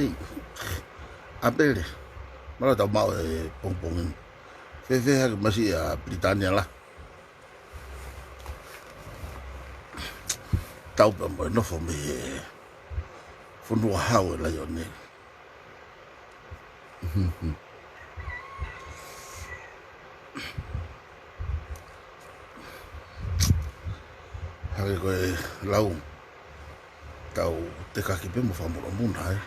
Ei, apele. Mala tau mau pong-pongin. Fefe masih Britania lah. Tau pa mo no fo me FONUA hau la yone. Hage koe lau tau te kaki pe mo whamura muna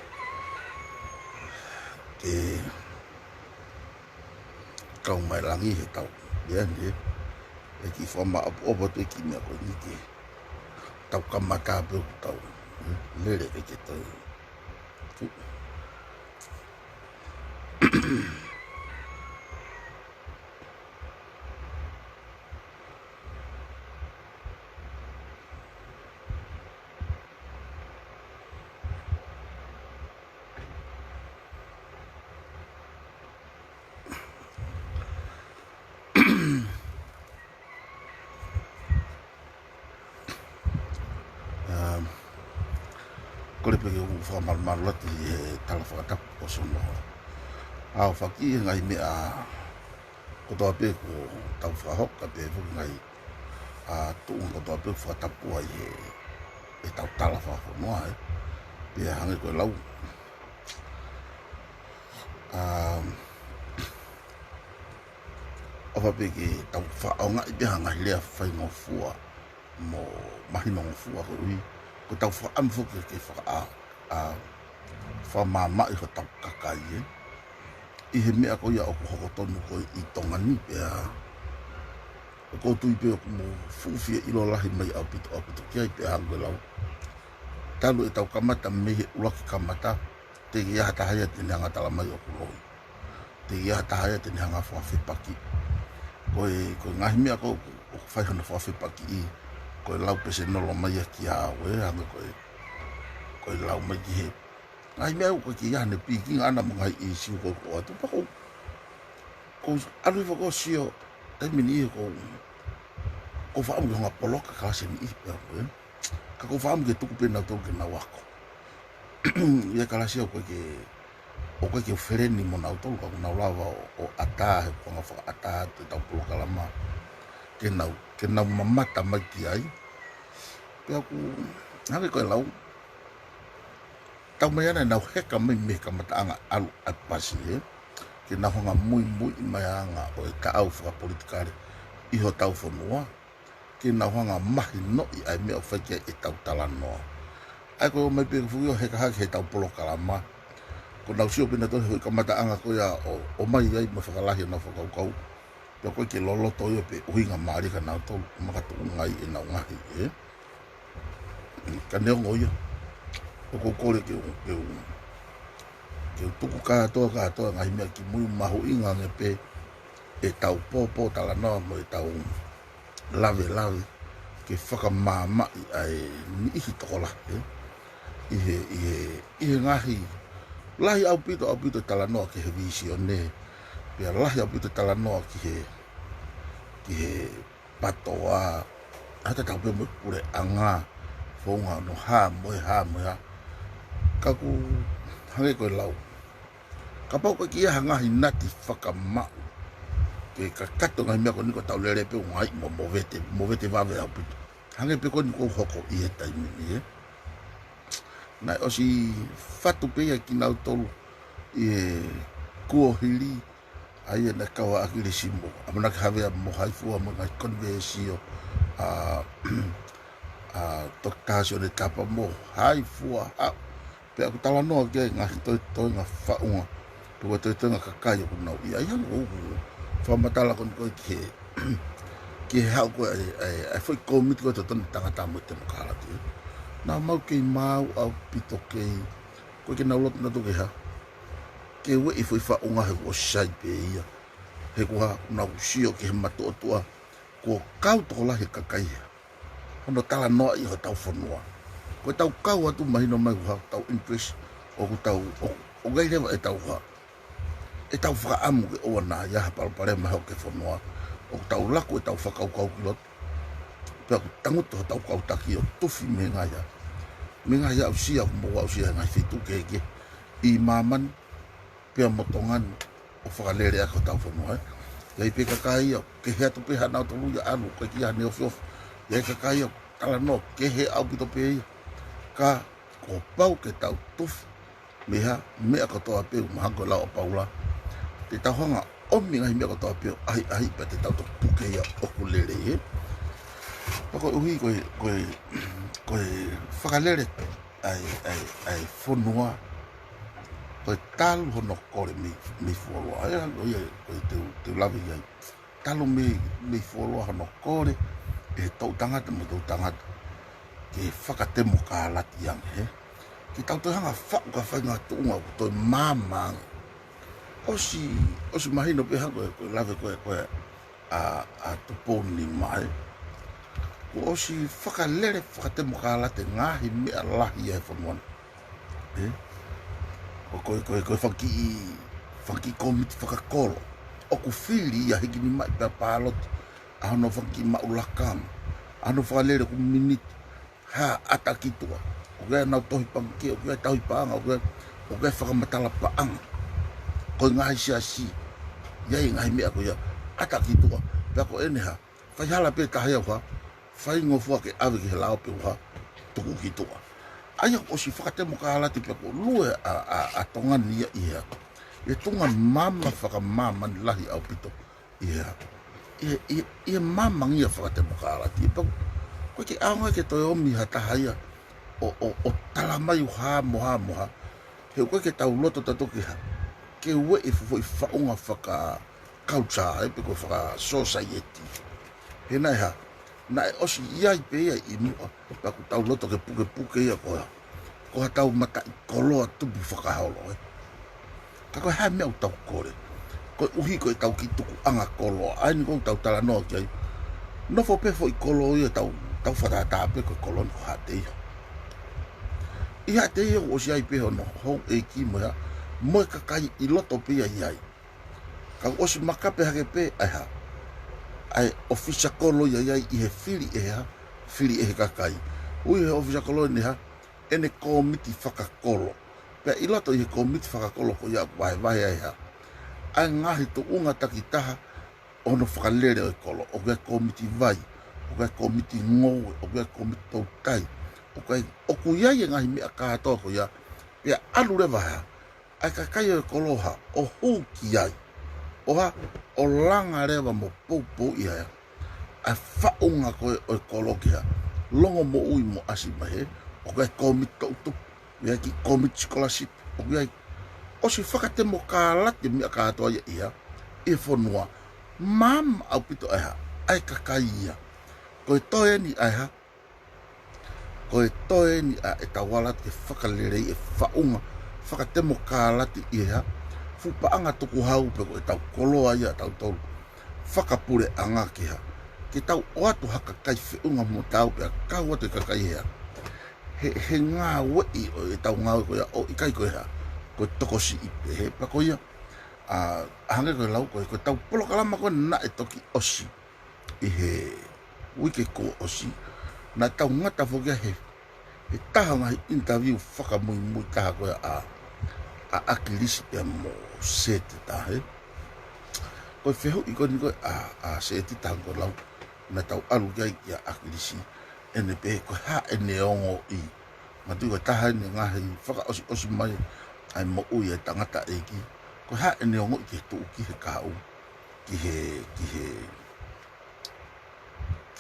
ke kau mai langi he tau biane e ki whama opo te ki mea koe nike tau kamata pe tau lere e ke tau kore pe u whamarmarla te tala whakatapu o sono ao whaki ngai mea kotoa pe ko tau whahoka pe fuki ngai tuunga kotoa pe whakatapu ai e tau tala whahonoa pe hange koe lau awa pe ke tau whaonga i pe hanga hilea whaingo fua mo mahino fua ko ui ko tau whaamfuke ke whamama i ho tau kakai i he mea ko ia o ko hoko tonu ko i tongani pe o ko tui pe o mo fuufia ilo lahi mai au pito kia i pe hango lau talu e tau kamata mehe ulaki kamata te ia hatahaya te neanga tala mai o kuloi te ia hatahaya te neanga whawhipaki koe ngahi mea ko whaihana whawhipaki i koe lau pese nolo mai ki awe hanga koe lau mai ki he ngai mea koe ki iahane piki ana mga i siu koe koe atu pa ko anu iwa ko sio taimini i ko whaamu ki honga poloka kalase ni ihi pia koe ka ko whaamu ki tuku pena tau ke na wako ia kalase o koe ke whereni mo nau tolu ka kuna ulawa o ata he konga whaka ata te tau poloka lama KENAU mamata mai ki ai pe aku hake koe lau tau mai ana nau heka mai me kamataanga alu apasi ke na honga mui mai anga o e ka au whaka politikare iho tau FONUA ke na honga mahi no i ai mea whakia e tau TALANOA ai koe o mai pe fuyo heka hake he tau polokalama ko nau sio pina tohe hui kamataanga koe o mai ai ma whakalahi na whakaukau pe koe ke loloto yo pe uhinga maari ka nau tolu makatu'ungai e nau ngahi ka neongo ia o ko kore ke tuku katoa ngahi mea ki mui Mahu'Inga nge pe e tau popo TALANOA mo e tau lave ke whakamamai ai ni ihi tokola ihe ngahi lahi au pito TALANOA ke he VISONE pe lahi au pito TALANOA ki he patoa hata tau pe mo pure anga Founga no ha mo kaku hange koe lau ka pau koe kia hanga hinati whakamau ke ka kato ngai mea ko niko tau lere pe ngai mo vete vave au pito hange pe ko niko hoko i he taimini nai osi fatu pe ia ki nau tolu i he kuohiri ai na kawa akile simo amana ka have mo haifua mo ngai konvesio toktasio de tapa mo haifua pe aku TALANOA ke ngahi toi nga whaunga pe toi nga kakai o nau ia ia o whamatala kon koe ki he hau koe ai foi komit koe totoni tangata mo te makalati na mau kei mau au pito kei koe ke naulot na toke ha ke we i foi whaunga he o sai pe ia he kua nau sio ke he matotua ko kau toko lahi kakai hono TALANOA i ho tau FONUA ko tau kau atu mahino mai ko tau impress o ko tau o gai lewa e tau whakaamu ke oa na ia hapalpare maho ke FONUA o tau lako e tau whakaukau kilot pe aku tanguto tau kau taki o tufi me ngaya au sia mo au sia ngai fitu keke I maman pia motongan o whakalere ako tau whanua. Iai pe kakai au, ke hea tupe hana o tolu ia anu, koe ki hane o fiof. Iai kakai au, talanoa, ke he au pito pe ia. Ka ko pau ke tau tufi. Meha, mea katoa peu, mahanko lau o paula. Te tau hanga, omi ngahi mea katoa peu, ahi pa te tau to puke ia o kulere e. Pako uhi koe whakalere ai fonua. Koe talu hono kore me fuoloa. Koe te lawe iai. Talu me fuoloa hono kore. E tau tangata mo tau tangata. Ke whakatemo ka lati yang he. Ki tau te hanga whau ka whainga tuunga ko toi mamang. Osi mahino pe hanga koe lawe koe a tuponi mai. Ko osi whakalere whakatemo ka lati ngahi mea lahi ai whanuana. Koe whanki komiti whakakolo. Oku whiri ia hiki ni mai pia pāloti. Ahono whanki maulakama. Ahono whakalere ku miniti. Ha atakitua. Oke nau tohi pangke, oke tauhi paanga, oke whakamatala paanga. Koe ngahi siasi. Iai ngahi mea koe ia. Atakitua. Pia ko ene ha. Whai hala pe tahea ha. Whai ngofua ke awe ke he lao pe ha. Tuku kitua. Aia o si whakatemo ka halati pia ko lue a tongani ia ia. E tunga mama whakamama ni lahi au pito. Ia. Ia mama ngia whakatemo ka halati. Koe ke aonga ke toi omi ha tahaia. O talamai o ha. He koe ke tau loto tatoki ha. Ke ue e fufo i whaunga whaka culture. E pe koe whaka society. He nai ha. Na e osi iai pe ia i mua. Paku tau loto ke puke ia koe. Koe tau mata i koloa tupu whakaholo. Ka koe hae mea u tau kore. Koe uhi koe tau ki tuku anga koloa. Aini koe tau talanoa ki ai. Nofo pefo i koloa ia tau whatata pe koe koloa ko hate ia. I hate ia o si ai pe hono hou e ki moa. Moe kakai i loto pe ia iai. Ka osi makape hake pe ai ha. Ai ofisa kolo ia iai i he whiri e ha. Whiri e he kakai. Ui he ofisa kolo ni ha. Ene komiti whakakolo. Pea i loto i he komiti whakakolo ko ia vai ai ha. Ai ngahi to unga taki taha. Ono whakalere o e kolo. O kia komiti vai. O kia komiti ngowe. O kia komiti tautai. O ku iai e ngahi mea kātoa ko ia. Pea alu rewa ha. Ai kakai o e kolo ha. O hou ki ai. O ha. O langa rewa mo pou ia ha. Ai whaunga ko o e kolo ki ha. Longo mo ui mo asimahe. O kai komiti tautu. Ia ki komiti scholarship. O kai. O si whakatemo ka lati mea kātoa ia ia. E fonua. Mam au pito ai ha. Ai kakai ia. Koe toe ni ai ha. Koe toe ni a e tawalat e whakalerei e whaunga. Whakatemo ka lati ia ha. Fupaanga tuku hau pe koe tau koloa ia tau tolu. Whakapure anga ki ha. Ke tau oatu haka kai whiunga mo tau pe a kau atu i kakai hea. He ngā wei o e tau ngau koe o i kai koe ha. Koe tokosi i pe he pa koe ia. Hange koe lau koe tau polo kalama koe na e toki osi. I he wike ko osi. Na tau ngata whokia he taha ngahi interview whakamui taha koe a akilisi pe mo sete tahe. Koe wheho i koe ni koe a sete taha koe lau. Na tau alu kia i a akilisi. Ene pe koe ha ene ongo i. Matu koe taha ene ngahi whaka osi mai. Ai mo ui e tangata eki. Koe ha ene ongo i ke tuu ki he kau. Ki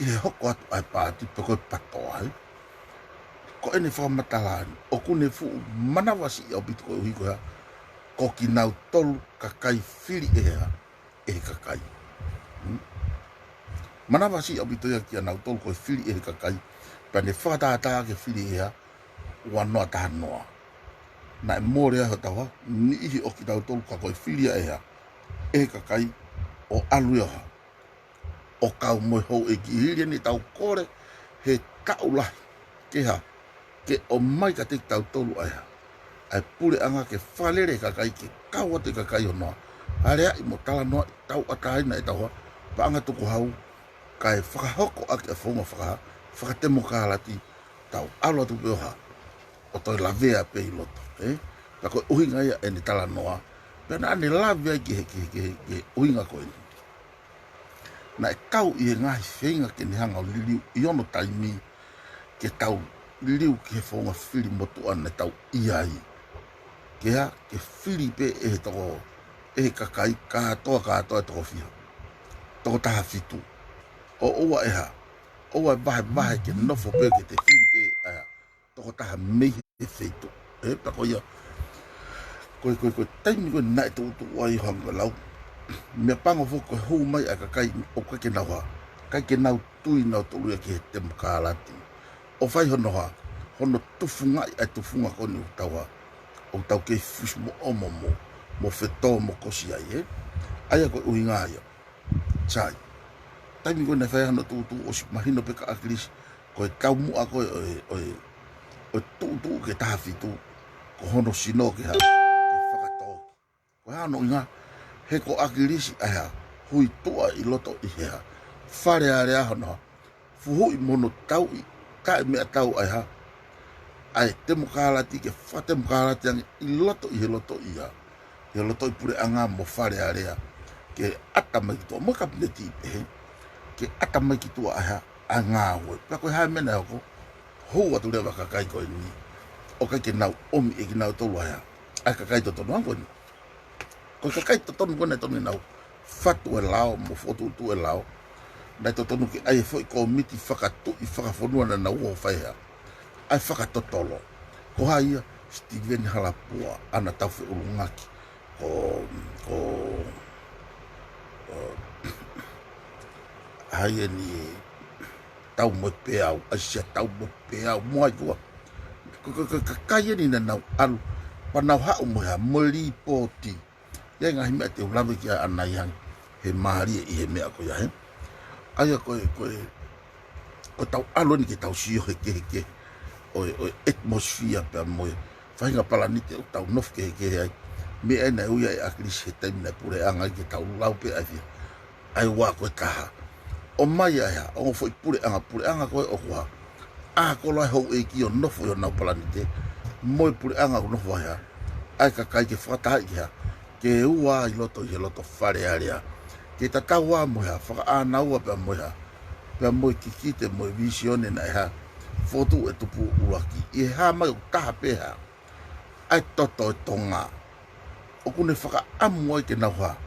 he hoko atu ai pāti pe koe patoa he. Ko ene whakamatala ani. O kune fu manawasi i au bitu koe uhi koe ha. Ko ki nau tolu kakai whiri e ha. E kakai. Manawasi i au bitu ia ki a nau tolu koe whiri e kakai. Pane whakatata ke whiri e ha. Wanoa taha noa. Na e mōre aho tawa. Ni ihi o ki nau tolu ka koe whiri e ha. E kakai. O alu ia ha. O kau moe hou e ki hiri ni tau kore he tau lahi ke ha ke o mai ka te tau tolu ai ha ai pure anga ke whalere kakai ke kau ate kakai o noa harea i mo talanoa i tau ataina e tau ha pa anga tuku hau kai whakahoko ake a Founga whakatemo ka halati tau alo atu peo ha o toi lavea pe i loto ko uhinga ia e ni talanoa pena ane lawe ai ke uhinga ko ini na e kau i e ngahi whenga ke ni hanga o liliu i ono taimi ke tau liliu ke Founga whiri motu ana tau iai ke ha ke whiri pe e toko e kakai katoa e toko whiha toko taha fitu o oa e ha oa e bahe ke nofo pe ke te whiri pe aia toko taha mehi e feito e pako ia koe taimi koe nai tu ai hanga lau me pango foko hou mai a kakai o ka KENAU ha kai KENAU tui na to luia ke te mkalati o fai hono tufunga ai tufunga ko ni utawa o tau ke fish mo omo mo feto mo kosi ai ai ko uhinga ai chai taimi ko na fai hono tu o mahino pe ka akris ko kau mu ako o tu ke taha fitu ko hono sino ke ha ke whakato ko hano inga he ko akirisi aha hui tua i loto i hea whare are ahona fuhui mono tau i kai mea tau aha ai temo kalati ke whatemo kalati ang i loto i he loto i ha he loto i pure anga mo whare area ke atamai ki tua mo kapineti i pehe ke atamai ki tua aha a ngā hoi pako hai mena hoko hou atu rewa kakai koe ni o kai KENAU omi e KENAU tolu aha ai kakai TOTONU ango ni ko kakai TOTONU kone tonu nau fatu e lao mo fotu tu e lao dai TOTONU ki ai foi komiti FAKATU'UTA FAKAFONUA na nau o fai ai FAKATOTOLO ko hai Steven halapua ana tau fe ulungaki ko hai ni tau mo peau Asiata tau mo peau mo ai ko kakai ni na nau alu panau ha mo ha moli poti ya ngahi mea te ulawe ki a anai hang he maari i he mea ko ya he aia ko tau alo ni ke tau sio he ke o atmosphere pe mo whainga palanite o tau nof ke ai me e na uia e akris he taimi na pure anga ke tau lau pe ai wa ko taha o mai aia o foi pure anga ko o kwa a ko lai ho e ki o nof o na palanite mo pure anga o nof wa ai ka kai ke fata ia ke ua i loto whare area. Ke ta kaua mo ha, whaka anaua pe mo kikite mo VISONE na ha, fotu e tupu uraki. I ha mai o taha peha, ai toto e tonga. O kune whaka amu ai KENAU ha,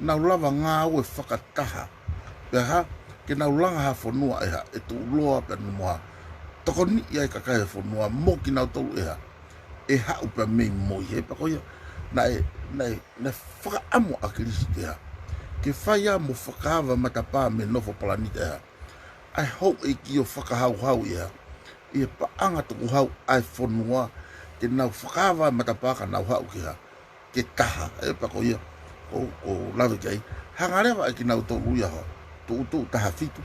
nau lava ngā ue whakataha. Pe ha, KENAU langa ha FONUA e ha, e tu uloa pe numoha. Toko ni ai kakai e FONUA, mo KENAU tolu e ha, e ha upe mei mo i he, pakoia. Na whaka amo a kirisi te ha. Ke whaia mo whakahawa matapā me nofo palanite ha. Ai hou e ki o whakahau i ha. I e paanga tuku hau ai FONUA. Ke nau whakahawa matapā ka nau hau ki ha. Ke taha. E pako ia. Ko lawe kai. Hangarewa e ki nau tolu ia ha. Tu taha fitu.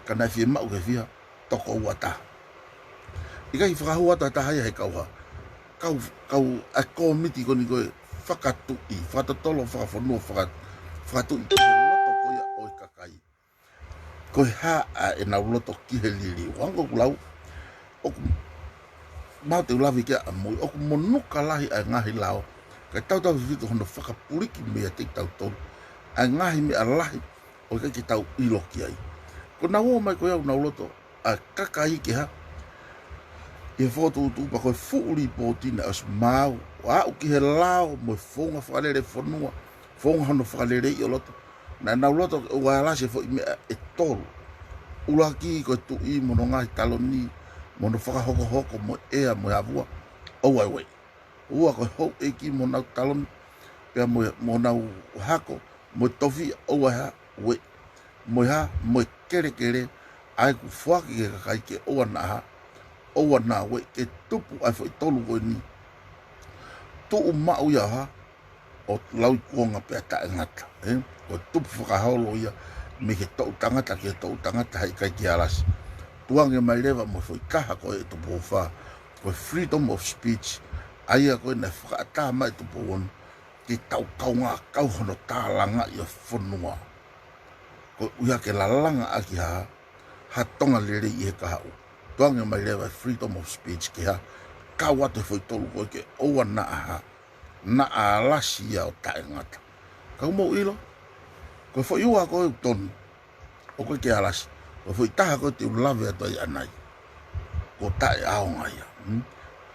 Ka nai fie mau ke fia. Toko ua taha. Ikai whakahua taha ia he kau ha. Kau a komiti ko ni koe FAKATU'UTA FAKATOTOLO FAKAFONUA FAKATU'UTA ki he loto ko ia oi kakai koe ha a e nau loto ki he lili wango kulau oku mau te ulawi kia a mui oku monuka lahi a ngahi lao kai tau vitu hono whakapuriki mea te tau tonu a ngahi mea lahi oi kai ki tau ilo ki ai ko nau o mai ko iau nau loto a kakai ki ha e foto tu pa ko fuuri potina as mau wa o ki he lao mo Founga whakalere FONUA Founga hono whakalere i o loto na nau loto o alase fo me e tolu ulaki ko tu i mono ngai taloni mono whakahoko mo ea mo avua o wai ua ko ho e ki mo nau talon pe mo nau hako mo tofi o we mo kere ai ku fuaki ke kai ke o na o na we ke tupu ai foi tolu ko ni tu ma u ya ha o lau kuonga pe ta ngata o tupu ka holo ia me ke to tangata hai kai ki alas tuange mai leva mo foi kaha ko e tupu fa ko freedom of speech ai ko na fa ta mai tupu on ki tau kaunga kau hono talanga ia FONUA ko uia ke lalanga aki ha tonga lere i he kahau tuange mai lewa freedom of speech ki ha kau atu foi tolu ko ke oua na aha na alasi o taengata. Kau mau ilo, ko fo iwa ko tonu, o ko ke alasi, ko fo taha ko te ulave ato i anai, ko tae aonga ia.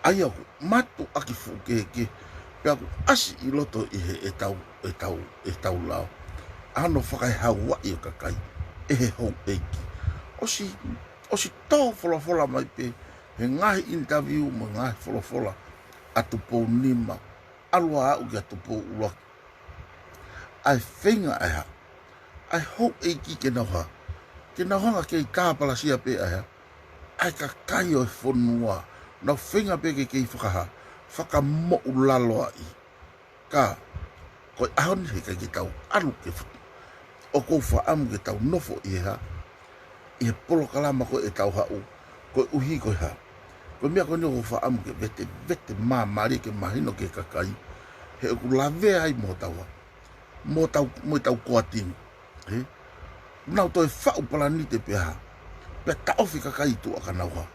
Ai aku matu aki fu keke, pe aku asi i loto i he e tau lao. Ano whakai haua i o kakai, e he hou eiki. Osi tau fola mai pe, he ngahi interview mo ngahi fola atu pou nima, alua au ki atu pou uloki. Ai whenga ai ha, ai hou eiki ke nauha, ke nauhanga ke i tāpalasia pe ai ha, ai kakai o e fonua, nau whenga pe ke i whakaha, whakamo'u laloa i. Ka, koe ahoni he kai ke tau alu ke futu. O kou whaamu ke tau nofo i ha, i he polo kalama koe e tau hau, koe uhi koe ha. Koe mea koe nio whaamu ke vete mari ke mahino ke kakai, he uku lawe ai mo taua, mo tau kuatini. Nau toi whau palanite pe ha, pe taofi kakai tu aka nauha,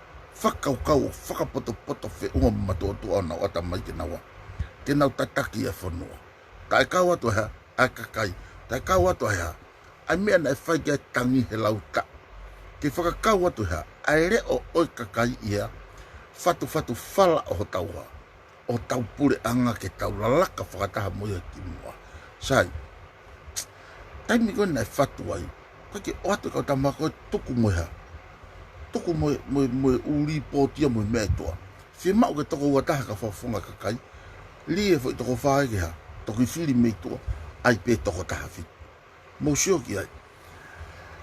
whakaukau, whakapoto whe unga matua tu au nau ata mai ke naua, ke nau tataki e whanua. Tai kau atu ha, ai kakai, tai kau atu ha, ai mea na e whai kia tangi he lau ta. Ke whakakau atu ha, ai reo oi kakai ia, fatu whala o tauha, o tau pure anga ke tau lalaka whakataha moia ki mua. Sai, taimi koe na e whatu ai, koe ke o atu kau tamako e tuku moe ha, tuku moe uri pōtia moe mea toa. Whia mau ke toko wataha ka whawhunga kakai, li e fwoi toko whae ke ha, toko i whiri mei toa, ai pe toko taha whitu. Mou sio ki ai,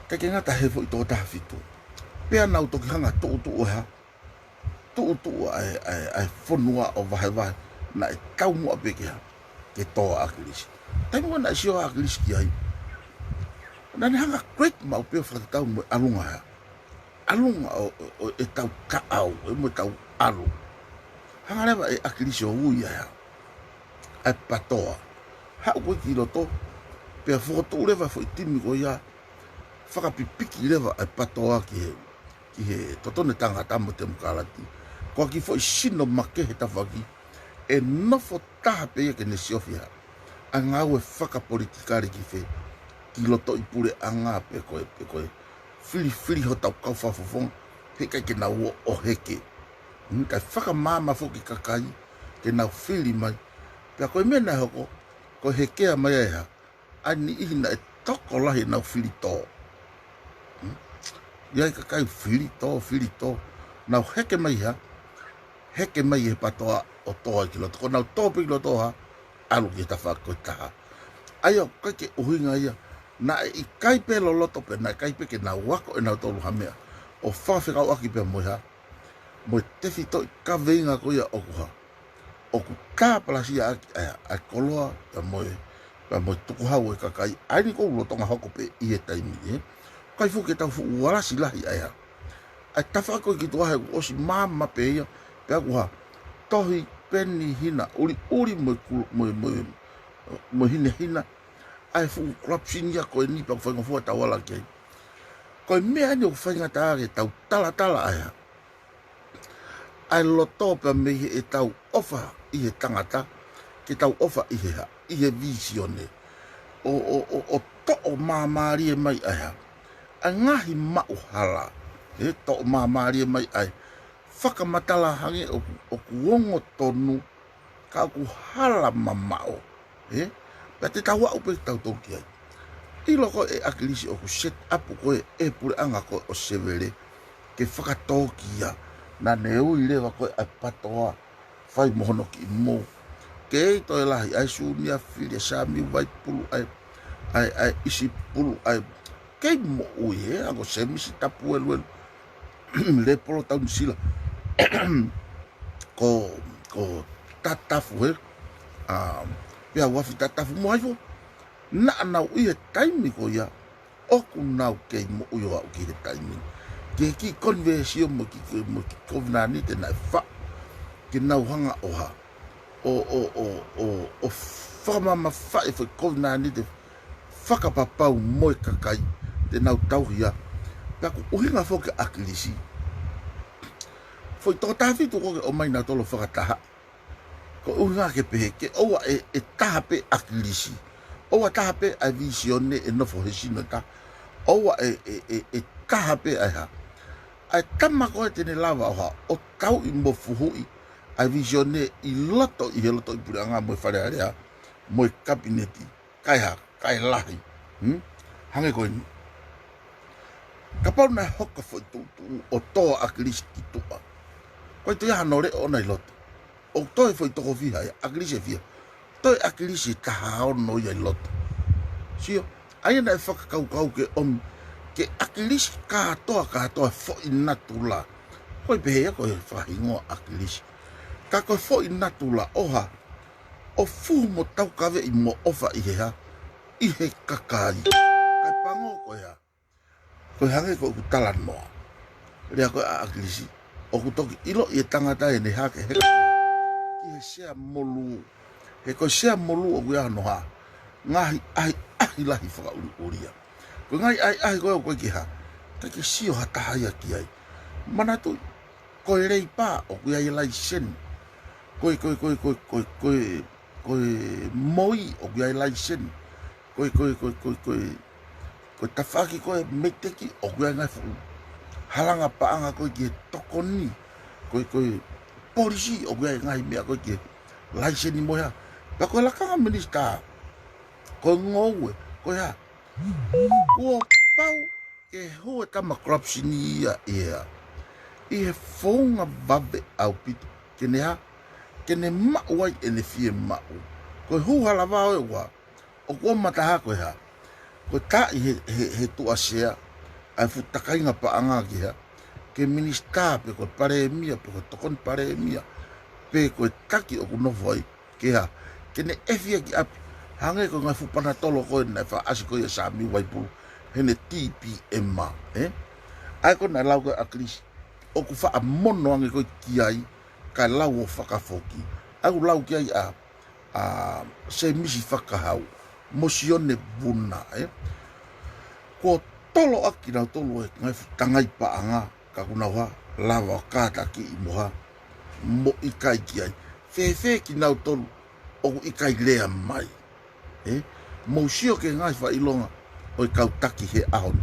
ke ngata he fwoi toko taha whitu. Pea nau toki hanga tuu ha, tuu ai fonua o vahe, na e tau mua pe ke ha, ke toa akilisi. Tai mua na sio akilisi ki ai. Nani hanga great mau peo whakatau mo alunga ha. Alunga o e tau kaau, e mo tau alu. Hanga lewa e akilisi o ui ha. Ai patoa. Hau koe ki loto, pea whakotou lewa fo itimi ko ia, whakapipiki lewa ai patoa ki he totone tangata mo te mukalati. Koa ki fo i sino make he tawhaki, e nofo taha pe ia ke ne siofia. A ngau e whakapolitikari ki whe, ki loto i pure anga pe koe. Whiri ho tau kau whawhawhong, he kai ke nau o heke. Kai whakamama fo ki kakai, ke nau whiri mai. Pea koe mena hoko, koe hekea mai eha, ai ni ihina e toko lahi nau whiri tō. Iai kakai whiri tō, nau heke mai ha, heke mai e patoa o toa ki loto. Ko nau tōpi ki loto ha, alu ki ta whako taha. Ai o kai ke uhinga ia, na e i kaipe lo loto pe, na e kaipe ke nau wako e nau tolu hamea. O whawhekau aki pe moe ha, moe tefi to i kaweinga ko ia oku ha. Oku tāpalasia aki aia, ai koloa, pe moe tuku hau e kakai, ai ni kou lotonga hoko pe i e taimi, kai fu ke tau fu uarasi lahi aia. Ai tawhako ki tuahe osi mama pe ia, pe aku ha, tohi peni hina, uri mo hina, ai fu korupsin ia koe ni pa whainga fua tawala kei. Koe mea ni o whainga taare tau tala aia. Ai loto pa mehe e tau ofa i he tangata, ke tau ofa i he visione. O to'o mamari e mai aia. Ai ngahi mau hala, to'o mamari e mai ai. Whakamatala hange o kuongo tonu, ka ku hala mamao. Pea te tau au pe tau toki ai. I loko e akilisi o ku set up koe e pure anga koe o severe, ke whakatoki ia. Na ne ui lewa koe ai patoa, whai mohono ki mo. Ke ei toi lahi, ai suunia whiri, sami vai pulu, ai isi pulu, ai kei mo ui ango semisi tapu elu, le polo tau nisila. Ko tatafu pia wafi tatafu mo haifo. Na nau i he taimi ko ia, oku nau kei mo ui o au ki he taimi. Ke ki konversio mo ki kovnani te nai wha, ke nau hanga oha. O whamama wha e whai kovnani te whakapapau moe kakai, te nau tauhia. Pea ku uhinga whoke akilisi. Foi tō tāwhitu koke o mai nā tolo whakataha. Ko unga ke pe ke oa e taha pe akilisi. Oa taha pe a visione e nofo he sino ta. Oa e taha pe ai ha. Ai tama koe tene lava oha o tau i mo fuhui a visione i loto i he loto i puranga mo whare area mo i kabineti kai ha, kai lahi. Hange koe ni. Ka pau na hoka foi tu o toa akilisi ki tua. Koe tu yaha no re o nei loto. O toi foi toko fiha ya akilisi e fia. Toi akilisi taha o no ia i loto. Sio, aina e whakakau ke om ke akilisi katoa fo i natula. Koe pehea koe whahingoa akilisi. Ka koe fo i natula oha o fuhu mo tau kawe i mo ofa i heha i he kakai. Kai pango koe ha. Koe hange koe ku talanoa. Rea koe a akilisi. O ku toki ilo i e tangata e ne hake heka. Ki he sea molu. He koe sea molu o kuia noha. Ngahi ahi lahi whakauri uria. Koe ngai ahi koe o koe ki ha. Taki sio hatahaya ki ai. Manatu koe rei pā o kuia i lai sen. Koe moi o kuia i lai sen. Koe tawhaki koe meiteki o kuia ngai whu. Halanga paanga koe ki he tokoni. Koe polisi o kuia ngai mea koe ki he lai seni moha. Pa koe lakanga minista. Koe ngoue. Koe ha. Kua pau ke hoa tama corruption ia ia. I he Founga vave au pitu. Kene ha. Kene mau ai ene fie mau. Koe huhala vau e wa. O kua mataha koe ha. Koe ta i he tua sea. Ai futakainga paanga ki ha. Ke minista pe koe pare mia. Pe koe tokon pare mia. Pe koe taki o kunofo ai. Ke ha. Kene efia ki api. Hange ko ngai fupana tolo koe nai wha asi koe sa mi waipulu. Hene TPM ma. Ai ko nai lau koe akilisi. O ku wha a mono ange koe ki ai. Kai lau o whakafoki. Ai ku lau ki ai a se misi whakahau. Mosione buna. Ko tolo aki nau tolo e ngai futangai paanga. Ka kuna hoa lava o kāta ki i moha. Mo ikai ki ai. Fefe ki nau tolo. O ku ikai lea mai. Mousio ke ngai wha ilonga o i kautaki he ahon.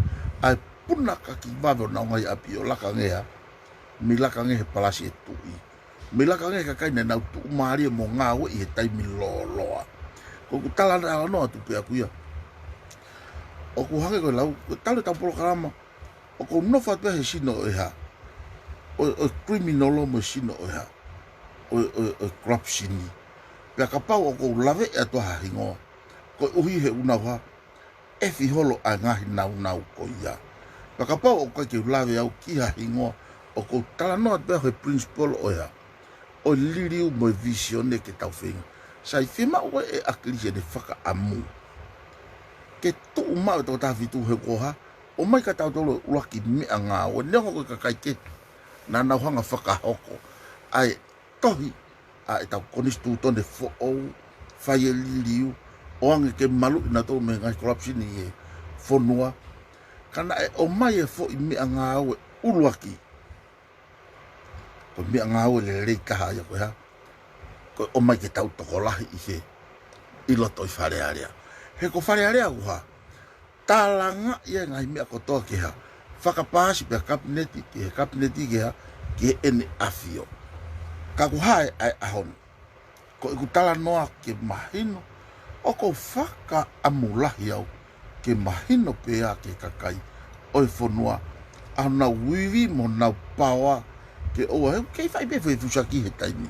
Ai puna ka ki wawe na ngai api o laka ngea. Mi laka nge he palasi e tui. Mi laka nge kakai nau tu maari mo ngā we i he taimi loloa. Ko ku talanoa tu pia kuia. O ku hange koe lau, ko tale tau polo karama. O ku nofa pia he sino o ha. O criminolo mo sino o ha. O corruption. Pia ka pau o ku lave e atoha hingoa. Ko uhi he unawa e fi holo a ngahi nau ko ia. Pakapau o kai ke lawe au ki ha hingoa o ko talanoa pe he principal o ia. O liriu mo visione ke tau whenga. Sai whima o e akilisi ne whaka amu. Ke tu umau tau tawitu he koha. O mai ka tau tolo ulaki mea ngā o neongo koe ka kai ke. Nā nau hanga whaka hoko. Ai tohi a e tau konistu tone fo ou. Whai e liriu. O ange ke malu ina tō me ngai corruption i e FONUA. Kana e o mai e fo i mea ngā aue uruaki. Ko mea ngā aue le rei kaha ia koe ha. Ko o mai ke tau toko lahi i he i loto i whare area. He ko whare area uha. Tālanga ia ngai mea kotoa ke ha. Whakapāsi pia kabineti ke he kabineti ke ha. Ke he ene afio. Ka ku hae ai ahon. Ko iku talanoa ke mahino. O ko whaka amulahi au ke mahino pea ke kakai o i FONUA a nau wiwi mo nau pawa ke oa heu kei whai pe whai fusaki he taimi.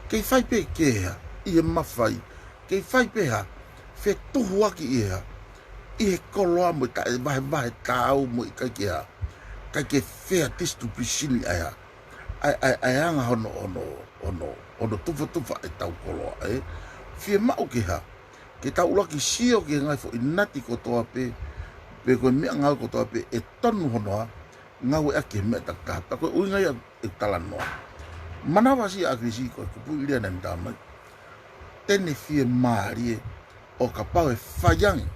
Kei whai pe ke hea i he mawhai. Kei whai pe ha whe tuhu aki i hea i he koloa mo i ta e vahe tāu mo i kai ke ha. Kai ke whea tistu pisini ai ha. Ai anga hono tufa e tau koloa e. Whie mau ke ha. Ke tau ulaki sio ke ngai fo inati kotoa pe koe mea ngau kotoa pe e tonu honoa NGAUE'AKI mea taktaha. Pa koe uingai e talanoa. Manawa si agresi koe kupu iria nai mtamai. Tene fie maari e o ka pau e whayangi.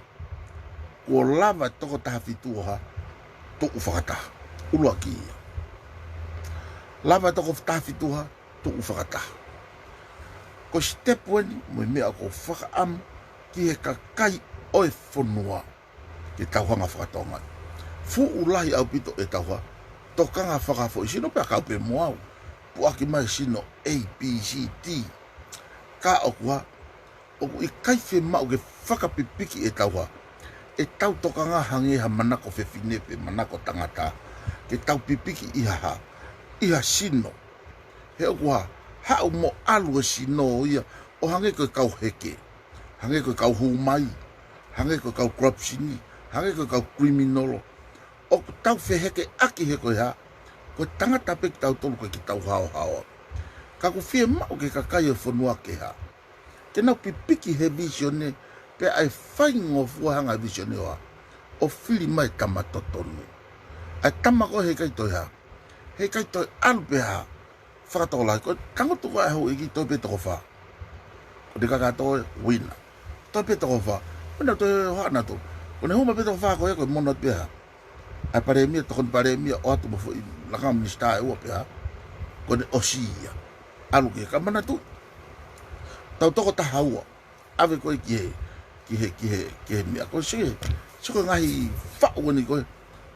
Ko lava toko taha fituoha tuku whakataha. Uluaki ia. Lava toko taha fituoha tuku whakataha. Ko step weni mo mea ko whakaamu ki he kakai o e whanua ki tauhanga whakatonga. Fu'ulahi au pito e tauha tokanga whakafo i sino pia kaupe moau. Puaki mai sino A, B, C, D. Ka okua oku i kaiwhe mau ke whakapipiki e tauha. E tau tokanga hangeha manako whewhinepe manako tangata. Ke tau pipiki iha sino. He okua hau mo alu e sino ia o hange koe kau heke. Hange koe kau humai. Hange koe kau corruptioni. Hange koe kau criminolo. O tau wheheke aki he koe ha. Koe tangata peki tau tolu koe ki tau hao. Ka ku whie mau ke kakai e whanua ke ha. Kenau pipiki he visione pe ai whaingo fuahanga visione oa. O whiri mai tamatotonu. Ai tamako he kai toi ha. He kai toi alu pe ha. Whakatola, koe tangotu koe hau iki toi pe toko wha. Ko te kakatoe wina. Toi pe toko wha. Wina toi hana to. Ko ne huma pe toko wha koe koe monot pe ha. Ai paremia tokon paremia o atu mafo i lakam nista e ua pe ha. Ko ne osia. Alu ke kamana tu. Tau toko taha ua. Ave koe ki he mea. Koe sige. Siko ngahi whao ni koe.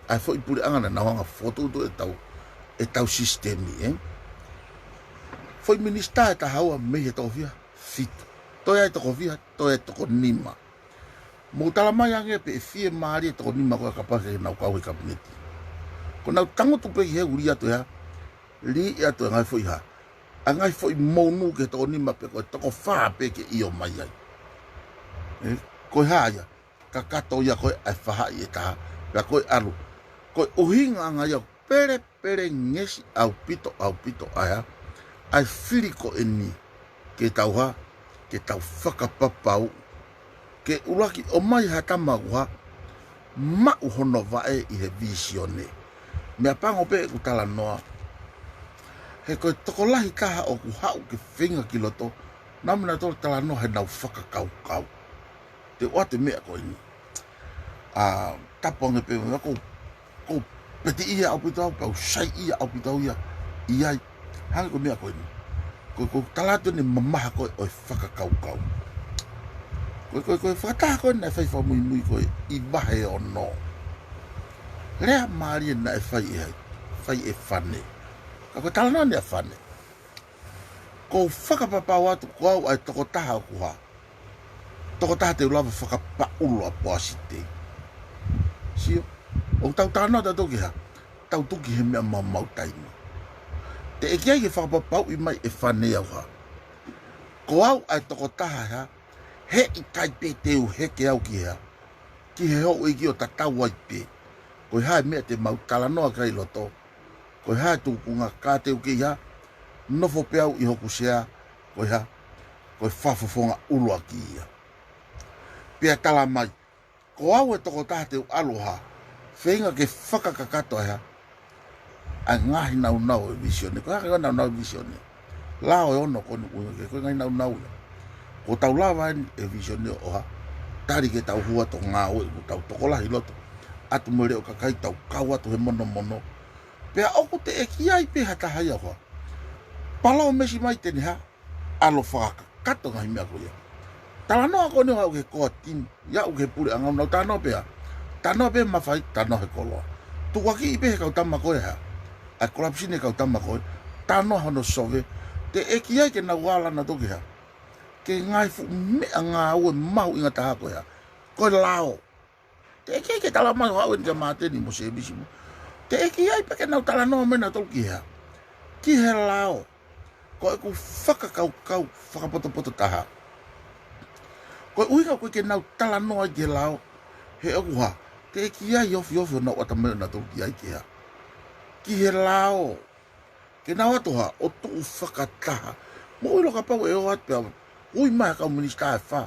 Ai fo i puri angana na wanga foto tu e tau sistemi, Foi minister taha ua mehe toko fia. Fito. Toi ai toko fia. Toi ai toko nima. Mo talamai ange pe e fie maari e toko nima koe kapake nau kau he kabineti. Ko nau tangotu pe he uri atu ya. Li e atu e ngai foi ha. A ngai foi mounu ke toko nima pe koe toko wha pe ke iyo mai ai. Koe haia. Ka kato ia koe ai whaha i e taha. Pea koe alu. Koe uhinga ngai au pere ngesi au pito aia. Ai whiri ko e ni. Ke tau ha. Ke tau whakapapau. Ke uraki o mai hatama uha, mau hono vae i he visione. Mea pango pe ku talanoa. He koe tokolahi kaha o ku hau ke whinga ki loto, namina tolo talanoa he nau whakakau. Te oate mea koe ni. Taponge pe mea ko peti ia au pitau, pau sai ia au pitau ia. Iai, hangi ko mea koe ni. Ko talato ni mamaha koe o whakakau. Koe whakataha koe na e whai whamui koe i wahe o no. Rea maari na e whai e whane. Ka koe talanoa ni a whane. Ko whakapapau atu ko au ai toko taha o kuha. Toko taha te ulawa whakapaulo a poasite. Sio, o tau talanoa ta toki ha. Tau toki he mea mau taimi. Te eki ai ke whakapapau i mai e whane au ha. Ko au ai toko taha ha. He i kai pe teu heke au ki hea. Ki he ho i ki o tatau ai pe. Koe hae mea te mau talanoa kai loto. Koe hae tukunga ka teu ki hea. Nofo pe au i hoku sea. Koe hae. Koe whafofonga ulua ki hea. Pea tala mai. Ko au e toko taha teu aloha. Whenga ke whakakakato hea. A ngahi nau e visione. Koe hake nau visione. Lao e ono konu kuinga ke. Koe ngai nau e. Ko tau lawa e visione oha. Tari ke tau hua to ngāoe. Ko tau tokolahi loto. Atu mwere o kakai tau kau atu he mono. Pea oku te eki ai pe hata hai ahoa. Palao mesi mai tene ha. Alo whaka. Kato ngahi mea koe. Talanoa ko neo au ke koa tini. Ia au ke pure angau nau tanoa pea. Tanoa pe mawhai. Tanoa he koloa. Tukwaki i pe he kau tama koe ha. Ai korapsine kau tama koe. Tanoa hono sove. Te eki ai ke na wala na toki ha. Ke ngai fu mea ngā ue Mahu'Inga taha koe ha. Koe lao. Te eki ai ke tala mai hau ni ka māteni mo se ebisi mo. Te eki ai peke nau talanoa mena tolu ki ha. Ki he lao. Koe ku whakakau, whakapoto taha. Koe uinga koe ke nau talanoa i ke lao. He oku ha. Te eki ai ofi o nau atamena na tolu ki ai ki ha. Ki he lao. Ke nau atu ha. O tuu whakataha. Mo uilo ka pau e o atu pia. Ui mai kau minista e wha.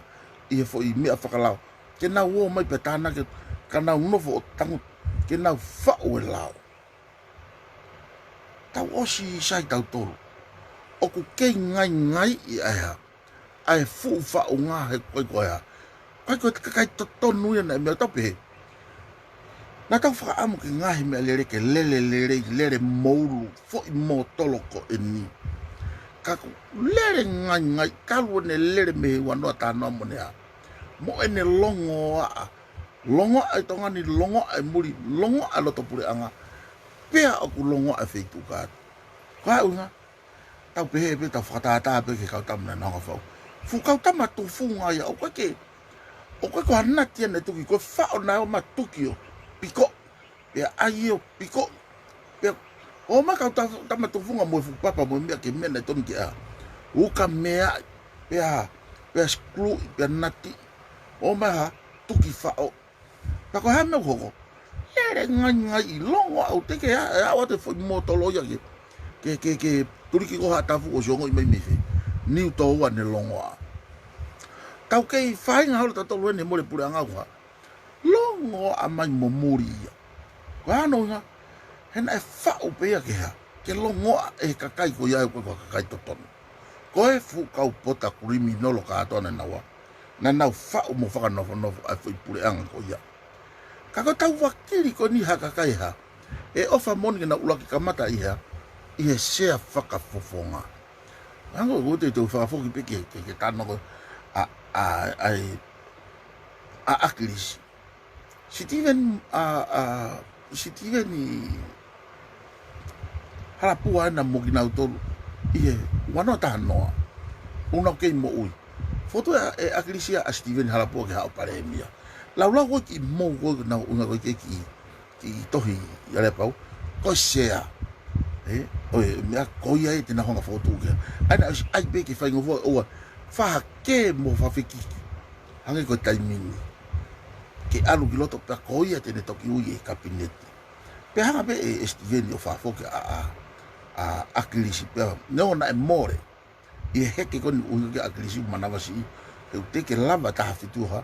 I he fo i mea whakalao. Ke nau uo mai pe tāna ke. Ka nau nofo o tangu. Ke nau whao e lao. Tau osi i sai tau tolu. Oku kei ngai i aia. Ai fu whao ngā he koe ha. Koe kakai totonu ia na e mea tope he. Nā tau whakaamu ke ngahi mea lere ke lere moulu. Fo i mō toloko e ni. kaku lere ngai kalu ne lere me wano tano monea mo ene longo ai tonga ni longo ai muri longo a loto pure anga pea aku longo a feitu ka ka unga tau pehe pe tau whakatata pe ke kau tamna nanga whau fu kau tama tu funga ya o ko hana tia ne tuki ko whao na o matuki o piko pea ai o piko pea o ma kau tama tu funga mo fu papa mo mea ke mena tonu ki a uka mea pea skru pea nati o ma ha tuki whao pako hame hoko ere ngai longo au teke a o te fo motolo ya ke turiki ko hatafu o jongo i mai mefe ni to wa ne longo a tau kei whainga hau ta tolu ene more pure anga wa longo a mai momori ya ko ano nga hena e whao pea ke ha ke longo a e kakai ko iau ko kakai totonu ko e fu kau pota kurimi nolo ka atona na wa na nau whao mo whakanofo a fai pure anga ko ia kako tau wakiri ko ni ha kakai ha e ofa moni na ulaki kamata iha ia sea whakafofonga. Ango ko te whakafoki peke ke tano ko a akilis. Steven i harapua na mogina utolu ie wano TALANOA una kei mo ui. Foto e akilisia a Steven harapua ke hao paremia. Laulau ko ki mo ko na una ko ki tohi ya le pau ko sea. Oe mea koia e tena honga foto ke. Ana ai be ke whaingo fo o fa ke mo fa fiki. Hange ko taimini. Ke alu ki loto pe koia tene toki ui e kabineti. Pe hanga be e Steven o fa foke a akilisi pe no na e more. I heke kon ui ke akilisi manavasi e teke lava taha fituha.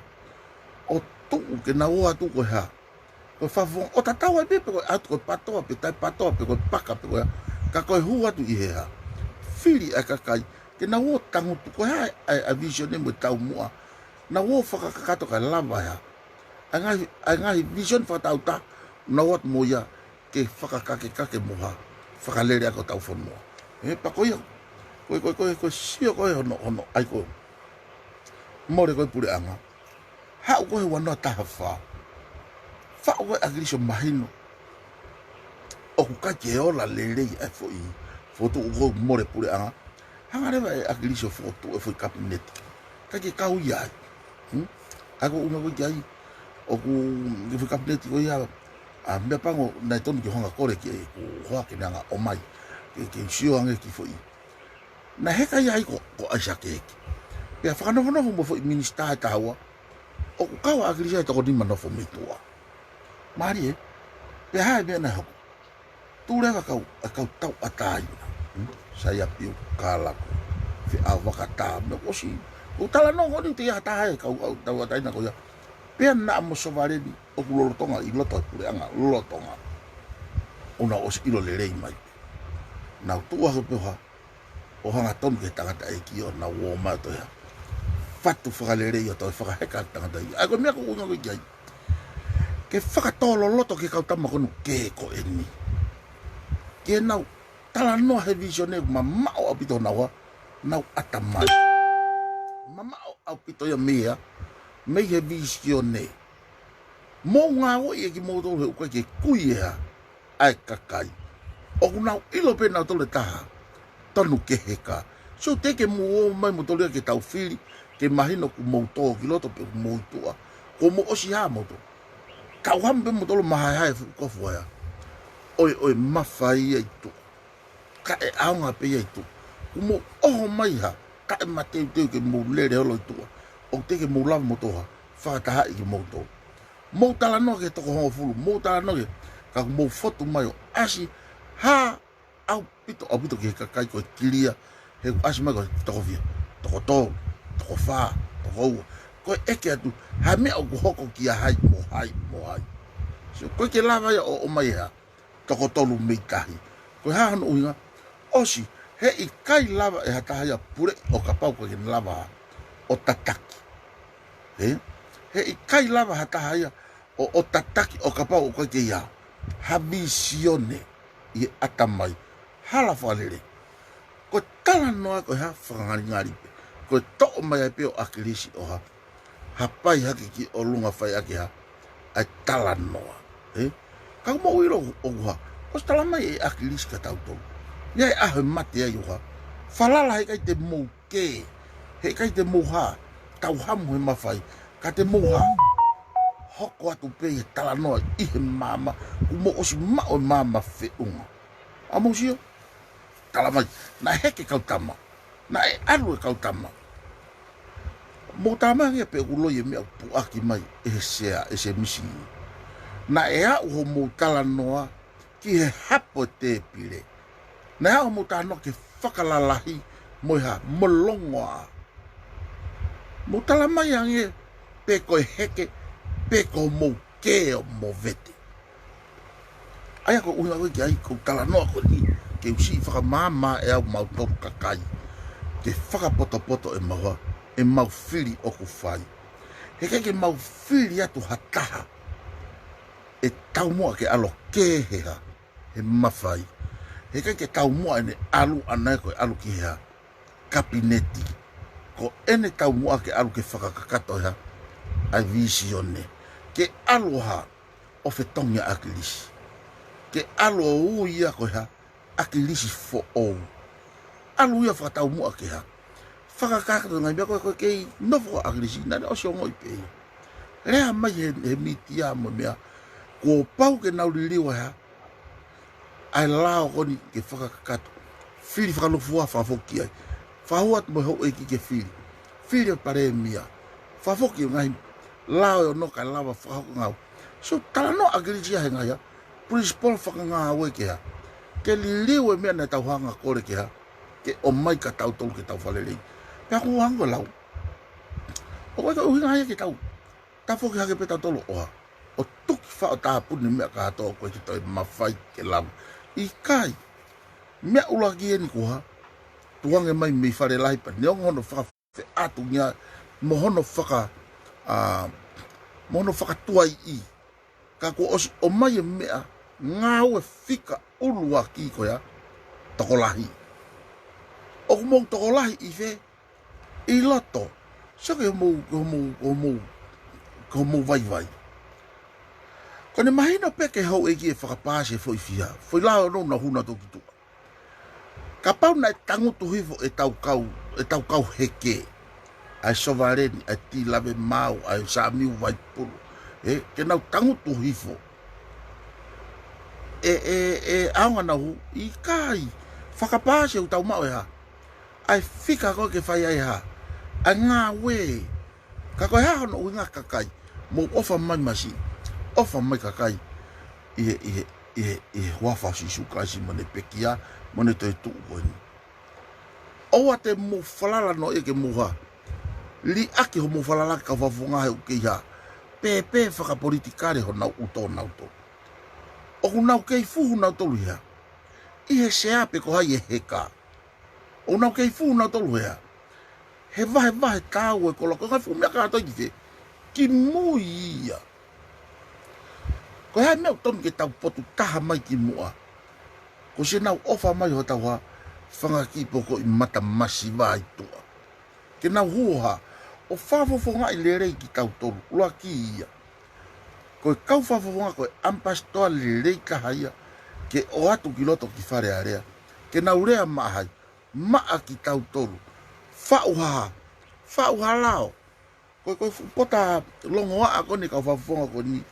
O tu ke na o atu ko ha. Ko favon o tatawa be pe ko atu ko patoa pe tai patoa pe ko paka pe ko ka ko hua tu i ha fili a kakai ke na wo tangu tu ko ha a vision mo tau mua na wo fakakato ka lava ya anga vision fa tau ta na wat mo ya ke fakakake kake mo ha fakalere ko tau fonua pa ko ya ko sio ko no ai ko more ko pure anga ha ko he wana tafa Fa'o agrisho mahino. O ka ke ola LELEI e foi. Foto o more pure anga. Hanga reva e agrisho foto e foi cabinet. Ka ke kau ya. Ako una ko jai. O ku foi cabinet ko ya. A me pango na tonu ki honga kore ki o hoa ke nanga o mai. Ke sio anga ki foi. Na heka ya ko aisha ke. Pe fa no mo foi minister tawa. O ku kau agrisho to ko di manofo mitua. Mari pe hai be na hoko tu le kau tau atai saya piu kala fi avakata me kosi o TALANOA ni te ata hai kau tau atai na ko ya pe na mo sovare ni o kulo tonga i loto pure anga lo tonga ona os ilo LELEI mai na tu ha pe ha o hanga tom ke tanga tai ki o na wo ma to ya fatu fa LELEI to fa heka tanga tai ai ko me ko unga ko jai ke whakatolo loto ke kautama konu ke ko eni. Ke nau TALANOA he visione mamao apito nawa nau atamai. Mamao apito ya mea me he visione. Mo ngā o i ki moto he uka ke kuiea ai kakai. O nau ilo pe nau tole taha tonu ke heka. So teke mo mai mo tole ke tau fili ke mahino ku mouto ki loto pe ku moutua. Ko mo osi ha moto. Kau hampe mo tolo mahai ko foya. Oi mafai ai tu. Ka e aunga pe ai tu. Mo o mai ha. Ka e mate te ke mo lere holo tu. O te ke mo lava mo toha. Fa ta i mo to. Mo TALANOA ke to ho fulu. Mo TALANOA ke ka mo foto mai o asi ha au pito ke ka kai ko kilia. He asi mai ko to via. To to fa to ko eke atu ha me o hoko ki hai mo hai so ko ke lava ya o mai ha to tolu me kahi ko ha no uinga osi he i kai lava e hata ya pure o ka pau ko ke lava o tataki he i kai lava hata ya o tataki o ka pau ko ke ya ha visione i atamai hala falere ko talanoa ko ha whangari ko to mai ai peo akilisi o ha hapai haki ki o lunga whai ake ha ai talanoa ka mo uiro o ha o talamai e akilisi ka tau tau ia e ahe mate ai o ha falala he kai te mou ke he kai te mou ha tau hamu he mawhai ka te mou ha hoko atu pe e talanoa i he mama umo osi mao e mama whiunga a mo sio talamai na heke kautama na e alu e kautama mo tamangia pe uloi e mea puaki mai e sea e se misi na e au ho mo talanoa ki he hapo te pile na au mo talanoa ke whakalalahi mo ha molongoa mo talamai ange pe koe heke pe ko mo ke o mo vete ai ko unha ko ki ai ko talanoa ko ni ke usi whakamama e au mau toru kakai ke whakapoto e mau whiri o ku whai he ke mau whiri atu hataha e tau mua ke alo keheha he mawhai he ke tau mua ene alu anai ko alu ki hea kabineti ko ene tau mua ke alu ke whakakakato hea ai VISONE ke alu ha o whetongia akilisi ke alu o uia ko hea akilisi fo ou alu ia whakatau mua ke ha whakakakato ngai mea koe kei nofo akilisi nane o sio ngoi pe rea mai he mitia mo mea ko pau ke nau liliwa ha ai lao koni ke whakakakato whiri whakalofua whafoki ai whahuat mo hau eki ke whiri pare mia whafoki o ngai lao e no ka lawa whahoko ngau so talanoa akilisi he ngai ha principal whakangā awe ke ha ke liliwa mea na tau hanga kore ke ha ke o mai ka tau tolu ke tau whalelei pia ko hanga lau o koe ka uhinga haia ke tau ta whoki hake pe tau tolu oha o tuki wha o tāpuni mea ka hatoa koe ki toi mawhai ke lau i kai mea ulaki eni koha tuange mai mei whare laipa ne ongono whaka whe atu ngia mohono whaka tuai i ka ko osi o mai e mea ngau e whika ulua ki koea tokolahi o kumou tokolahi i whe i loto so ke homo vai kone mahina peke hau eki e whakapāse foi fia foi lao no na huna toki tua ka pau na e tangutu hifo e tau kau heke ai sovareni ai tilave mau ai samiu vai pulu ke nau tangutu hifo aonga na hu i kai whakapāse u tau mau e ha ai whika koe ke whai ai ha ai ngā we ka koe ha hono ui ngā kakai mo ofa mai masi ofa mai kakai wafa si sukaisi mone pekia mone toi tuu koini owa te mo falala no e ke muha li aki ho mo falala ka wafunga he uke ha pepe whakapolitikare ho nau uto o nau kei fuhu nau tolu hea i he seape ko hai e heka o nau kei fuhu nau tolu hea he vahe tau e koloko ngai fuhu mea kato i ki mui ia ko hai mea utonu ke tau potu taha mai ki mua ko se nau ofa mai ho tau ha whanga ki poko i mata masi vai tua ke nau huoha o whafofonga i lerei ki tau tolu ua ki ia ko kau whafofonga ko ampas toa lerei ka haia ke o atu ki loto ki whare area ke nau rea maahai maa ki tau tolu whauha lao ko pota longo a ko ni ka whafofonga ko ni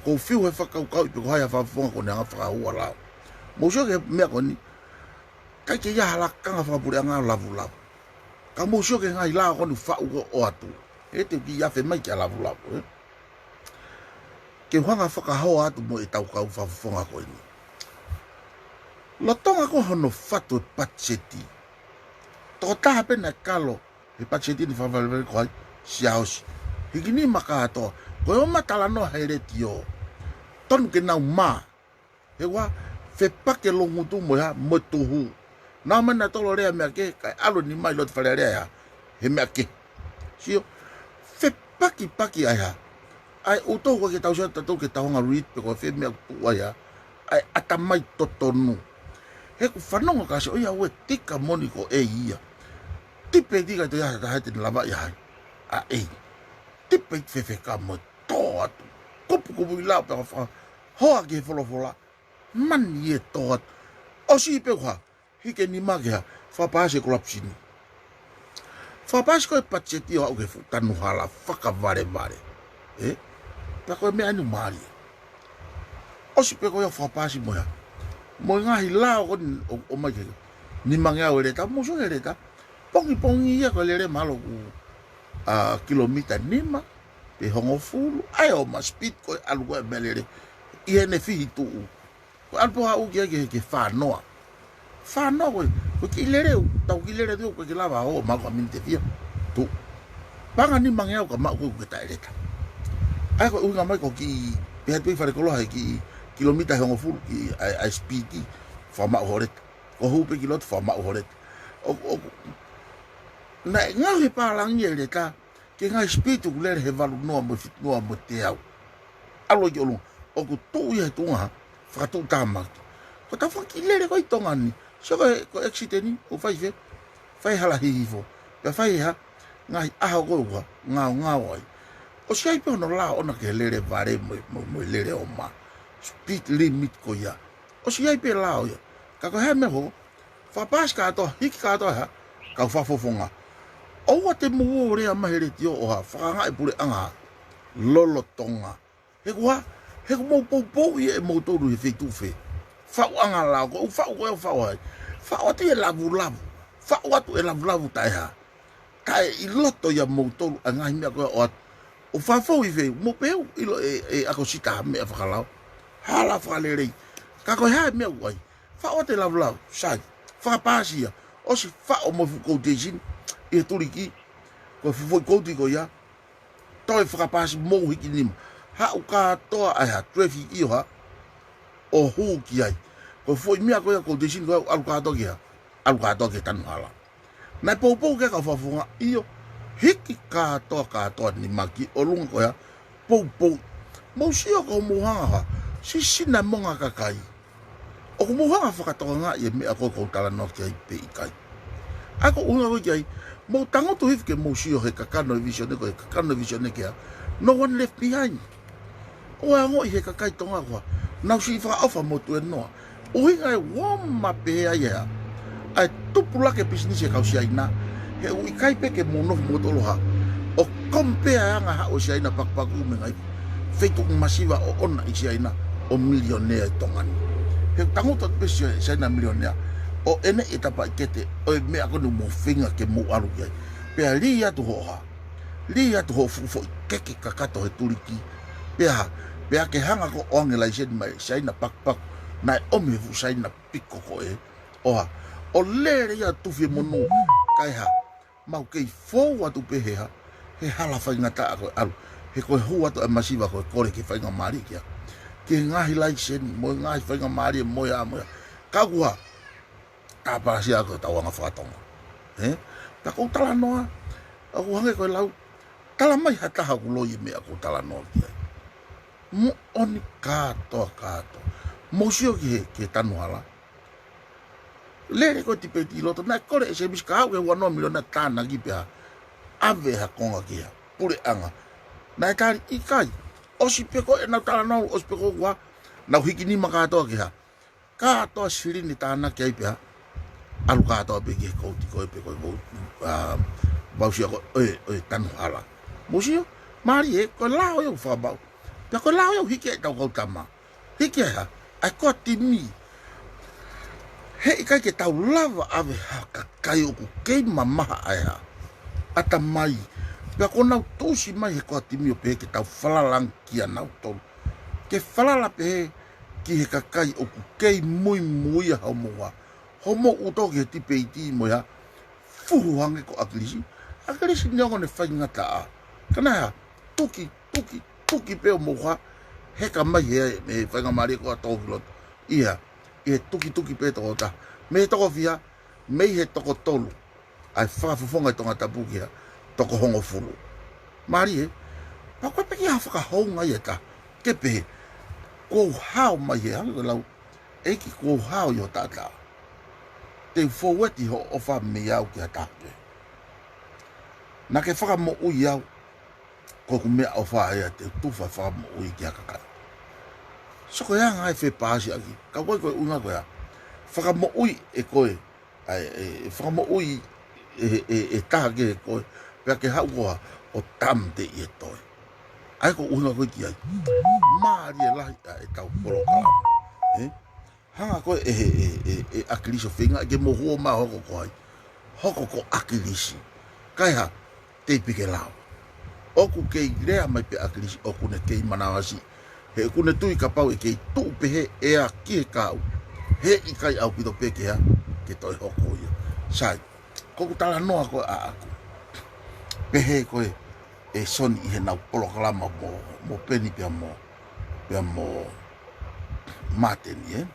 ko fiu he whakau i peko haia whafofonga ko ni anga whakahua lao mo sio ke mea ko ni kai ke ia halakanga whapure anga lavu ka mo sio ke ngai lao ko ni whau o atu te ki ia whe mai ki a lavu ke hanga whakahoa atu mo e tau kau whafofonga ko ni lotonga ko hono whatu e patseti toko taha pena kalo e patseti ni whawalewele ko hai siaosi hiki ni maka atoa ko e o matalanoa heire tio tonu ke nau maa he wa whe pake longutu mo ha mo tuhu nau mena tolo rea mea ke kai alo ni mai lotu whare rea ya he mea ke sio whe paki ai ha ai utou ko ke tau sia tatou ke tau ngā ruit pe ko whe mea tu ai ha ai atamai totonu he ku whanonga kasi o ia ue tika moni ko e ia. Tipe tika to ia ta te lava ia hai. A e. Tipe fefe ka mo to atu. Kupu i lau pe ka hoa ki he wholofola. Mani e to atu. O si pe kwa. Hike ni magea. Whapase ko lapsini. Whapase ko e patseti o au ke tanu hala. Whakavare. Ta koe mea anu maari. O si pe ko ia whapase moia. Mo ngahi lao ko o mai ke. Ni mangea o reta. Moso e reta. Pongi ia ko lere malo ku. Kilomita 5 pe hongo fulu ai o ma speed ko alu ko melere I ene fi tu ko alpo ha u ke fanoa ko ki lere tau ki lere do ko ki lava o ma ko minte fia tu banga ni mangea ko ma ko ta eleta ai ko unga mai ko ki pe tu fa ko lo hai ki kilomita hongo fulu ki ai speed fa ma horet ko hu pe kilot fa ma horet o na ngahi palang ye leta ke ngai spiritu lere he valu noa mo te au alo yo lu o ku tu ye tunga FAKATU'UTA ma ko ta fa ki lere ko itonga ni so ko exiteni o fai hala hifo pe fai ha ngai aha ko wa ngau ai o sai pe no la ona ke lere vare mo lere o ma speed limit ko ya o sai pe la o ya ka ko he me ho fa pas ka to hik ka to ha ka fa fofonga o wa te mo rea mahere tio o ha whakanga e pure anga lolo tonga he mo po e mo toru he feitu fe whau anga lao ko whau te e lavu whau atu e lavu tai ha kai I loto ya mo toru anga himea koe o whafau I fe mo peu ilo e ako sita mea whakalao hala whakalelei ka koe hae mea uai whau te lavu sai whakapasia o si whau mo fukou te sin e turiki ko foi kouti ko ya toi whakapasi mo hiki nima ha u ka toa ai ha traffic I ha o hu ki ai ko foi mia ko ya kouti sin ko alu ka to ke tanu hala na po ke ka Founga io hiki ka toa ni maki o lunga ko ya po mo sio ko mo ha si sina monga kakai o mo ha FAKATOKANGA'I me ako ko TALANOA ki pe ikai ako unga ko ki mo tango tu hifke mo sio he kakano VISONE ko he kakano VISONE kia no one left behind o ango I he kakai tonga kwa na si whakaofa mo tu e noa o hinga e wama pe ai ea ai tupula ke business e kausi aina he ui kaipe ke mono mo toloha o kompea anga ha o si aina pakpaku mengai feito masiva o ona I si aina o millionaire tongani he tango tu pesi si aina millionaire o ene etapa kete o me ako no mo finga ke mo alu ai pe lia tu ho fu keke kakato he turiki pe ke hanga ko onge la jen mai sai na pak na o me fu sai na piko ko e o le ya tu fi mo no kai ha mau ke fo wa tu pe he hala fa ngata ko alu he ko hu wa to masiva ko ke fa ngamari kia ke ngahi la jen mo ngahi fa ngamari mo ya kagua apa si aku tahu nga whakatonga ta ko TALANOA aku hange ko lau talamai hata haku LO'I me ako TALANOA kia mo oni kato mo sio ke tanu hala lere ko tipe ti loto na kore se bis ka ke wano miliona tana ki pia ave ha konga kia pure anga na tari ikai o si pe ko na TALANOA o si pe ko wa na hiki ni makato kia kato sirini tana kia pia alu kato pe ke kouti ko pe ko bausia ko tanu hala musio mari ko lao yo fa bau pe ko lao yo hike tau ko tama hike ha ai ko timi he ka ke tau lava ave ha ka kai ku ke mama ai ha ata mai pe ko na tusi mai ko timi pe ke tau falalang kia na to ke falala pe ki he ka kai o ku ke muy ha mo homo uto ke tipe iti mo ya fu hange ko aklisi nyongo ne fa ngata kana tuki pe mo ha he ka mai he me fa ngamari ko to lo ia tuki pe to ta me to via me he to ko tolu ai fa Founga to ngata bukia to ko hongo fulu mari pa ko pe ya fa honga yeta ke pe ko hao mai he lau ki ko hao yo tata te foweti ho o fa me au ki atake. Na ke whakamo'ui au, ko ku mea o fa ea te tufa whakamo'ui ki akakai. So ko yang ai fe pasi aki, ka koe koe unga koe a. Whakamo'ui e koe, whakamo'ui e taha ke koe, pia ke hau koha o tam te i e toi. Ai ko unga koe ki ai, maari e lahi e tau polo kalama. Hanga koe e akiliso whinga, ke mohua maa hoko koe, hoko ko akilisi. Kai ha, te pike lao. Oku kei rea mai pe akilisi, oku ne kei manawasi. He kune tui ka pau e kei tuu pehe e a kie kau. He i kai au pito peke ha, ke toi hoko ia. Sai, koku talanoa koe a aku. Pehe koe e soni i he nau polo kalama mo peni pia mo mateni,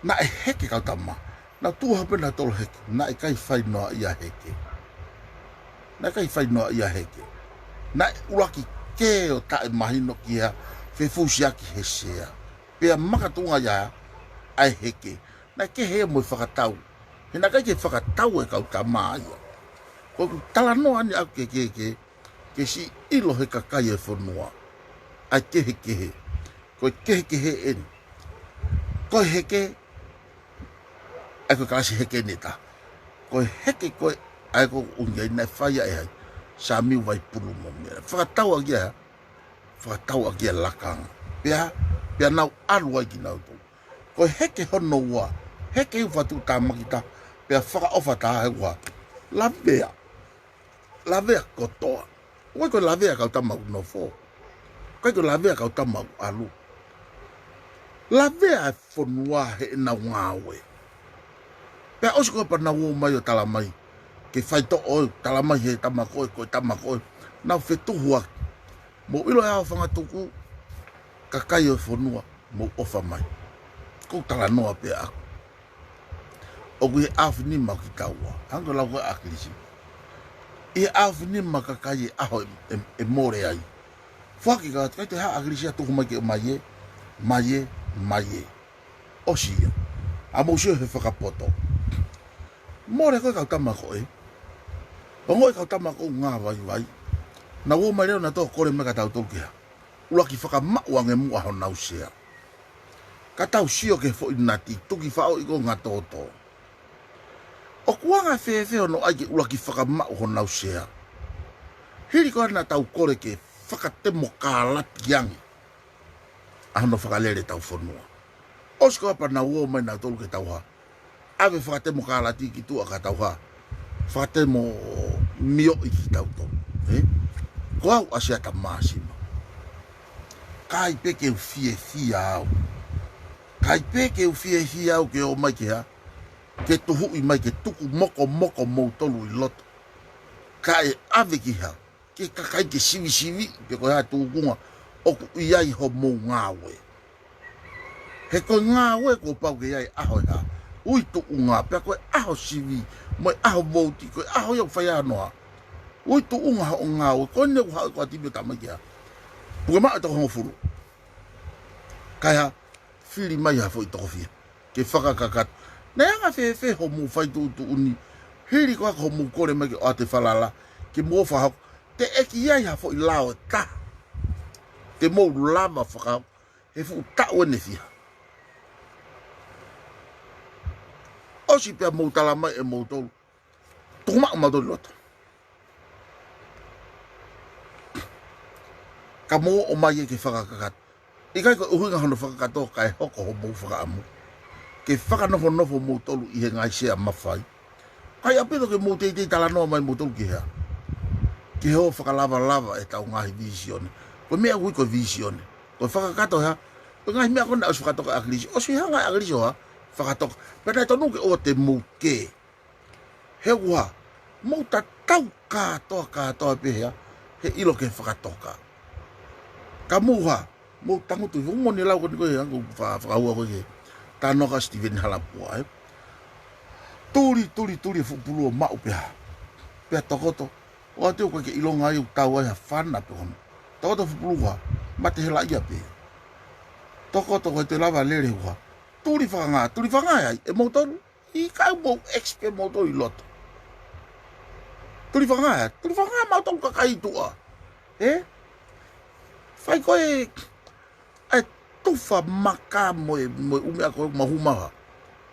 na e heke kau tama. Na tuha pena tolo heke, na e kai whainoa ia heke. Na kai whainoa ia heke. Na ulaki ke o tae mahino ki ha, fe fusiaki he sea. Pea makatunga ia ai heke. Na ke he mo whakatau. He na kai ke whakatau e kau tama ia. Ko talanoa ni aku ke si ilo he kakai e whanua. Ai kehe. Ko kehe eni. Ko heke, ai ko kalasi heke neta. Ko heke koe, ai ko unga ina whaia e hai. Sa miu vai pulu mo mea. Whakatau agia lakanga. Pea nau aru ai ki nau tau. Ko heke hono ua. Heke hu whatu tāmakita. Pea whakaofa tā he ua. Lavea kotoa. Koe ko lavea kau tamaku no fo. Koe ko lavea kau tamaku alu. Lavea e fonua he na ngawe. Pea osi koe pa na uo mai o talamai. Ke faito'oi, talamai he tamakoi. Nau whetuhua. Mo ilo ea o whangatuku. Kakai o fonua. Mo ofa mai. Kou talanoa pea aku. Oku he afu ni ma ki taua. Hanko lau koe akilisi. I afu ni ma kakai e aho e more ai. Whaki ka kai te haa akilisi a tuku mai ke maie. Osia. A mousio he whakapoto. More koe kau tamako e. Pangoi kau tamako ngā vai. Na uo mai reo na tō kore me ka tau tōkea. Ulaki whakamau ange mua ho nau sea. Ka tau sio ke fo inati tuki whao i ko ngā tōtō. O kuanga whewheo no ai ke ulaki whakamau ho nau sea. Hiri koe na tau kore ke whakatemo kālati yangi. Ahono whakalere tau whanua. Osko apa na uo mai na tolu ke tau ha. Awe whakatemo kālati ki tua ka tau ha. Whakatemo mio i ki tau tolu. Ko au Asiata māsima. Kai peke u fie au. Kai peke u fie au ke o mai ke ha. Ke tuhu i mai ke tuku moko mou tolu i loto. Kai ave ki ha. Ke kakai ke sivi. Pe koe ha tukunga. Oku iai ho mou ngawe. He koe ngawe ko pau ke iai aho ha. Ui tuku ngā. Pe koe aho sivi. Moi aho mouti. Koe aho iau whaianoa. Ui tu unga ha o ngāwe, koe ne uha o atibio tamai kia. Puke maa toko hongo furu. Kai ha, whiri mai ha fo i toko fia. Ke whakakakat. Nei anga whewhe ho mu whaituutu uni. Hiri koe ho mu kore mai ke o ate whalala. Ke mua whahau. Te eki iai ha fo i lao e ta. Te mou lama whakau. He fu tau ene fia. Osi pia mou talamai e mou tolu. Tukumak matori lota. Ka mo o mai e ke whakakakat. I kai ko uhinga hono whakakato kai hoko ho mou whakaamu. Ke whakanofo mou tolu i he ngai sea mawhai. Kai apito ke mou teitei talanoa mai mou tolu ki hea. Ke ho whakalava e tau ngahi visione. Ko mea kui ko visione. Ko whakakato hea. Ko ngahi mea kona asu whakatoka akilisi. O si hea ngai akilisi hoa. Whakatoka. Pena tonu ke o te mou ke. He ua. Mou ta tau katoa pehea. He ilo ke whakatoka. Ka muha, mo tangutu, mo ni lau koni koe angu whakaua koe ke. Tāno ka Steven Halapua, Turi fupulu o mau pia. Pia tokoto. O ateo koe ke ilonga iu tau ai ha whana pe kono. Tokoto fupulu ha, mate hela ia pe. Tokoto koe te lava lere hua. Turi whakanga ai, e mau tonu. I ka mo expe mo to I loto. Tuli Founga mau tong kakai tua. Fai koe ai tufa maka mo ume ako mahuma.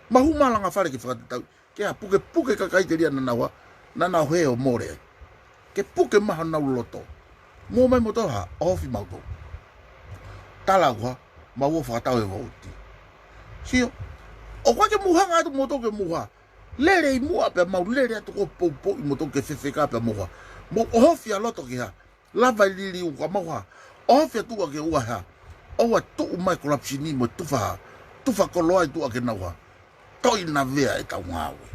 Mahuma langa fare ki whakatau. Ke a puke kakai te ria nanawa. Nanau heo more. Ke puke maha nau loto. Mō mai mo toha, ofi mauto. Talaua, mau o whakatau e wauti. Sio, o kwa ke muhanga atu mo to ke muha. Lelei mua pe mau lele atu ko pou i mo to ke whewheka pe muha. Mo ofi a loto ki ha. Lava I lili u ka maua. Ofi a tua ke ua ha. Owa tuu mai korapsini mo tufa. Tufa koloa I tua ke naua. Toi na vea e tau ngawe.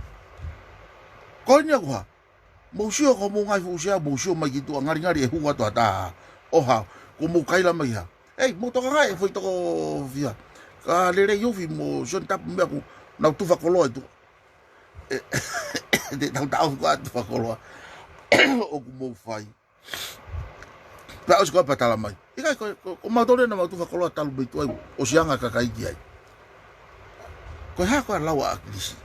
Koinia kuha. Mousio ko mo ngai fusia mousio mai ki tua ngari e hua to ata. Oha, ko mo kaila mai ha. Ei, mo toka ngai foi toko via. Ka lele yofi mo son tap me ku na tufa koloa tu. De tau ko tufa koloa. O ku mo fai. Pa os ko patala mai. Ika ko ma tole na tufa koloa talu betu ai o sianga ka kai ki ai. Ko ha ko lawa akilisi.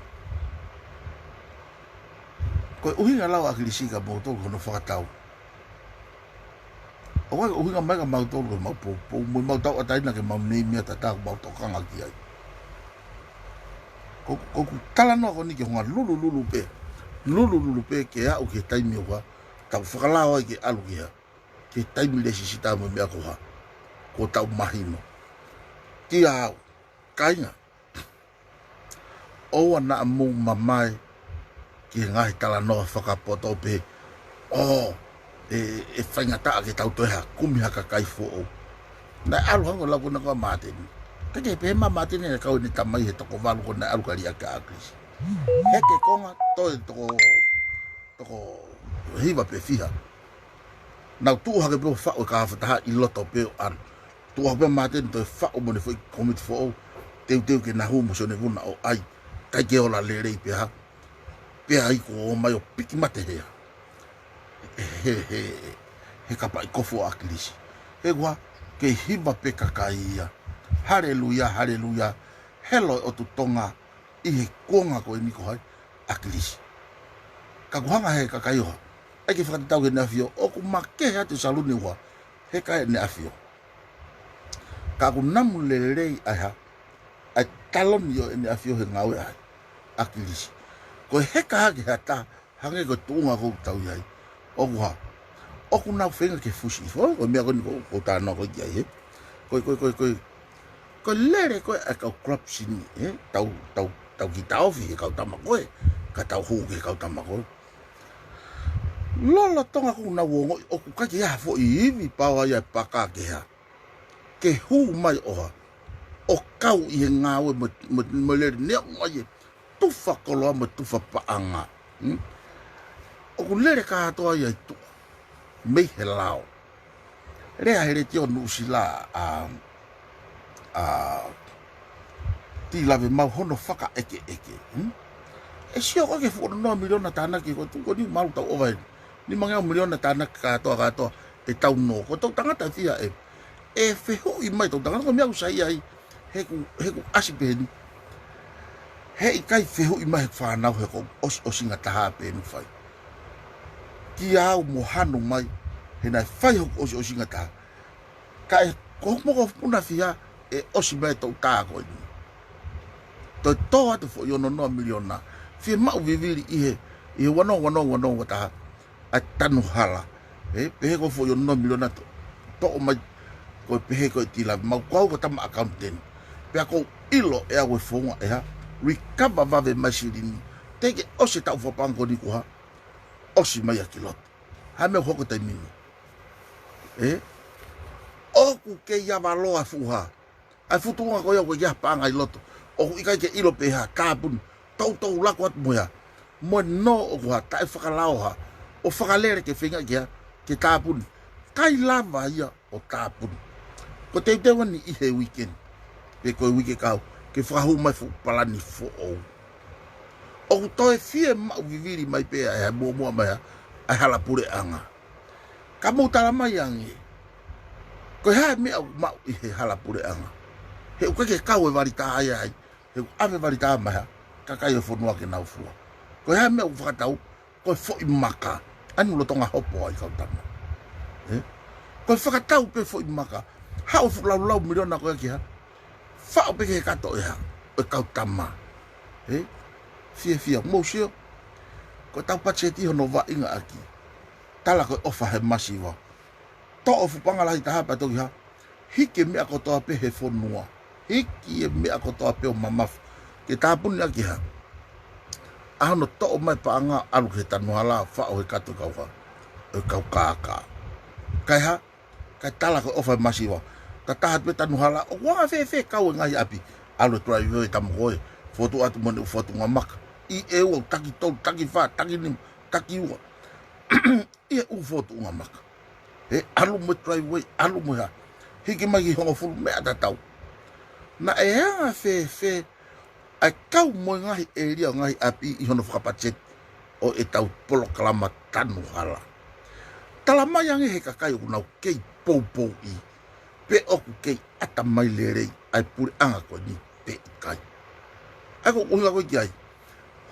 Ko uhinga lawa akilisi ka mo to ko no whakatau. O wai uhinga mai ka mau to ko mau po mo mau tau atai na ke mau nei mea tata ko mau tokanga'I ai. Ko talanoa ko ni ke honga lulu pe. Lulu pe ke a o ke taimi o ka. Tau whakalao ai ke alu ki ha. Ke taimi le sisita mo mea ko ha. Ko tau mahino. Ki a kainga. O ana mo mamai ki ngai talanoa whakapoto pe. O e whaingata ke tau toeha kumi haka kai fo. Na alu hango lagu na kwa mateni. Kake pe ma mateni na kau ni tamai he toko walu ko na alu kari aka akrisi. Heke konga toi toko hiva pe fiha. Na tu hake pe whao ka hawhataha I loto pe o an. Tu hake pe mateni toi whao mo ne fo I komiti fo. Teu ke nahu mo so ne vuna o ai. Kai ke ola lelei pe ha. Pe ai ko o mai o piki mate hea. He kapa I kofo akilisi. He gua ke hiva pe kakai ia. Haleluya. Helo o tu tonga I he konga ko I niko hai akilisi. Ka kuhanga he kakai oha. Ai ke whakatau ke neafio. O ku make hea te saluni oha. He kai neafio. Ka ku namu lelei ai ha. Ai talon yo ene afio he NGAUE'AKI akilisi. Ko heka hake hata hange ko tuunga ko tau yai. Oku ha. Oku nau whenga ke fusi. Ko mea ko ni ko tāna ko iai he. Ko lere koe a kau corruption tau ki taofi he kau tama koe. Ka tau huke he kau tama koe. Lola tonga ko na wongo oku kaki ha fo I iwi pawa ia paka ke ha. Ke hu mai oha. O kau I he ngawe mo lere nea mai tufa koloa mo tufa paanga. O ku lere ka hatoa ia tu mei he lao. Rea here tio nusila ti lave mau hono whaka eke. E sio ko ke fuono noa miliona tāna ki ko tuko ni malu tau ovai. Ni mangeo miliona tāna ka hatoa e tau no. Ko tau tangata tia e wheho I mai tau tangata ko mea usai ai. Heku asipeni. Hei kai wheho I mai whanau he ko osinga taha pēnu whai. Ki au mo hano mai he nai whai hok osinga taha. Ka e kohmoko puna fia e osi mai tau taha ko ini. Toi tō atu fo yono noa miliona. Fie mau viviri I he wano taha. A tanu hala. Pehe ko fo yono noa miliona to mai ko pehe ko tila mau kau ko tama accountant. Pea ko ilo e awe Founga e ha. Recover vave masirini. Teke osi tau whapango ni kuha. Osi mai a kilot. Hame hoko tai minu. Oku ke yawa loa fuha. Ai futunga ko ia ko ia panga I loto. Oku ikai ke ilo peha kāpun. Tau lako atu moya. Mo no oku ha tae whakalao ha. O whakalere ke whenga kia. Ke kāpun. Kai lava ia o kāpun. Ko te wani I he weekend. Pe koe wike kau. Ke whakahu mai palani fo ou. O toe fie mau viviri mai pea e mua mai ai hala pure anga. Ka mau tala mai angi. Ko hae mea mau I he hala pure anga. He uka ke kau e warita ai ai. He ave warita mai ha. kakai e fonua ke nau fua. Ko ha me u whakatau, ko fo I maka, anu lo tonga hopo ai kautama. Ko whakatau pe fo I maka, hao fu lau miliona ko ki ha. Whao pe ke kato e ha, e kautama. Fia, mōsio. Ko tau pacheti hono Mahu'Inga aki. Tala ko ofa he masiwa. To ofu pangalahi taha pa toki ha. Hiki mea kotoa pe he fonua. Hiki e mea kotoa pe o mamafu. Ke tāpuni aki ha. Ahono to o mai paanga alu he tanu hala whao he katu kauha. E kau kāka. Kai ha. Kai tala ko ofa he masiwa. Ta taha pe tanu hala. O wanga fe kau e ngahi api. Alu tuai hoi tamu koe. Foto atu mone foto ngamaka. I e ua taki tau, taki wha, taki nim, taki ua. I e u foto ngamaka. Alu mo trai wei, alu mo ha. Hiki mai ki hongo fulu mea tatau. Na e hanga fe, ai kau mo ngahi e ria ngahi api I hono whakapachet o e tau polo kalama tanu hala. Tala mai ange he kakai o nau kei pou I. Pe oku kei ata mai LELEI ai puri anga ko ni pe kai. Ako unga ko kiai.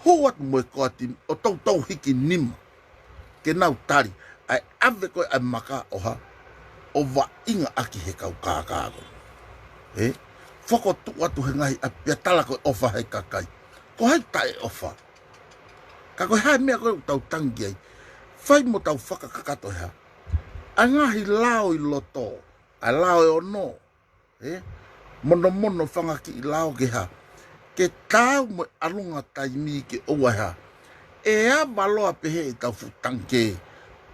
Ho atu mo ko ati o tau hiki nima. KENAU tari ai ave ko ai maka oha. O Mahu'Inga aki he kau kāko. Foko tu atu he ngahi a pia tala ko ofa he kakai. Ko hai tae ofa. Ka ko hai mea ko tau tangi ai. Fai mo tau whakakakato ha. A ngahi lao I loto. A lao e ono. Mono whangaki I lao ke ha. Ke tau mo alunga taimi ke oa ha. E a baloa pehe I tau futanke.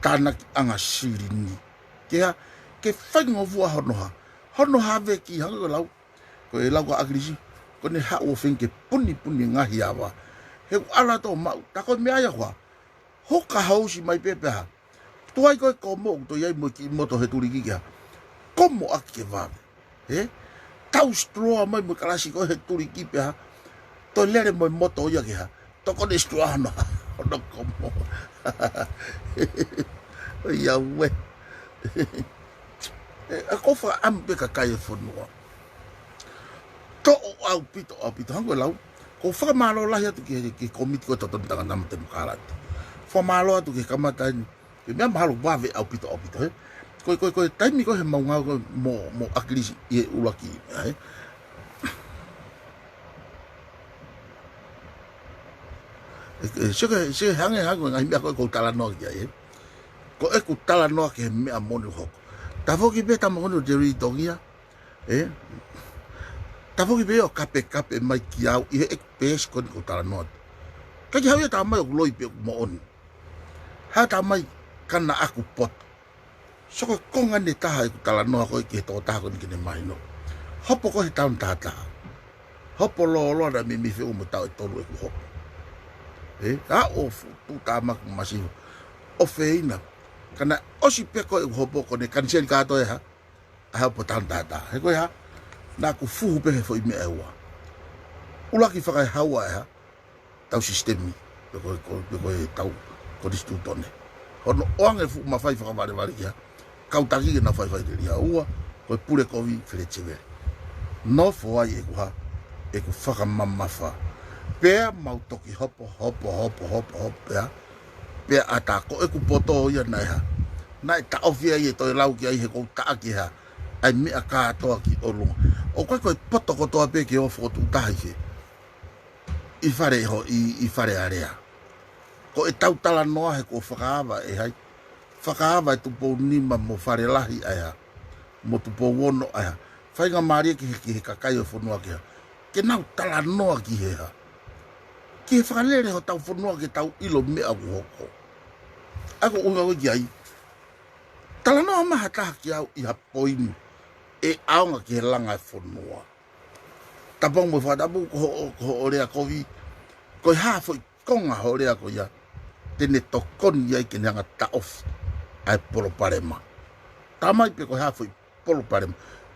Tāna ki anga sirini. Ke ha. Ke whaingo vua hono ha. Hono ha veki hanga ko lau. Ko e lau ka agrisi. Ko ne ha o whenke puni ngahi awa. He ala tō mau. Tako mea ia hoa. Hoka hausi mai pepe ha. Tuai koe ko mo. To iai mo ki moto he turi ki ha. Komo aki ke vave. Tau stroa mai mo kalasi ko he turi ki pe ha. To lere mo moto ia ke ha. Toko ne stroa hano ha. Hono komo. Ia we. A kofa ampe kakai e fonua. To o au pito. Hango lau. Ko whakamalo lahi atu ki komiti ko totonu tanga nama te mukarati. Whamalo atu ki kamata ni. Ke mea mahalo wawe au pito. Koe taimi ko he maunga ko mo akilisi I e ulaki. Se hange ngai mea koe talanoa ki ai. Ko e ku talanoa ki he mea moni hoko. Tafoki pe tamangoni o Jerry Tongia. Tafoki pe o kape mai ki au. I he ek pes koni ko talanoa. Kaki hau ia tamai o LOI pe mo oni. Ha tamai kana aku pot. Soko konga ne taha ku talanoa ko ki to taha koni kine mai no. Hopo ko he taun tata. Hopo lo na mi fe o mo tau tolu e ku hopo. Ha o tu tamak masivo. O feina. Kana osi peko e hopo ko ne kansel kato e ha. Ha po taun tata. He ko ha. Na ku fuhu pe he fo I me ewa. Ulaki whakai haua e ha. Tau sistemi. Peko e tau kodistu tone. Hono oange fu mawhai whakawari ki ha. Kautaki ke na whai te ria ua. Koe pure kovi whirechewere. No fo ai e ku ha. E ku whakamamafa. Pea mautoki hopo pea. Pea ata ko e ku poto ia nai ha. Nai ta ofia I e toi lau ki ai he kou taa ki ha. Ai mea kātoa ki olunga. O koe poto kotoa pe ki o fotu tahi fe. I whare ho I whare area. Ko e tau talanoa he ko whakaawa e hai. Whakaawa e tupo nima mo whare lahi ai ha. Mo tupo wono ai ha. Whainga maria ki he kakai o fonua ki ha. KENAU talanoa ki he ha. Ki he whakalere ho tau fonua ki tau ilo mea ku hoko. Ako unga ko ki ai. Talanoa maha taha ki au I ha poinu. E aonga ki he langa e fonua. Tapong mo whatapu ko orea kovi. Ko hafo I konga ho orea ko ia. Tene tokoni ia I ke neanga taofi. Ai polo parema. Tamai pe ko hafo I polo parema.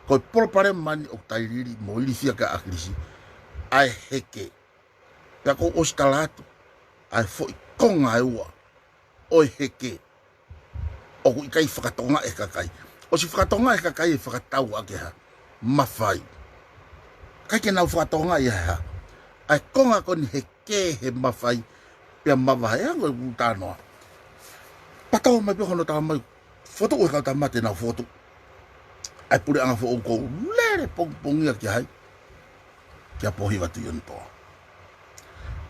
Ko polo parema ni o tairiri mo ILIFIA ka akirisi. Ai heke. Pea ko ostalatu. Ai fo I konga e ua. Oi heke. O ku ikai whakatonga e kakai. O si whakatonga e kakai e whakatau ake ha. Mawhai. Kai ke nau whakatonga i ha. Ai konga koni he ke he mawhai pia mawahai ango i tānoa. Patau mai pia hono tā mai foto o kau tā mate nā foto. Ai pure anga fo onko lere pongia ki hai. Kia pohiva tu yon toa.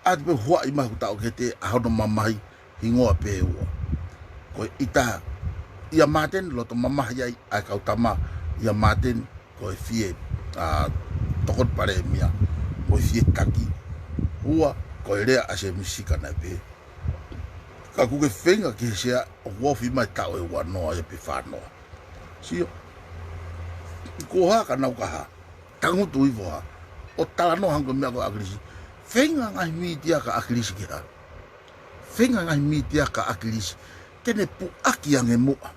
Ati pe hua i mahu tau ke te ahono mamahi hingoa pe ua. Koe ita ia maten loto mamahi ai ai kau tama ia maten koe fie tokot pare mia. Koe fie taki. Hua koe rea ase misika na pe. Ka kuke whenga ki sea o wofi mai tau e wanoa e pe whanoa. Sio. Ko ha ka nau ka ha. Tangutu iwo ha. O talanoa hango mea ko akirisi. Whenga ngai mitia ka akirisi ki ha. Whenga ngai mitia ka akirisi. Tene puaki ange mua.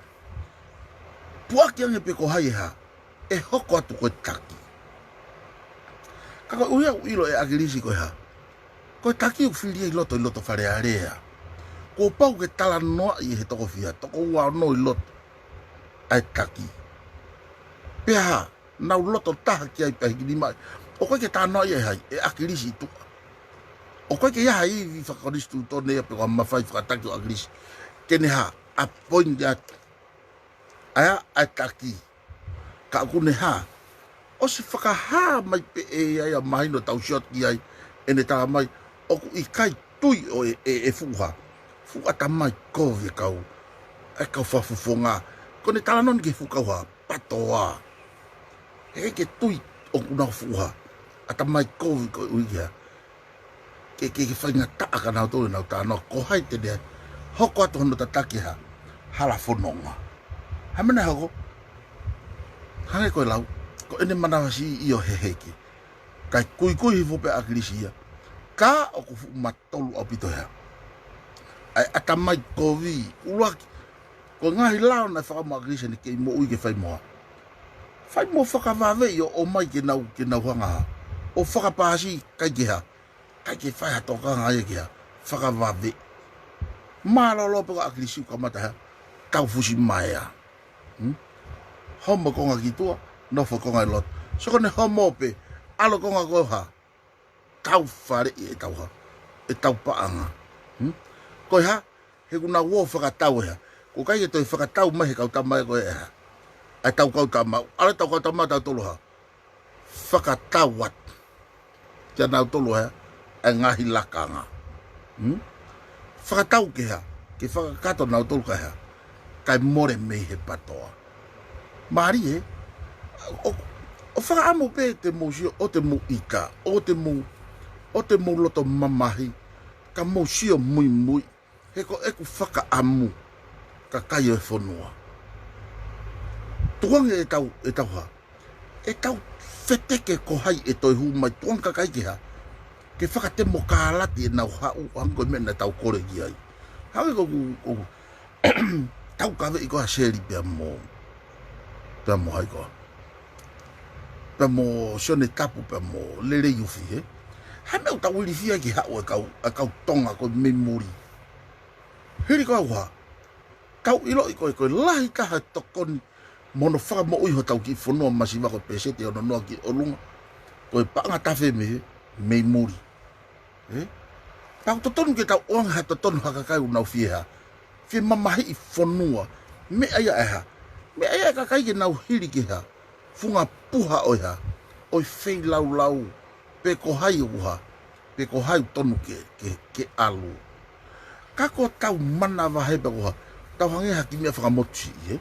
Puaki ange pe ko hai ha. E hoko atu koe taki. Kaka uia uilo e akirisi koe ha. Koe taki u whiria i loto whare area. Ko pau ke talanoa i he toko fia. Toko ua no i loto. Ai taki. Pea nau loto taha ki ai pahikini mai. O koe ke tānoa i hai. E akirisi i tuka. O koe ke iaha i whakaristu tōne e peko mawhai whakataki o akirisi. Kene ha. A pointi atu. Aya ai taki. Ka akune ha. O si whakaha mai pe e ai a mahino tau shot ki ai. Ene taha mai. Oku i kai tui o e fuha. Fuha ta mai kowe kau. E kau whafufonga. Kone talanon ke fukau ha. Patoa. He ke tui oku nau fuha. Ata mai kowe ko uikia. Ke whainga taa ka nau tōre nau tānoa. Ko hai te nea. Hoko atu hono tataki ha. Hala fononga. Hamena hako. Hange koe lau. Ko ene manawasi i o heheke. Kai kui hifope akirisia. Ka oku fu matolu au pito hea. Ai atamai kovi. Uruaki. Ko ngahi lao na whakamu akirisia ni kei mo ui ke whai moa. Whai mo whakawawei o mai ke nau hanga ha. O whakapahasi kai ke ha. Kai ke whai hatokanga ai ke ha. Whakawawei. Malolo peko akirisiu kamata ha. Kau fusi mai a. Homo konga ki tua. Nofo konga i lot. Soko ne homo pe. Alo konga koe ha. Tau whare i e tau ha. E tau paanga. Koe ha. He kuna uo whakatau e ha. Ko kai e toi whakatau mai he kau tamai koe e ha. Ai tau kau tamau. Ale tau kau tamau tau tolu ha. Whakatau wat. Kia nau tolu ha. E ngahi lakanga. Whakatau ke ha. Ke whakakato nau tolu ka ha. Kai more mei he patoa. Maari e. O whakaamu pe te musio o te Mahu'Inga. O te mu loto mamahi. Ka musio mui mui. Heko eku whakaamu. Ka kai e FONUA. Tuange e tau ha. E tau wheteke ko hai e toi hu mai. Tuang ka kai ke ha. Ke whakatemo kālati e nau hau. Hango mena tau kore ki ai. Hangi koku. Tau kawe i koha seri pia mo. Pia mo hai koha. Pia mo sione tapu pia mo LELEI ufi he. Hameu tau ILIFIA ki hau e kau tonga koe memori. Heri koha uha. Tau ILO'I koe lahi taha tokoni. Mono whaka mo uiho tau ki FONUA masiwa koe pesete ono noa ki olunga. Koe paanga tafe me he. Memori. Pau TOTONU ke tau oanga ha TOTONU hakakai unau fie ha. Fie mamahi i FONUA. Me aya e ha. Me aya kakai ke nau hiri ke ha. Funga puha oi ha. Oi fei lau. Pe ko hai uha. Pe ko hai tonu ke alu. Kako tau MANAVAHE pe ko ha. Tau hange ha ki mea whakamotsi e.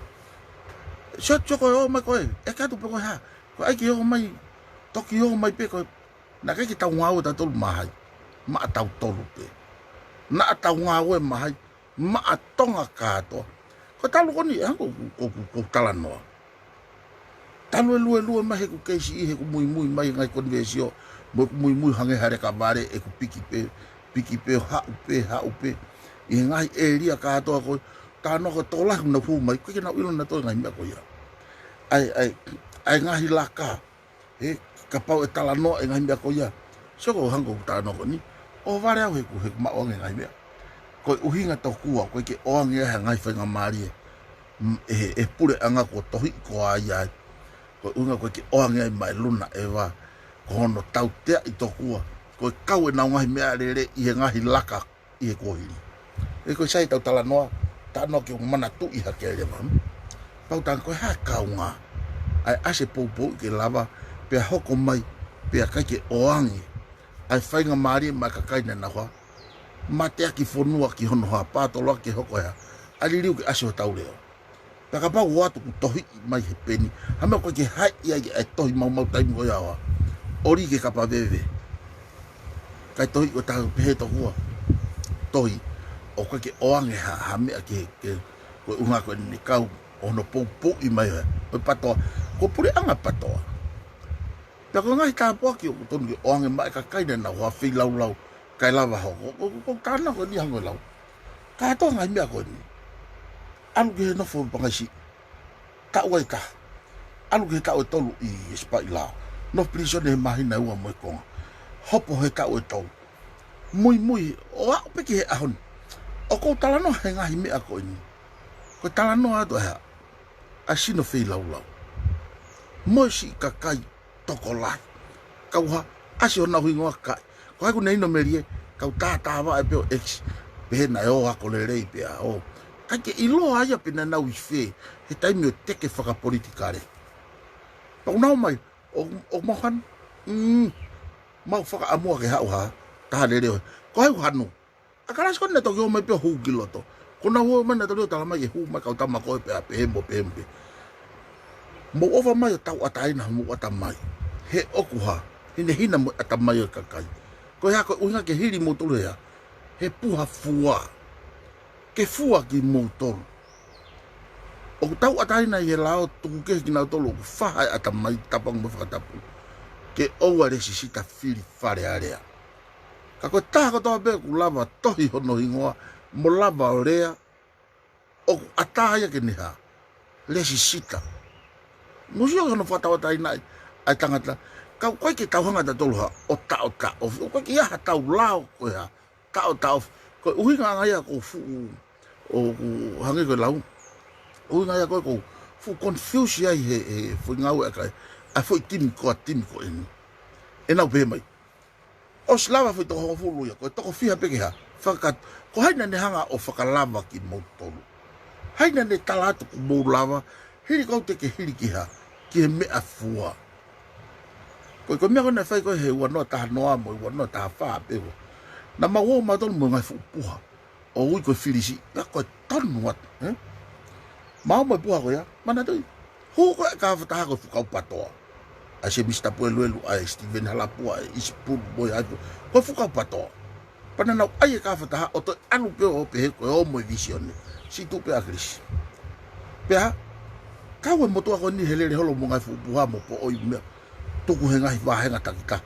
Sio koe o mai koe. E katu pe koe ha. Ko aiki o mai. Toki o mai pe koe. Na kai ki tau ngau ta tolu mahai. Ma tau tolu pe. Na tau ngau e mahai. Ma tonga katoa. Ko talu koni ko talanoa. Talu e lue mai ku keisi i he ku mui mai ngai konvesio. Mo ku mui hange hare ka vare e ku piki pe ha upe. I ngai e ria katoa ko tano ko tola na fu mai ku ke na ilo na to ngai me ko ia. Ai ngai laka. He kapau e talanoa e ngai me ko ia. Soko hango tano ko ni. O vare au he ku ma o ngai me. Ko uhinga tokua ko ke oange ha ngai whainga mari e pure anga ko tohi ko ai ko unga ko ke oange mai luna e wa ko hono tau tea i tokua ko kau na ngahi mea lele I ngahi laka I kohiri e ko sai tau talanoa ta no ki mana tu I hakele mam pau tan ko ha kaunga ai ase popo ke lava pe hoko mai pe ka ke oangi ai fainga mari ma ka kai na ho mate ki fonua ki hono ha pato lo ki hoko ya ali liu ki aso tau leo ta ka pa watu ku tohi mai he peni ha me ko ke hai ia ai tohi mau tai mo ya wa ori ke ka pa bebe kai tohi o ta pe to ho tohi o ko ke oangi ha me ke ko unga ko ni kau ono popo I mai o pato ko pure anga pato ta ko ngai ta po ki o tonu oangi mai ka kai na ho fi lau kai lava ho ko kana ko ni hango lau ka to ngai me ko ni anu ke no fo pangasi ta wai ka anu ke ta o tolu I spa ila no prisione mai na ua mo ko hopo he ka o to muy o a pe ki ahon o ko talano he ngai me ko ni ko talano ato ha asino fe lau mo si ka kai tokolai kauha asio na huingoa kai ko ai nei no merie kau ta wa e pe ex pe na o a ko LELEI pe a o ka ke ILO'I pe na u fe he tai me te ke faka politikare pa una mai o mohan mau faka amua ke ha ta LELEI ko ai hanu akara sko ne to yo me pe hu giloto ko na wo mana to ta mai hu ma ka ta ma ko pe pe mo ova mai tau atai na mo ata mai he okuha hina mo ata mai ka kai ko ya ko unga ke hiri mo tolu ya he puha fua ke fua ki mo tolu o tau atai na ye lao tu ke ki na tolu fa ata mai tapang mo fa tapu ke o wale sisita fili fare area ka ko ta ko to be ku lava tohi hono ingoa mo lava orea o ataya ke ni ha le sisita musio no fa tau atai na ai tangata kau koe ke tau hanga ta tolu ha o koe ke iaha tau lao koe ha tau koe uhinga ngai ko fu o hangi koe lau uhinga koe ko fu confuse ai he fu NGAUE'AKI a foi timi ko eni e nau pe mai o slava foi toho fulu ya ko toko fiha peke ha fakat ko haina ne hanga o fakalava ki mo tolu haina ne talatu ko mo lava hiri ko te ke hiri ki ha ki me afua ko me ko na fai ko he wa no ta noa mo wa no ta fa pe na ma wo ma tolu mo ngai fu puha o ui ko filisi na ko tonu wat ma mo puha ko ya mana tu hu ko ka fa ko fu ka patoa a se mista puelu a Steven halapua ispul boy ato ko fu ka patoa pana na ai ka fa o to anu pe o pe ko o mo visione si tu pe agris pe ha ka we mo to ko ni helele holo mo ngai fu puha mo po o me tuku henga hi wahenga takita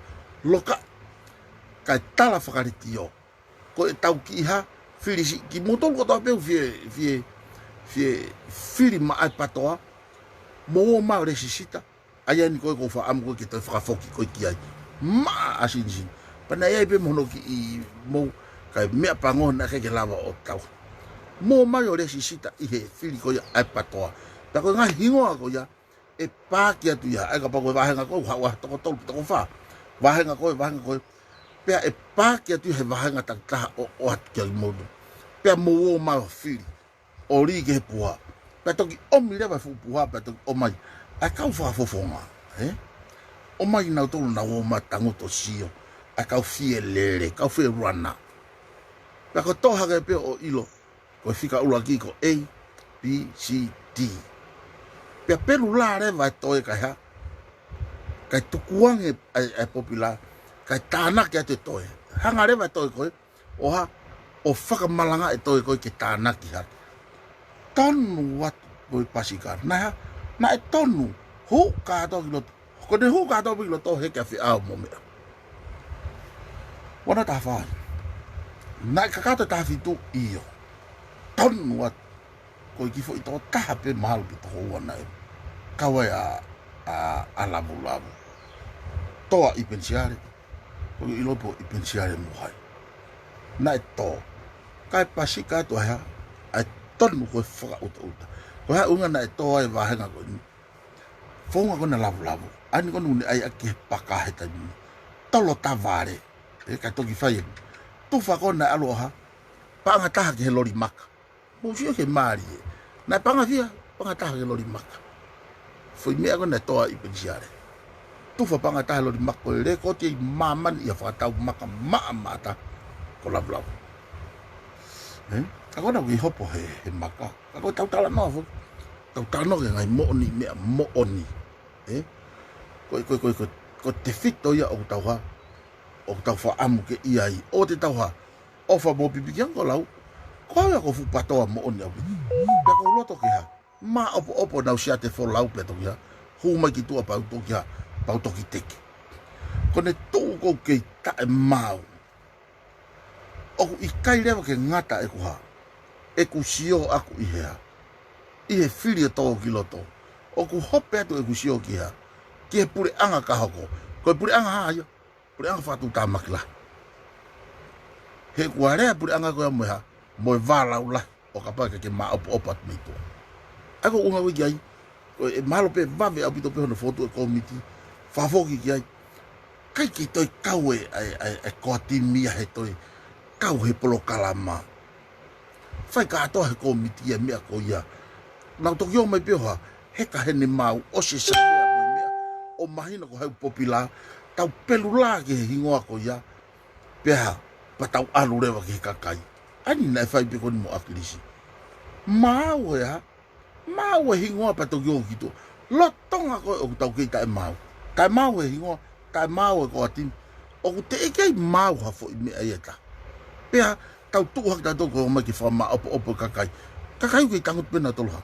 loka kai tala whakaritio ko e tau ki ha filisi ki motol ko tau peu fie fili ma ai patoa mo ma resisita aya ni ko fa am ko ki to whakafoki ko ki ai ma asinjin pana ia pe mono ki mo kai me pango na ke lava o tau mo ma resisita i he fili ko ai patoa ta ko nga hingo ko ya e pa ki atu ya ai ka pa ko vahenga ko wa to fa vahenga ko pe e pa ki atu he vahenga ta o at ki mo pe mo ma fili ori ke pua pe to ki o mi le va fu pua pe to o mai a ka fa Founga o mai na to na o ma tango to sio a ka fie lele ka fie rana pe ko to ha ke pe o ilo ko fika ula ki ko A B C D pe pelu la re vai toe ka ha ka tukuang e popular ka tana ke te toe hanga re vai toe ko o ha o whakamalanga e toi ko ke tāna ki ha tonu wat boy pasika na e tonu hu ka to ki ko ne hu ka to ki to he ka fi a mo me wana ta fa na ka ta fi tu io tonu wat ko ki fo to ta pe mal ki to wana ka wa a labu toa i pensiare ko i lopo i pensiare mo hai na to kai pasika to ha a tonu ko FAKATU'UTA ko ha unga na to ai va hanga ko ni Founga ko na labu ani ko ni ai aki paka heta ni tolo tavare E ka toki fai. Tu fa kona aloha. Panga taha ke he lori maka. Mo sio ke mari. Na panga via, panga taha ke lori maka. Foi mea kona toa i pensiare. Tu fa panga taha lori maka le ko te maman ia fa tau maka mata ko la bla. Ka kona ki hopo he maka. Ka ko tau talanoa fo. Tau talanoa ngai mo ni mea mo oni. Ko te fito ia o tau ha. O tau fa amu ke iai. O te tau ha. O fa mo pipi kiang ko lau. Ko ia ko fu patoa mo oni au. Pea ko loto ki ha. Ma opo nau sia te fo lau pe toki ha. Hu mai ki tua pau toki ha. Pau toki teke. Ko ne tō ko kei tae mau. O i kai lewa ke ngata e ku ha. E ku sio aku i hea. I he whiri tō ki loto. O ku hope atu e ku sio ki ha. Ki he pure anga ka hoko. Ko e pure anga haia. Pure anga whatu tā makila. He kua rea pure anga koe moe ha. Moe wālau la. O ka paka ke maa opo atu mei tua. Ako unga wiki ai. E mahalo pe vave au pito pe hono fotu e komiti. Whafoki ki ai. Kai ki toi kau e koa timia he toi. Kau he polo kalama. Whai ka atoa he komiti e mea ko ia. Nau toki o mai peoha. He ka hene mau. O se sa mea moe mea. O mahina ko heu popila. Tau pelu la ke he hingoa ko ia. Peha. Pa tau alu rewa ke he kakai. Ani nai whai pe koni mo akilisi. Mau e ha. Mau e hingoa pa toki o kito. Lotonga koe o tau kei tae mau. Tae mau e hingoa. Tae mau e ko atini. O ku te ekei mau hafo i mea ieta. Pea tau tuuhak ta toko o mai ki whama opo kakai. Kakai kei tangut pena toloha.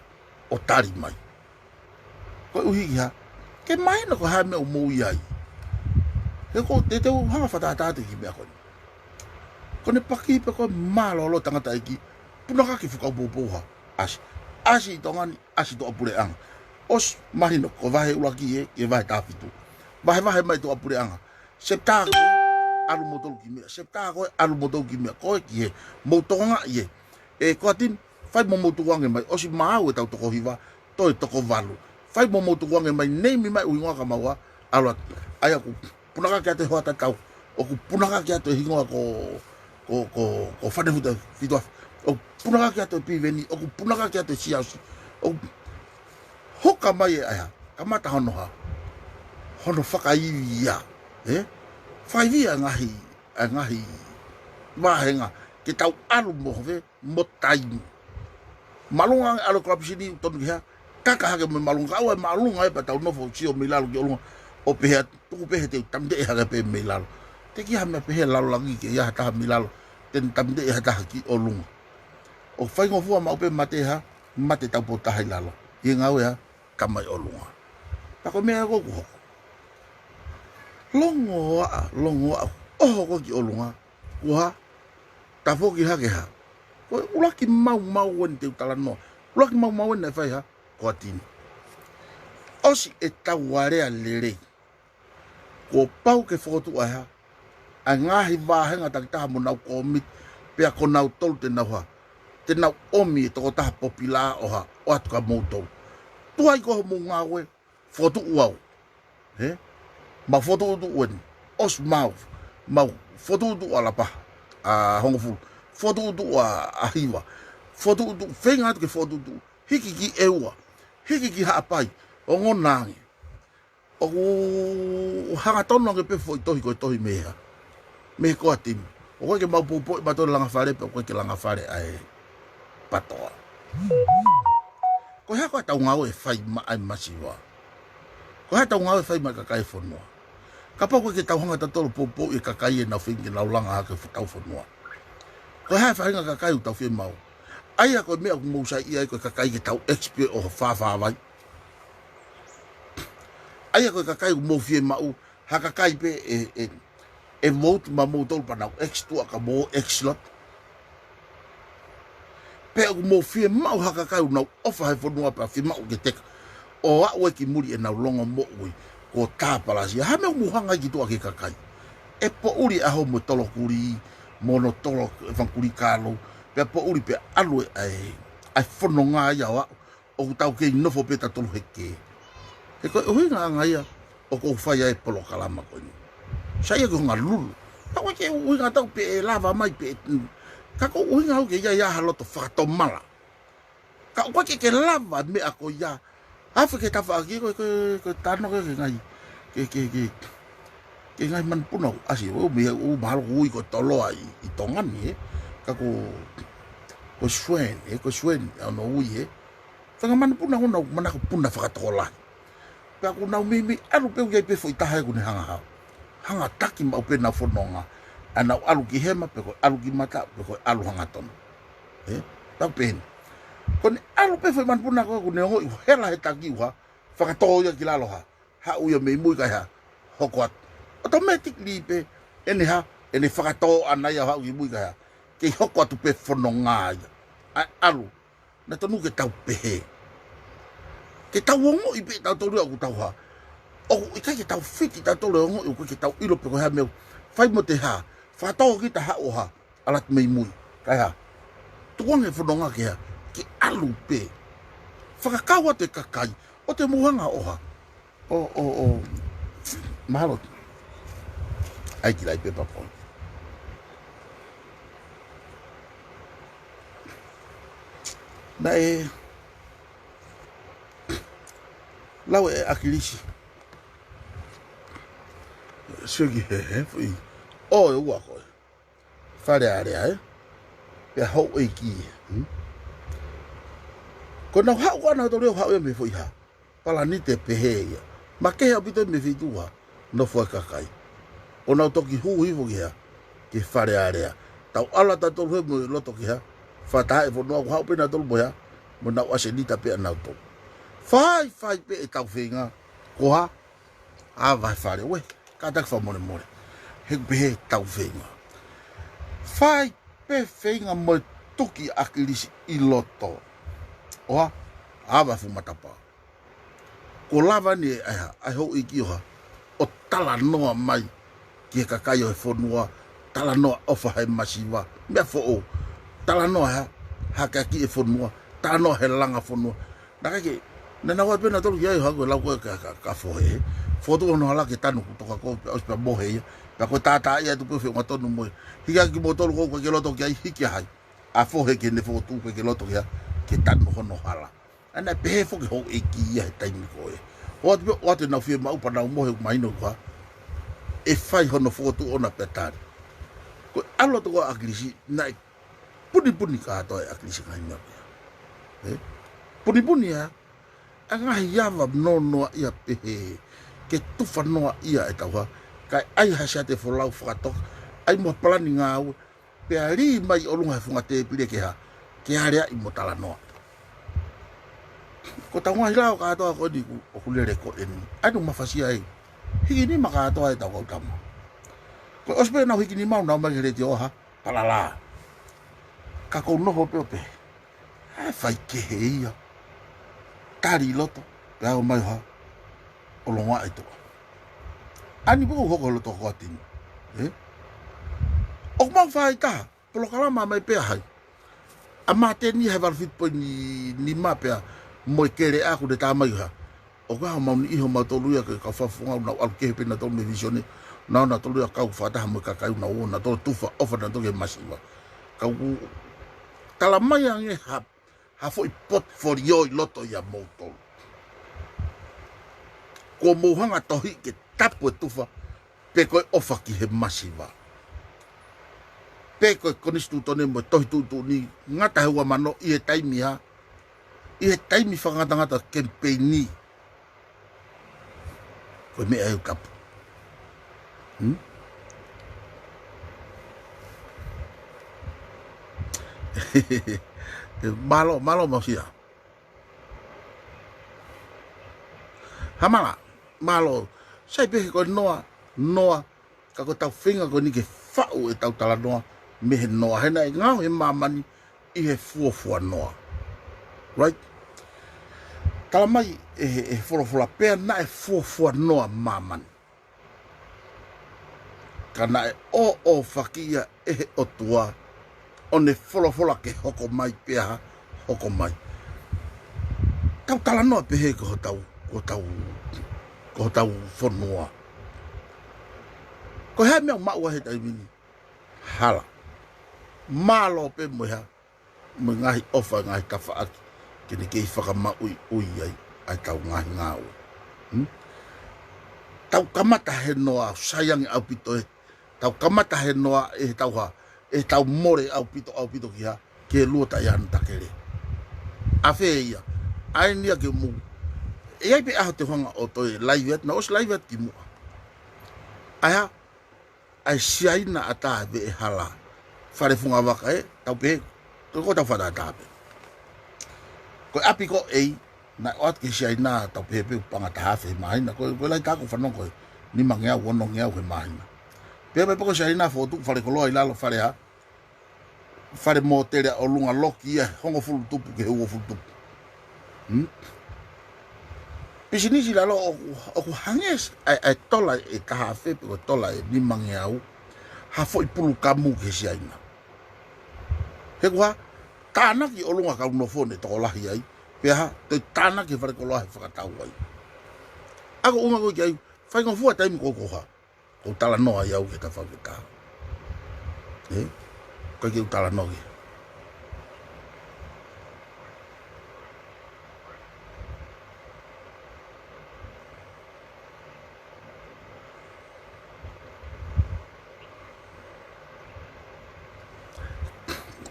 O tari mai. Koe uhi ki ha. Ke mai na ko hae mea o mou iai. He ko te teo hanga whatatate ki mea koni. Kone paki pe koe malo lo tangata eki. Punaka ki whukau popoha. Asi i tongani, asi to apure anga. Os mahino ko vahe ulaki e, ke vahe tāwhitu. Vahe mai to apure anga. Septaa koe, alu motolu ki mea. Septaa koe, alu motolu ki mea. Koe ki he, moutonga i e. E koa tin, whai mo moutuange mai. Osi maau e tau toko hiva, toi toko valu. Whai mo moutuange mai, neimi mai uhingoa ka maua. Alu atu, ai aku, punaka ki ate hoa tatau. Oku punaka ki ate hingoa ko whanehuta fitua. O punaka ki ato piveni, o punaka ki ato siausi. O hoka mai e aia, kamata hono ha. Hono whakaiwia. Whaivia ngahi. Wahenga, ke tau alu mohowe, mo taimu. Malunga nge alo krapisini, tonu ki ha. Kakahake me malunga, awa malunga e pa tau nofo sio milalo ki olunga. O pehea, tuku pehe teu tamde e hake pe milalo. Te ki hame pehe lalo lagi ke ia hataha milalo. Ten tamde e hataha ki olunga. O whai ngofua maupe mate ha, mate tau po tahai lalo. I ngau ea, kamai o lunga. Tako mea koku hoko. Longo a, oho koki o lunga. Kuha, tafoki hake ha. Koe ulaki mau wen teu talanoa. Ulaki mau wen na whai ha, koa tini. Osi e tau warea lelei. Ko pau ke whokotu ai ha. A ngahi wāhenga takitaha mo nau komit. Pea ko nau tolu te nau ha. Te nau omi e toko taha popila oha o atu ka moutou. Tuai koho mou ngāwe, whotu uau. Ma whotu utu uen, os mau, whotu utu alapa, a hongofulu, whotu utu a hiwa, whotu utu, whenga atu ke whotu utu, hiki ki eua, hiki ki haapai, o ngonangi. O hanga tonu ange pe foi tohi koe tohi meha. Mehe koa tini. O koe ke mau popo i matore langa whare, pe o koe ke langa whare ae. Patoa. Ko hea koe tau ngau e whai ai masiwa. Ko hea tau ngau e whai mai kakai whanua. Ka pau koe ke tau hanga tatolo popo i kakai e nau whingi nau langa hake tau whanua. Ko hea whainga kakai u tau whi mau. Aia koe mea ku mousa ia koe kakai ke tau XP o whawhawai. Aia koe kakai u mou whi mau. Ha kakai pe e vote ma mou tolu panau X2 ka mou X-slot. Pea ku mou fie mau haka kai nau ofa he whanua pa fi mau ke teka. O awe ki muri e nau longa mo ui ko tāpalasi. Ha mea muhanga ki tua ke kakai. E po uri aho mo tolo kuri, mono tolo vankuri kālo. Pea po uri pe alue ai whanonga ia wa. O tau kei nofo pe ta tolo heke. He koe uhinga anga ia o kou whai ai polo kalama koe ni. Sa ia ko ngā lulu. ka wa ke uinga tau pe lava mai pe ka ko uinga ke ya haloto whakatomala ka wa ke lava me ako ya afa ke tafa ki ko tano ke ngai ke ngai man puna asi o me o mal ui ko tolo ai I tongani ka ko swen no ui tanga man puna hona mana ko puna whakatola pa ko na mi alu pe ye pe foi taha ko ni hanga taki ma pe na fononga ana alu ki hema pe ko alu ki mata pe ko alu hanga ton ta pen kon alu pe foi man puna ko ne ho hela he taki wa whakatoya ki lalo ha u ya me mui ka ha hokot automatically pe ene whakato ana ya ha u mui ka ha ke hokot pe fononga alu na tonu ke tau pehe ke tau ongo I pe tau tolu aku tau ha o ika ke tau fiti tau tolu ongo I ke tau ilo pe ko ha meu fai mo te ha fa tau ki ta ha o ha alat mei mui kai ha tuang e fononga ke ha ke alu pe whakakawa te kakai o te muhanga o ha o mahalo ai ki lai pe papo na lau akilisi segi fui o ua ko fare are pe ho ki ko na ha ko na to le ha me foi ha pala ni te pehe ma ke habito me fitua no foi kakai o na to ki hu vo ya ke fare are tau ala ta to mo lo to ki ha fata e vo no ha pe na to boya mo na asenita pe na to fai pe e tau whenga ko ha a vai fare we ka tak fa more he be tau whenga fai pe whenga mo tuki akilisi I loto o ha a va fu matapa ko lava ni ai ho I ki o talanoa mai ki kakai o fonua talanoa ofa hai masiva me fo o talanoa ha ka ki e fonua talanoa he langa fonua na ke na na wa pena tolu ya ha ko la ko ka fo he foto no hala ke tanu to ka ko pa mo he pa ko tata ya tu pe fe tonu mo higa ki mo tolu ko ke loto ki hiki hai a fo he ke ne fo tu pe ke loto ya ke tanu no hala ana pe fo ke ho e ki ya tai mi ko o te na fi ma upa na mo he mai no ka e fai hono fo tu ona petar ko alo to ko aglisi na puni ka to aglisi ngai me puni ya anga yava no ia pehe ke tufa noa ia e tauha kai ai hasiate fo lau whakatok ai mo plani ngau pe ali mai olunga funga te pile ke ha ke area I mo talanoa ko taunga hilau ka toa ko di o kulere ko en ai no mafasia ai higi ni maka toa e tau tama ko ospe na higi ni mau na mai re te oha palala ka ko no ho pe ai fai ke ia tari loto pe o mai ha o longa e to ani bo ho ko loto ko tin o ma fai ta polo kala ma mai pe hai a mate ni ha val fit po ni ma pe mo kere a ku de ta mai ha o ga ma ni ho ma to lu ya ka fa funga na al ke pe na to me visione na to lu ya ka fa ta mo ka ka na o na to tu fa ofa na to ke masiva ka ku kala mai ang ha foi portfolio I loto ya moto ko mohanga tohi ke tapo tufa pe ko ofa ki he masiva pe ko konistu tone mo tohi tu ni ngata hewa mano I taimi ha I taimi ngata campaigni ko me ai kap malo masia hamala malo sai pe ko noa ka ko tau finga ko ni ke fau e tau talanoa me he noa he na ngau he mamani I he fuafua noa right kala mai e fora pe na e fuafua noa mamani kana e o fakia e otua one fora ke hoko mai pea hoko mai tau talanoa pe he ko tau fonua Ko ha me ma wa he tai mini. Hala. Malo pe mo ha. Mo ngai ofa ngai ka fa aki. Kene ke faka ma ui ai ai tau ngai ngau. Tau kamata he noa sayang au pito e. Tau kamata he noa e tau ha. E tau more au pito ki ha. Ke luota yan takere. Afe ia. Ai nia ke mu. E ai pe aho te honga o toi laivet. Na os laivet ki mua. Ai ha. Ai siaina ata be e hala. Fare funga waka e. Tau pe. Ko tau whata ata pe. Ko api ko ei. Na oat ke siaina tau pe panga taha fe mahina. Ko lai kako whanong ko. Ni mangeau wono ngeau he mahina. Pe poko siaina fotu. Fare koloa i lalo fare ha. Fare mo tere o lunga loki ia hongo fulu tupu ke huo fulu tupu. Pisinisi lalo o hanges ai tola e kaha fepe o tola e ni mangeau. Ha foi pulu kamu ke siaina. He kua tāna ki o lunga kaunofone toko lahi ai. Pe ha te tāna ki fare koloa he whakatau ai. Ako unga koe ki ai whaingo fua taimi kokoha. Ko talanoa iau ke ta whaketa. Koe ki utala nogi.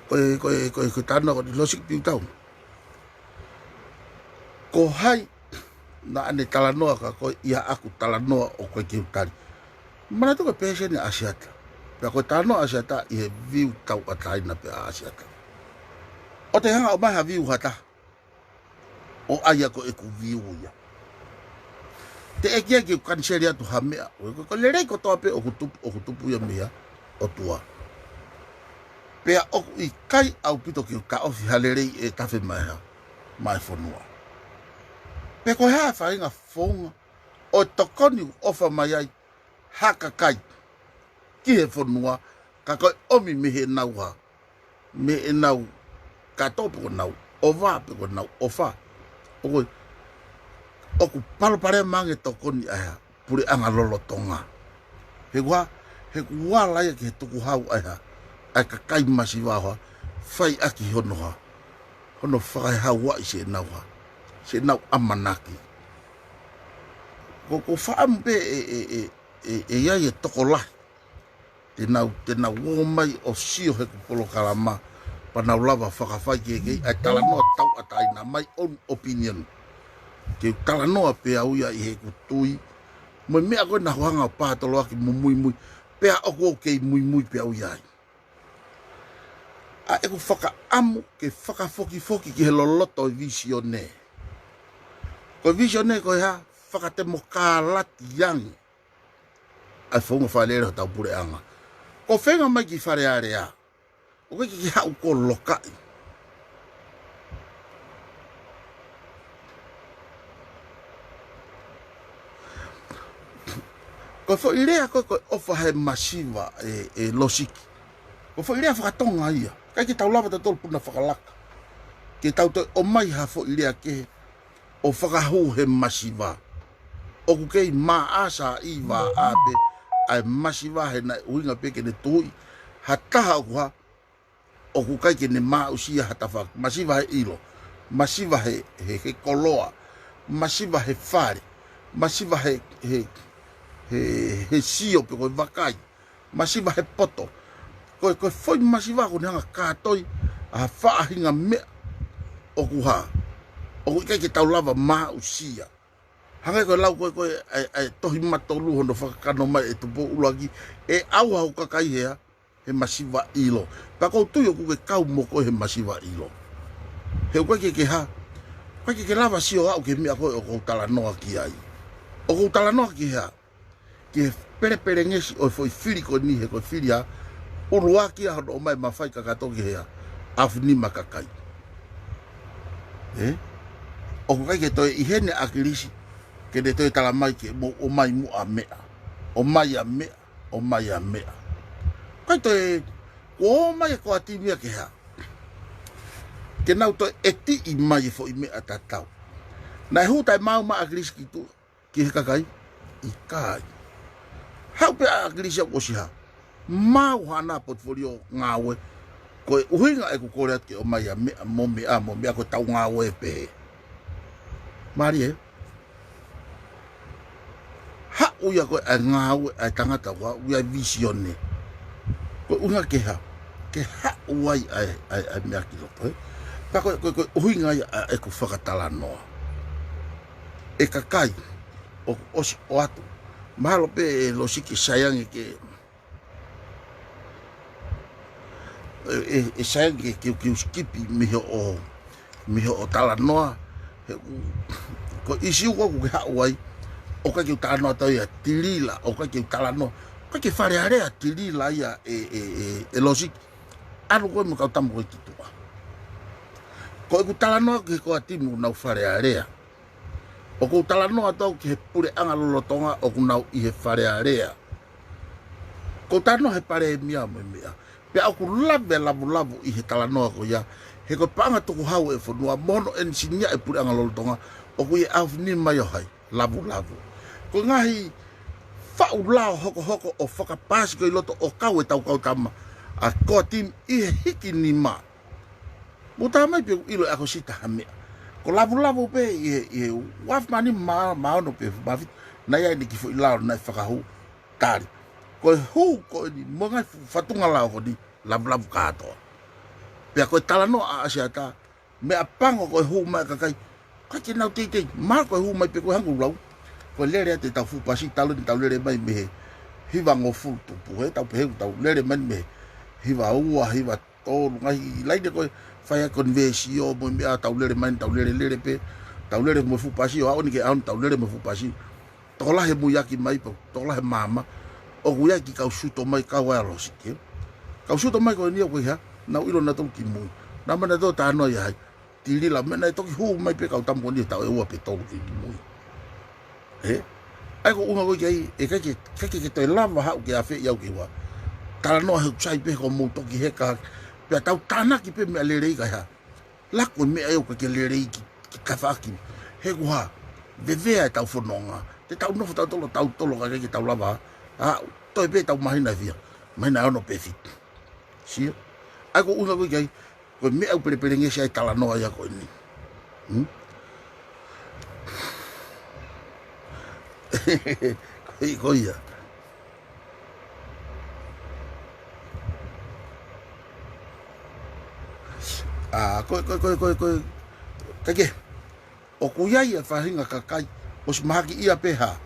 Koe tāna ko ni losik piu tau. Ko hai na ane talanoa ka koe ia aku talanoa o koe ki utali. Mana tu koe pese ni Asiata. Pea koe tānoa Asiata i he viu tau ataina pe Asiata. O te hanga o maha viu hata. O aia ko eku viu ia. Te ekia ki kanseri atu hamea. Ko lerei ko toa pe o kutupu ia mea o tua. Pea oku i kai au pito ki ka ofi halerei e tafe mai fonua. Pea ko hea whainga Founga o tokoni ofa mai ai haka kai. Ki he fonua, ka koe omi me he nau ha. Me e nau, ka tope ko nau, o wā pe ko nau, o wha. O koe, oku palopare mange tokoni aia, pure anga lolo tonga. He kua laia ki he tuku hau aia, ai ka kai masi wāhoa, whai aki hono ha. Hono whakai hau wa i se nau ha. Se nau amanaki. Ko whaamu pe e iai e toko lahi. Tēnau wō mai o sio he kupolo kalama pa nau lava whakawhai keke ai talanoa tau ataina mai own opinion. Ke talanoa pea uia i he kutui. Moi mea koe na huanga o pātolo aki mui. Pea oko kei mui pea uia ai. A eku whakaamu ke whakafoki ki he loloto i visione. Ko visione koe ha whakatemo kālati yangi. Ai Founga whaelera tau pure anga. Ko whenga mai ki whare area. O koe ki hau ko lokai. Ko whairea koe ofa he masiva e losiki. Ko whairea whakatonga ia. Kai ki tau lava tolu puna whakalaka. Ke tau toi o mai ha whairea ke o whakahu he masiva. O kukei maasa i wā ape. Ai masiva he na uinga peke ne tui. Ha taha o kuha. O kukai ke ne maa usia hatawhak. Masiva he ilo. Masiva he koloa. Masiva he whare. Masiva he sio pe koe wakai. Masiva he poto. Koe foi masiva ko nanga kātoi. A whaahinga mea. O kuha. O kukai ke tau lava maa usia. Hangai koe lau koe ai tohi matolu hono whakakano mai e tupo ulagi. E au hau kakai hea, he masiva ilo. Pako tui o kuke kau mo koe he masiva ilo. He koe ke ha, koe ke lava sio au ke mea koe o kou talanoa ki ai. O kou talanoa ki hea, ki he pere ngesi o foi whiri koe ni he koe whiri ha, urua ki a hono o mai mawhai kakatoki hea, afu ni makakai. O kukai ke toi ihene akirisi, ke de toi tala mai ke mo o mai mu a mea. O mai a mea. O mai a mea. Kai toi o mai ko ati mea ke ha. Ke nau toi eti i mai fo i mea tatau. Nai hu tai mau ma agris ki tu ki he kakai i kai. Hau pe akilisi o siha. Mau hana portfolio ngawe. Ko uhinga e ku kore ke o mai a mombi a ko tau ngawe pe. Mari ha uya ko a ngawe a tangata wa uya visione. Ko unga ke ha uai ai me akilo pe. Pa ko uhinga e ku FAKATALANOA. E kakai o atu. Mahalo pe lo siki sayang ke sayang ke skipi miho o talanoa ko isi ko ku ha wai o ka ke talanoa to ya tilila o ka ke talanoa ka ke fare area tilila ya lo siki alu ko mo ka tamu ko kitua ko ku talanoa ke ko atimu na fare area o ko talanoa to ke pure anga lolotonga o ku nau I he fare area ko tano he pare mia pe aku lavu I he talanoa ko ya he ko panga to hau e FONUA mono en sinya e pure anga lolotonga o ku ye afni mai hai lavu ko ngahi fa ulao hoko o whakapasi ko I loto o kau e tau tama a ko tim I he hiki ni ma muta mai pe ILO'I ako sita hamea ko lavu pe I waf mani maono pe bafit na ya ni kifo ilao na whakahu tari ko hu ko ni monga fatunga lao ko ni lavu katoa pe ko talanoa Asiata me apango ko hu mai kakai ka ki nau tei ma ko hu mai pe ko hangu lau ko lere te tau fu pasi tau lere mai me hiva ngo fu tu pu he tau pe tau lere mai me hiva ua hiva tolu ngai lai de ko faya conversio mo me tau lere mai tau lere pe tau lere mo fu pasi o ni ke an tau lere mo fu pasi tola he muyaki mai po tola he mama o guyaki kau suto mai kau alo sike kau suto mai ko ni ko ha na ilo na to ki mu na mana to ta no ya tili la mena to ki hu mai pe kau tam ko ni tau e wa pe to ki mu ai ko unga ko ki e ka ki to lava ha ki afe ya ki wa talanoa he sai pe ko mu to ki he ka pe tau tana ki pe me LELEI ka ha la ko me ai ko ki LELEI ki ka fa ki he wa vevea tau fononga te tau no tau tolo ka ki tau lava a to pe tau mai na via mai na no pe fit si ai ko unga ko ki ko me au pere nge sai talanoa ya ko ni ko ia ko kake o kuyai e whahinga kakai o smahaki ia peha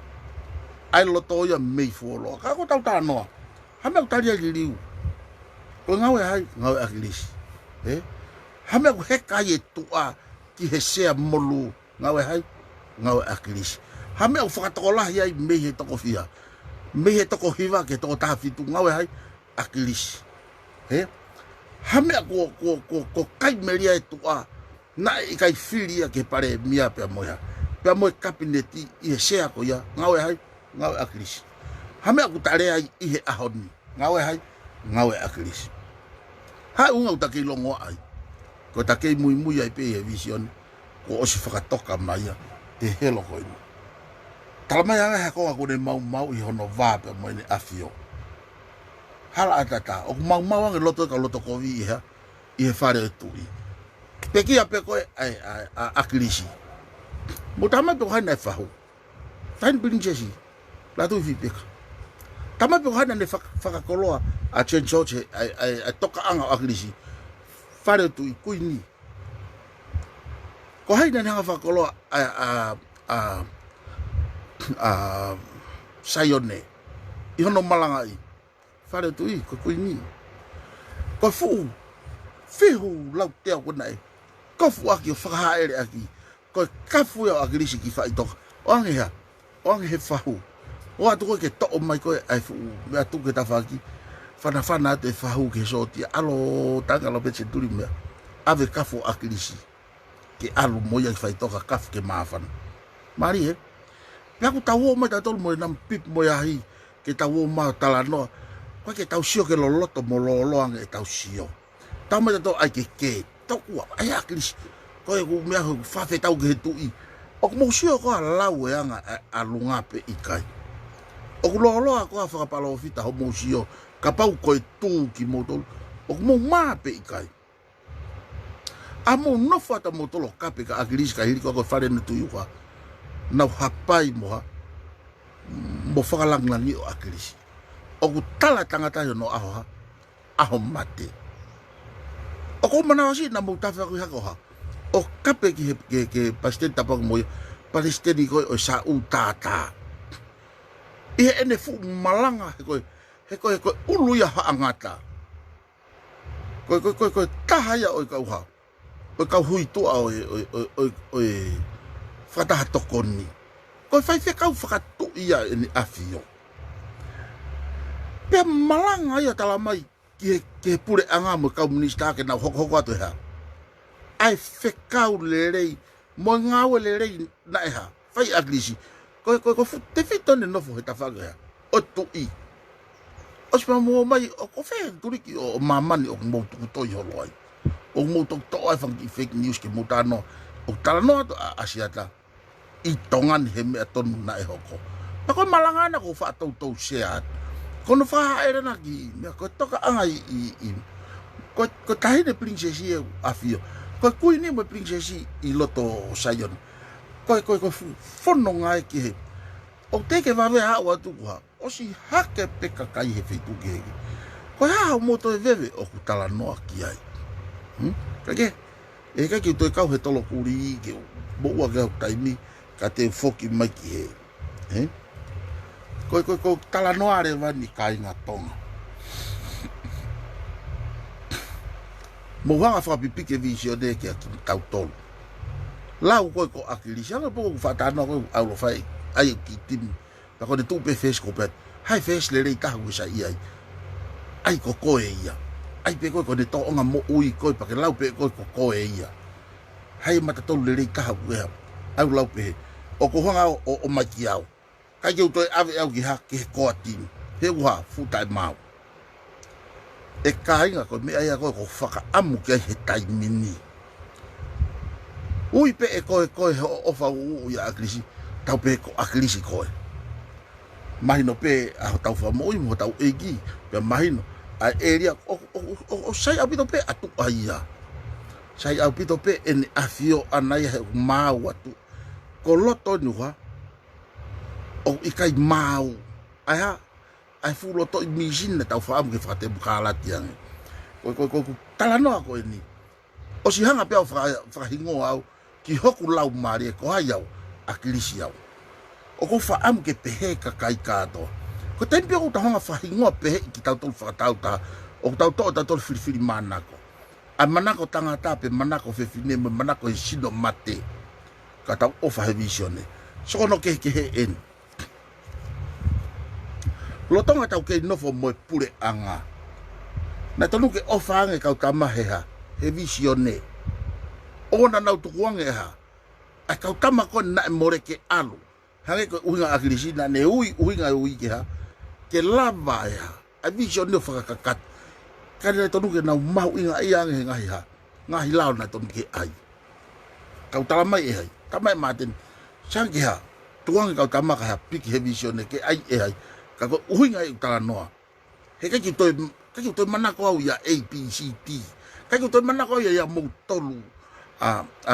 ai loto ia mei fuolo ka ko tau tanoa hame au taria liriu ko ngaue lisi hame au hekai e tua ki he sea molu ngaue lisi hame au whakatokolahi ai mei he toko fia mei he toko hiva ke toko taha fitu ngaue lisi hame ko kai meria e tua na I kai filia ke pare mia pe moya kabineti I he sea ko ya ngaue lisi hame aku tare ai I he ahoni ngaue lisi ha unga utake longo ai ko take mui ai pe he vision ko o se whakatoka mai te helo ko ina talamai anga ko ko ne mau I hono va pe mo ni afio hala atata o mau anga loto ko vi I he fare tui peki a pe ko ai akilisi mutama pe hana fahu tan binjesi la tu vi peka tama pe hana ne fakakoloa a chenchoche ai toka anga akilisi fare tui kuini ko haina nga fakakoloa sayone I hono malanga I fare tui ko kuini ko fu fihu lau te ko nai ko fu aki whakahaere aki ko kafu ya akilisi ki faitoka onge he fahu o atu ko ke to mai ko ai fu me atu ke tafaki fana te fahu ke soti alo tanga lo petse turi me ave kafu akilisi ke alu moya ki faitoka kafu ke mafan mari Aku tahu mai tau mo nam pip mo ya hi ke tahu ma talanoa ko ke tau sio ke loloto mo loloang e tau sio tau mai tau ai ke tau ai aklis ko e me fa fe tau ke tu I o mo sio ko lau e anga alunga pe ikai O kuloa ko whakapalo fita ho mousio. Ka pau koe tū ki motolo. O mo mape ikai. A mo nofa ta motolo kape ka agirisi ka hiri ko whare na tu iwa. Nau hapai moha. Mo whakalanglangi o agirisi. O ku tala tangata yo no aho ha. Aho mate. O ko manawasi na mo tawha kui hako ha. O kape ke pasten tapang mo palestini ko o sa utata. Ihe ene fu malanga he koe ulu ya haangata. Koe taha ya oi kau ha. Oi kau hui tua oi whataha tokoni. Koe whai kau whakatu ia ene afio. Pea malanga ia tala mai ke pure anga mo kau minista ke na hoko atu ha. Ai whekau lelei mo ngawe lelei na eha. Whai aglisi. Koe te whitone nofo he tawhanga hea. O tui. O sipa mua mai, o whea turiki o mamani o mou tuku toi holo ai. O mou tuku toi whangi fake news ke mou tāno. O talanoa to Asiata. I tongani he mea tonu na e hoko. Pa koe malangana ko whaatau tau seat. Kono whaha ere na ki, mea koe toka anga i. Koe tahine princesi e afio. Koe kui ni mo princesi i loto sayon. Koe whono ngai ki he. O teke wawe hao atu kuha. O si hake peka kai he whetu ki heki. Koe hao moto e wewe o ku talanoa ki ai. Kake? E kai ki toi kau he tolo kuri i ke mo ua ke hau taimi ka te whoki mai ki he. Koe talanoa re wani kai ngā tonga. Mo hanga whakapipike visione ke a ki tau tolu. Lau koe ko akilisi, ala poko whatanoa koe aulo whai, ai ki timi. Pa kone tupe fes ko pet, hai fes le rei tahu isa iai. Ai ko koe ia. Ai pe koe kone toonga mo ui koe, pa ke lau pe koe ko koe ia. Hai matatolu le rei tahu ea, au lau pe he. O ko hanga o maki au. Kai ke utoi ave au ki ha ke he koa timi. He uha, futai mau. E kāinga koe mea ia koe ko whaka amu ki ai he taimini. Ui pe e koe he ofa uu ia akrisi, tau pe ko akrisi koe. Mahino pe aho tau whamoi mo tau egi, pe mahino, a eria, o sai au pito pe atu aia. Sai au pito pe ene afio anai he mau atu. Ko loto nuha, o ikai mau. Ai fu loto i misine tau whaamu ke whakate bukalati ange. Ko talanoa koe ni. O si hanga pe au whakahingo au, ki hoku lau maari e ko hai au, a kilisi au. O ko whaamu ke pehe ka kai kātoa. Ko tempi o ta honga whahingoa pehe ki tau tolu whakatau ta, o tau tau tau tolu whiriwhiri manako. A manako tangata pe manako whewhine me manako he sino mate. Ka tau ofa he visione. Sokono ke he en. Lotonga tau ke nofo moe pure anga. Na tonu ke ofa ange kau tamaheha, he visione. Ona nau tukuange ha. A kau tama koe na e more ke alu. Hange koe uhinga akirisi na ne uhinga ui ke ha. Ke lava e ha. A visione o whakakakat. Kare tonu ke nau Mahu'Inga i ange ngahi ha. Ngahi lao na tonu ke ai. Kau talamai e hai. Tamai maten. Sange ha. Tuange kau tama ka ha. Piki he visione ke ai e hai. Ka koe uhinga i talanoa. He kaki toi manako au ia ABCD. Kaki toi manako au ia mou tolu.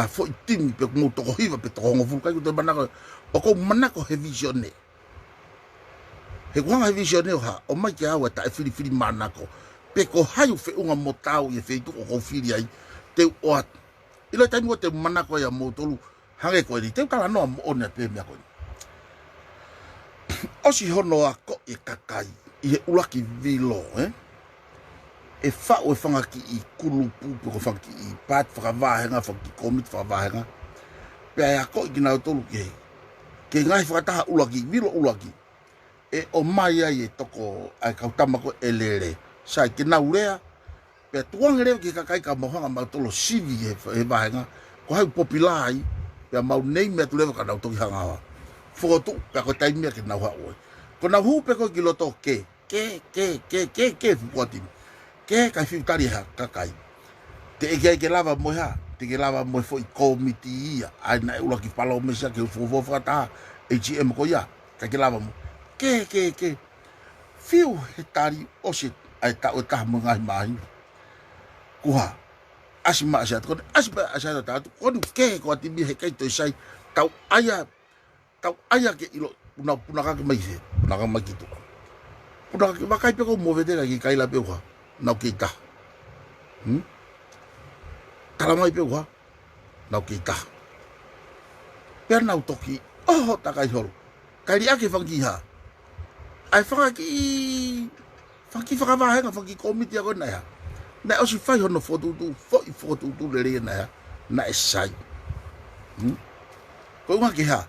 Foi timi pe mo to POHIVA pe to ONGO fu kai to manako o ko manako he visione he kwanga he visione ha o mai ka wa ta fili manako pe ko hayu fe unga motau ye fe tu ko fili ai te o ilo tai mo te manako ya mo tolu hange ko ni te kala no mo ona pe me ko o si hono a ko e kakai i he ulaki vilo e fa o fanga ki i kulupu ko fanga ki i pat whakavahenga whaki komit whakavahenga pe a ko i kina tolu ke ngai whakataha ulaki vilo ulaki e o mai ai e toko ai kautama ko elele sai KENAU rea pe tuang rea ki kakai ka mohanga mautolo sivi e vahenga ko hai popilai pe mau nei me tu lewa ka nau toki hanga wa foto pe ko taimi ke nau ha oi ko na hu pe ko ki loto ke fuati ke kai fiutari ha kakai te ke lava mo ha te ke lava mo foi komiti ia ai na ula ki palo me sa ke fofo fata AGM ko ya ka ke lava mo ke fiu he tari o se ai ta o ta mo ngai mai kuha asma Asiata kon asma Asiata ta kon ke ko ti bi he kai to sai tau aya ke ilo puna ka mai se puna ka mai tu puna ka kai pe ko mo vede la ki kai la pe kwa na kita tala mai pe kwa na kita per na toki oh ta kai hol kai ri ake fangi ha ai fangi va ha fangi komiti ko na ya na o si fai hono foto tu le na sai ko nga ke ha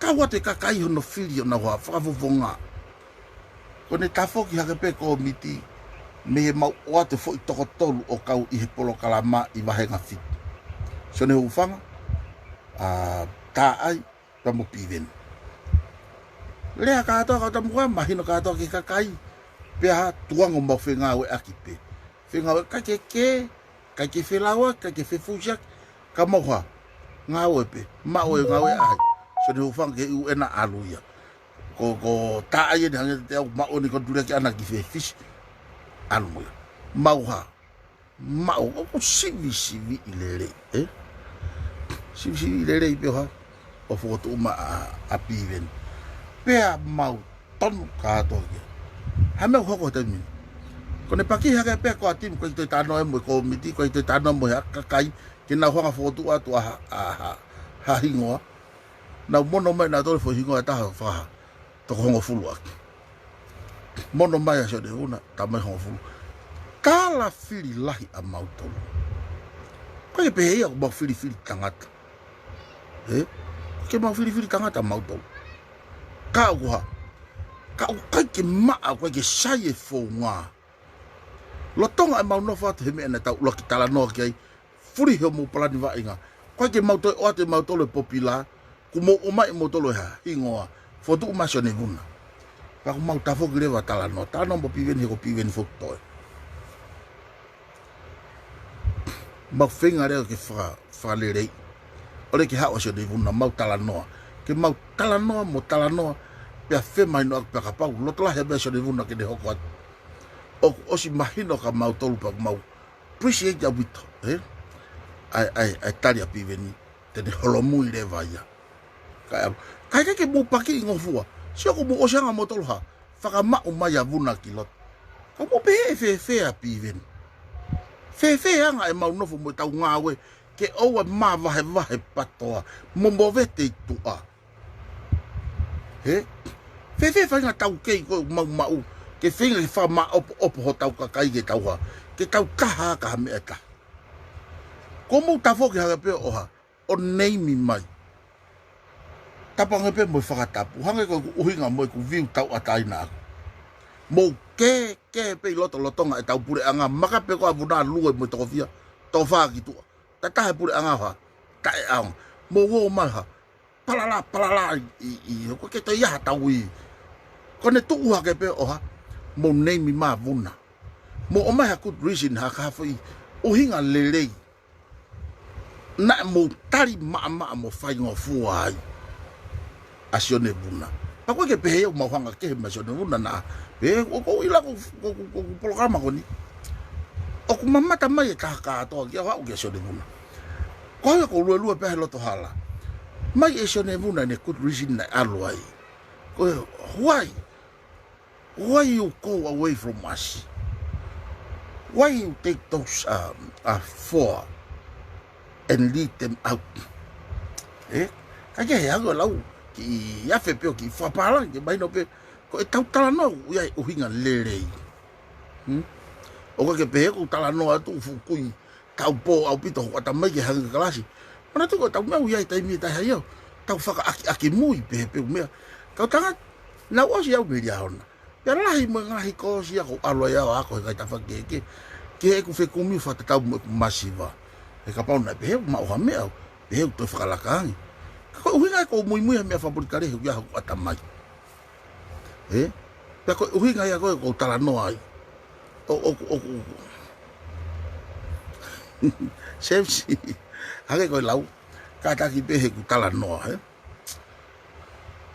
ka wate ka kai hono filio na wa Founga ko ne ta foki ha pe komiti me mau wate fo to tolu o kau I polo kalama I vahenga fit so ne ufanga ta ai ta mo piven le ka to ka mo mahino ka to ki ka kai pe ha tuang mo NGAUE'AKI pe FAITOTONU ka ke felawa ka ke fefuja ka mo ha ngawe pe ma o NGAUE'AKI so ne ufanga ke u ena aluya ko ta ai ne te ma o ni ko dure ki ana ki fe fish alu mau ha mau ko sivi ilele sivi ilele pe ha o foto uma a piven pe mau tonu ka to ke ha me ho ko te mi ko ne paki ha pe ko atim ko te tano e mo ko miti ko te tano mo ha kai ke na ho foto atu ha hingoa na mono mai na to fo hingoa ta fa to ko ngo fulu ak mono mai so de una ta mai ho fulu kala fili lahi a mautolo ko e pe ia ko fili tangata ke mau fili tangata mautolo ka ka ke ma ko ke sai Founga lo tonga e mau no fa te me na ta lo ki TALANOA ke furi he mo plani va inga ko ke mau to o te mautolo popila ku mo o mai mautolo ha ingoa fotu ma sone buna pa ko mau ta fo gre va TALANOA ta no mo piven he ko piven fo to Mahu'Inga reo ke fa LELEI ole ke ha o se de buna mau TALANOA ke mau TALANOA mo TALANOA pe fe mai no pe ka pau lo tla he be se de buna ke de hoko o si mahino ka mau tolu pa mau appreciate ya wito ai talia piveni te de holomu ile vaya ka ke mo paki ngofua si ko mo o sanga mo tolu ha fakama o mai avuna kilot ka mo pe fe a piveni fe anga e mau nofo mo tau ngawe ke o ma vahe patoa mo vete tua fe nga tau ke ko mau ke finga fa ma op ho tau ka kai ke tau ha ke tau taha ka me eta como ta fo ke ha pe o ha o nei mi mai tapanga pe mo fakatapu hanga ko uhinga mo ku viu tau ataina mo ke pe loto nga e tau pure anga maka pe ko avuna lue mo to fia to fa ki tu ta pure anga ha ta e ang mo wo ma ha palala I ko ke to ya tau I ko ne tu ha ke pe o ha mo nei mi ma vuna mo o mai ha good reason ha ka foi uhinga LELEI na mo tari ma mo fai ngofua ai asione buna pa ko ke pe o ma hanga ke ma sione buna na pe o ko ila ko programa ko ni o ku mama ta mai ka to ya wa o ke sione buna ko lu pe lo to hala mai e sione buna ne good reason na ILO'I ko why you go away from us? Why you take those four and lead them out? Kaya ya go lau ki ya fe pe ki fa pala ki mai no pe ko tau TALANOA ya uhinga LELEI. O ko ke pe ko TALANOA tu fukui tau po au pito ko ta mai ke hanga klasi. Mana tu ko tau mau ya tai mi tai hayo. Tau faka aki mui pe me. Kau tanga na o si au be ya ona. Ya lahi mo ngahi ko si ako ILO'I ako ka ta fa ke ku fe ku mi fa ta tau masiva e ka pa na pe ma o me au pe to fa la kan ko uhinga ko muy me fa por kare ya ko atamai pe ko uhinga ya ko TALANOA o sefsi hage ko lau ka ta ki pe ku TALANOA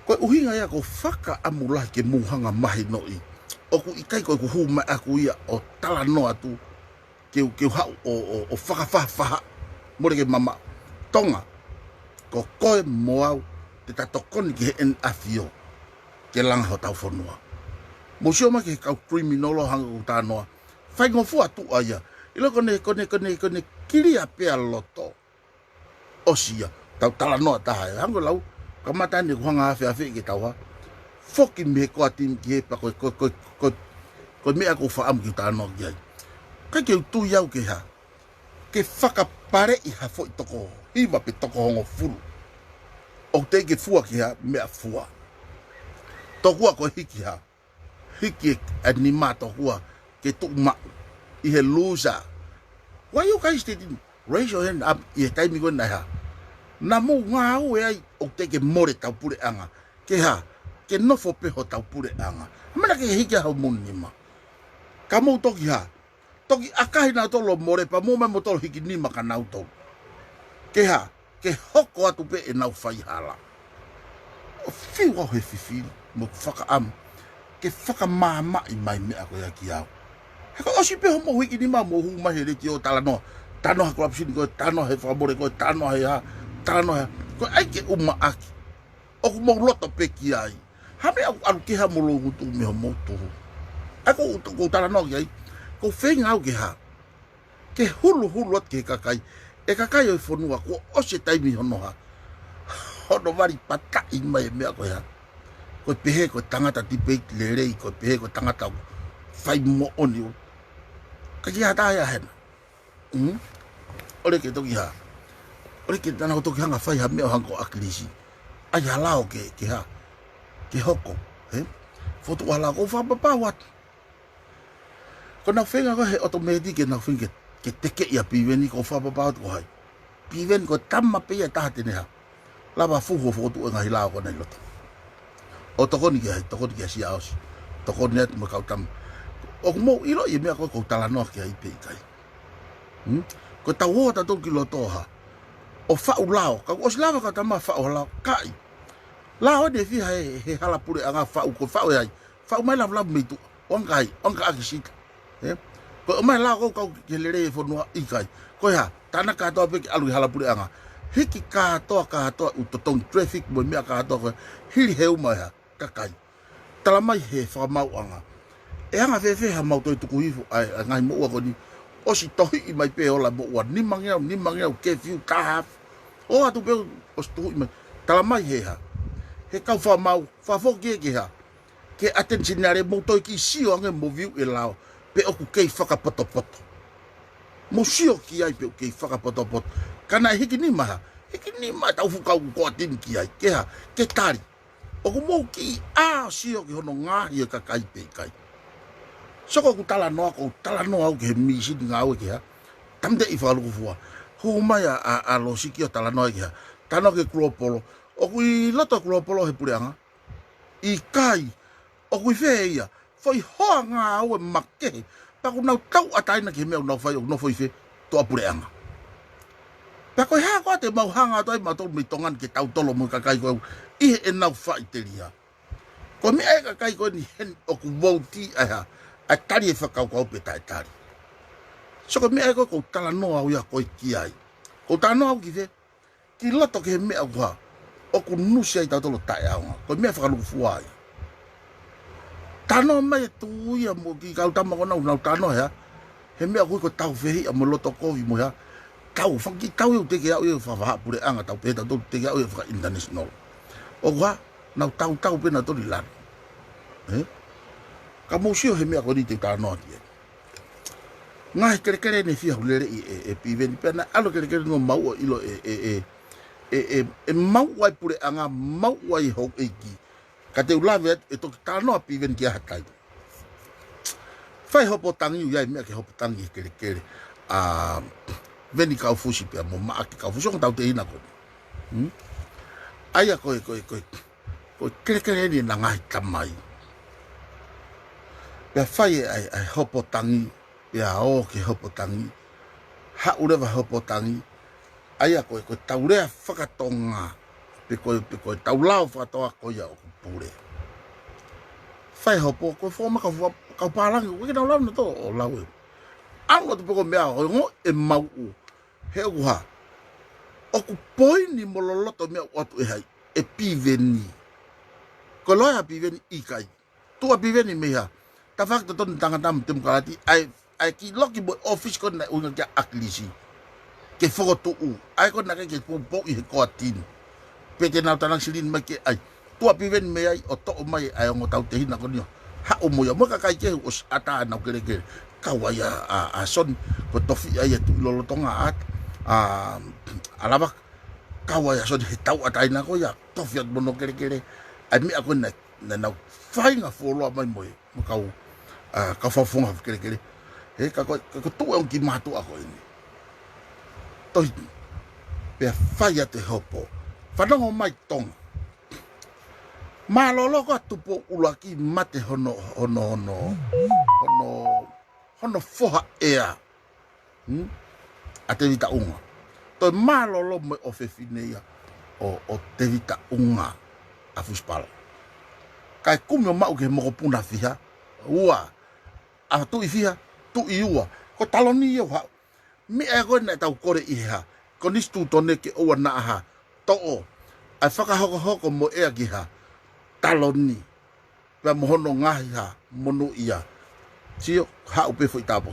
Ko uhinga ia ko whaka amula ke muhanga mahi noi. O ku ikai ko ku huma aku ia o talanoa tu ke hau o whakawhaha more ke mama tonga ko koe moau te tatokoni ke en afio ke langa ho tau fonua. Mosio ma ke kau criminolo hanga utanoa. Fai ngofua tu aya. Ilo kone kiria pea loto. Osia tau talanoa taha. Hango lau kamata ni kuhanga afe ke tau ha. Foki me ko atim ki pa ko me ako faamu ki utanoa ki ai. Kai ke utu iau ke ha. Ke whakapare i ha fo i toko. Hiva pe toko hongo furu. O te ke fua ki ha mea fua. Tokua ko hiki ha. Hiki anima tokua ke tu ma i he loser. Why you guys didn't raise your hand up i he taimi koe nai ha. Na mo ngā au e ai o te ke more tau pure anga. Ke ha, ke nofo peho tau pure anga. Mena ke hiki hau munima. Ka mou toki ha. Toki akahi na tolo more pa mo me mo tolo hiki nima ka nau tau. Ke ha, ke hoko atu pe e nau whai hala. O whiu au he whiwhiri mo whaka am. Ke whaka māma i mai mea koe aki au. Heko osi pe homo hiki nima mo hu mahi reki o talanoa. Tanoa korapsini koe, tanoa he whamore koe, tanoa he ha, tanoa he. Koe aike uma aki. Oku mo loto pe ki ai. Hame au aru keha mo lo hutu me homo tuhu. Ako ko talanoa ki ai. Ko whenga au ke ha. Ke hulu at ke kakai. E kakai o i fonua ko ose taimi hono ha. Hono wari pata i mai mea koe ha. Koe pehe koe tangata tipei LELEI. Koe pehe koe tangata whai mo oni o. Ka ki hata aia hena. Ore ke toki ha. Ore ke tana o toki hanga whai ha mea hanko akilisi. Ai halao ke ha. Ke hoko. Foto halao ko whapapa wat. Ko na whenga ko he automatic e na whenga ke teke ia piweni ko whapapa wat ko hai. Piweni ko tamma pia taha tene ha. Lava fuho foto e ngahi lao ko nei loto. O tokoni ki hai, tokoni ki asi aosi. Tokoni atu mo kau tam. O mo ILO'I mea ko talanoa ki hai peikai. Ko tau hoa tatou ki loto ha. O whau lao. Ka os lava ka tama whau lao. Kai. Lao ne fi he hala pure anga whau ko whau e hai. Whau mai lav meitu. Onga hai. Onga aki sika. Ko mai lao ko kau ke LELEI fonua ikai. Ko ha. Tana katoa peki alu hala pure anga. Hiki katoa utotong traffic mo mea katoa ko. Hiri he umai ha. Kakai. Tala mai he whamau anga. E anga whewhe ha mau toi tuku hifu. Ai ngai mo ua ko ni. Osi tohi i mai pe ola mo ua. Nimangeu kefiu tahaf. O atu pe osi tohi i mai. Tala mai he ha. He kau whamau. Whafo ke ha. Ke atensinare mo toi ki sio ange mo viu e lao. Pe oku kei whakapoto. Mo sio ki ai pe kei whakapoto. Kana hiki ni maha. Hiki ni maha tau fukau ko atini ki ai. Ke ha. Ke tari. Oku mo ki a sio ki hono ngahi e kakai pe kai. Soko ku talanoa au ke misi ni ngau ke ha. Tamde i whaluku fua. Huma ya a losiki o talanoa ke ha. Tano ke kuropolo. Oku i loto kuropolo he pureanga. I kai. Oku i whee ia. Foi hoa ngā au e makehe. Paku nau tau ataina ke mea nau whai o no foi whee. Toa pureanga. Pako hea koa te mau hanga toi matol mi tongan ke tau tolo mo kakai koe. Ihe e nau whai te ria. Ko mea e kakai koe ni hen oku wauti aha. A tari e whakau kau pe tai tari. So ko mea e koe kou talanoa au ia koe ki ai. Kou talanoa au ki ve. Ki loto ke he mea kua. Oku nusi ai tau tolo tai aunga. Ko mea whakaluku fua ai. Tanoa mai e tu ia mo ki kau tama kona unau tanoa hea. He mea koe ko tau whehi a mo loto kovi mo hea. Tau whanki tau iu teke au iu whawaha pure anga tau pēta tau teke au iu whaka international. O kua, nau tau pēna tori lana. Ka mōsio he mea koni te tānoa ki e. Ngā he kerekere ne whiahu LELEI e piveni pēna alo kerekere no mau o ilo e mau ai pure anga, mau ai hau eiki. Ka te ulawe e toki tānoa piveni ki ahatai. Whai hopo tangi u iai mea ke hopo tangi he kerekere. Veni kau fusi pia mo maaki kau fusi. Onga tau te ina koni. Aia koe kerekere ni na ngahi tamai. Pea whai ai hopo tangi. Pea o ke hopo tangi. Ha urewa hopo tangi. Aia koe taurea whakatonga. pe koe taulau whatoa koia o pure. Whai hopo, koe whoma ka pārangi, koe kena lau na tō o lau e. Anga tu poko mea o ngo e mau u. He o ha. O ku poini mo loloto mea watu e hai. E piveni. Ko loia piveni i kai. Tua piveni meha. Ta whakta tonu tangatam te mukarati. Ai ki loki mo office ko na unga kia aklisi. Ke whokotu u. Ai ko na ke po i he koa tinu. Pete nau tanang silin mai ke ai. Tua piveni mea ai o to o mai ai ongo tau te hina ko nio. Ha o moia. Moka kai kehu o ata nau kere kere. Kawai a son ko tofi ai tu lolotonga at alaba kawai a son he tau atai na ko ya tofi at mono kere kere ai mi ako na fainga folo mai moi mo kau ka Founga kere kere he ka tu on ki matu ako ini to pe faia te hopo fanongo mai tong malolo ko tupo ulaki mate hono foha ea. A te vita unga. Toi malolo me o whewhineia o te vita unga a fuspala. Kai kume o mau ke moko puna fiha. Ua. A tu i fiha. Tu i ua. Ko taloni iau hao. Mi e koe nei tau kore i ha. Ko nistu tone ke oa na aha. To'o. Ai whakahoko hoko mo ea ki ha. Taloni. Pea mohono ngahi ha. Monu ia. Sio ha upe foi tapo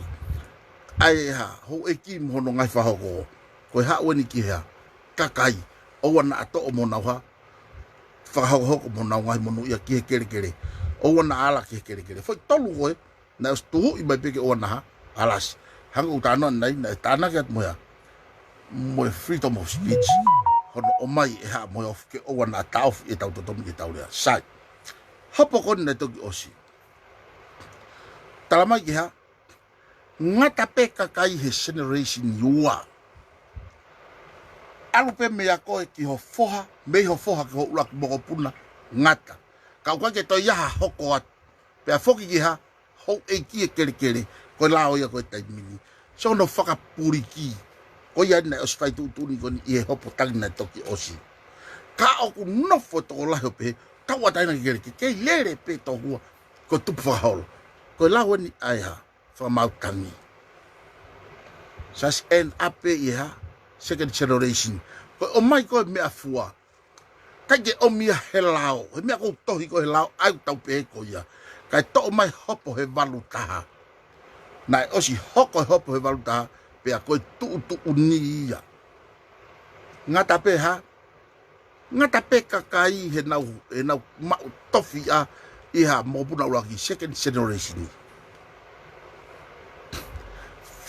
ai ha ho e ki mo no ngai fa ho ko ha woni ki ha kakai o wana ato o mo na ha fa ho mo na ngai mo no ia ki kere kere o wana ala ki kere kere foi tolu ko na stu i mai peke o wana ha alas hang utano nai na tana ke mo ya mo freedom of speech hono o mai e ha mo of ke o wana tauf e tau totom ki tau le sai hapo kon na to ki osi talama ki ha ngata peka kai he generation yua alu pe me ako ki ho foha me ho foha ki ho ulak mo puna ngata ka kwa ke to ya hoko at pe foki ki ha ho e ki kere kere ko lao ya ko tai mini so no faka puri ki ko ya na os FAITOTONU ko ni e ho potang na to ki osi ka o ku no foto la ho pe ka wa tai na kere ke lere pe to hu ko tu fa hol ko la woni aiha fa mautani sas en ape ia second generation ko o mai ko me afua ka ge o mi helao me ko to hi ko helao ai tau pe ko ia ka to mai hopo he valuta na o si hoko hopo he valuta pe ko tu uni ia ngata pe ha ngata pe kakai he nau ma tofia iha mo puna lagi second generation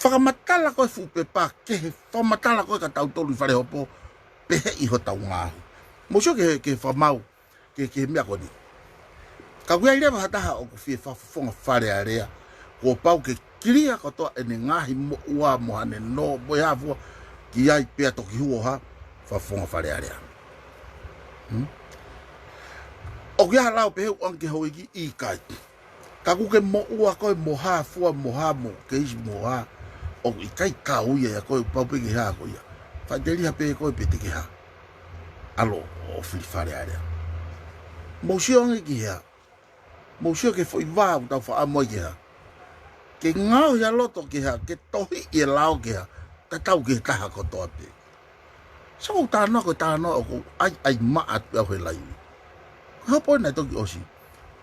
whakamatala koe fupe pa ke whakamatala koe ka tau tolu i whare hopo pehe i ho tau ngahu mosio ke whamau ke mea koni ka wea irewa hataha o ku fie whafonga whare area ko pau ke kiria kotoa ene ngahi mo ua mohane no boi hafua ki ai pea toki huo ha whafonga whare area o kia lau pehe uanke hoiki i kai. Ka kuke mo ua koe moha fua moha mo ke isi moha. O i kai ka uia ya koe paupe ke haa koe ia. Whaiteri hape koe pete ke haa. Alo o whiwhare area. Mousio ange ki haa. Mousio ke fwoi vāu tau wha amoy ke haa. Ke ngau ya loto ke haa. Ke tohi i lao ke haa. Ka tau ke taha kotoa pe. Sao tānoa koe tānoa o ko ai maat pe au he lai. Hopo na toki osi.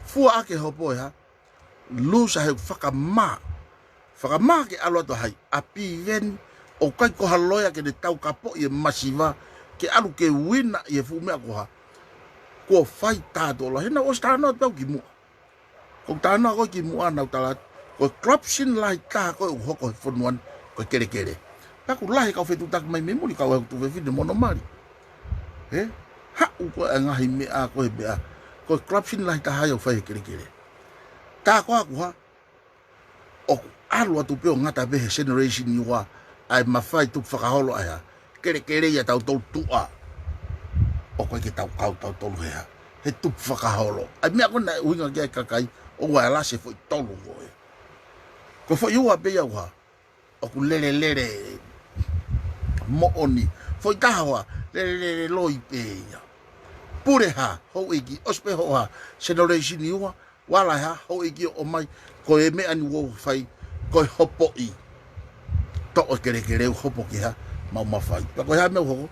Fua ake hopo ha. Lusa he whakamā. Whakamā ke alo to hai. Api ven. O kai ko haloia ke ne tau kapo i e masiva. Ke alu ke wina i e fumea ko ha. Ko whai tātola. Hena os tānoa tau ki mua. Ko tānoa koe ki mua nau talat. Ko corruption lahi taha koe uhoko he fonuan. Ko kere kere. Paku lahi kau whetutaki mai memuri kau hau tuwe whine monomari. He? Hau koe ngahi mea koe mea. Ko corruption lahi taha iau whai kere kere. Tā koa kuha. O alu atu peo ngata vehe generation iwa. Ai mawhai tu whakaholo ai ha. Kere kere ia tau tolu tua. O koe ke tau kau tau tolu hea. He tu whakaholo. Ai mea kona uinga kia kakai. O wai lase fwoi tolu koe. Ko fwoi ua pe iau ha. O ku lere lere. Mo'oni. Fwoi tahawa. Lere lere loi pe ia. pureha ho iki ospe ho ha generation niwa wala ha ho iki o mai ko e me ani wo fai ko hopo I to o kere hopo ki ha mau mafai pa ko ha me ho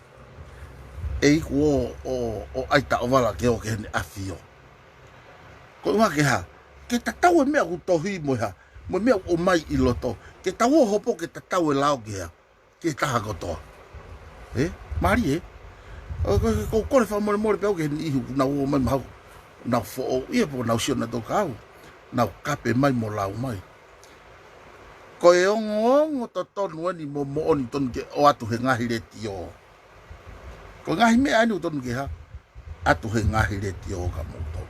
e ko o aita o wala ke o ke ne afio ko ma ke ha ke tatau me ku tohi mo ha mo me o mai I loto ke tau hopo ke tatau lao ke ha ke taha ko to mari ko fa mo pe o ke I na o mai mau na fo I po na sio na to kau na kape mai mo lau mai ko e ongo to tonu ni mo oni ton ke o atu he ngahi le tio ko ngahi me anu ton ke ha atu he ngahi le tio ka mo to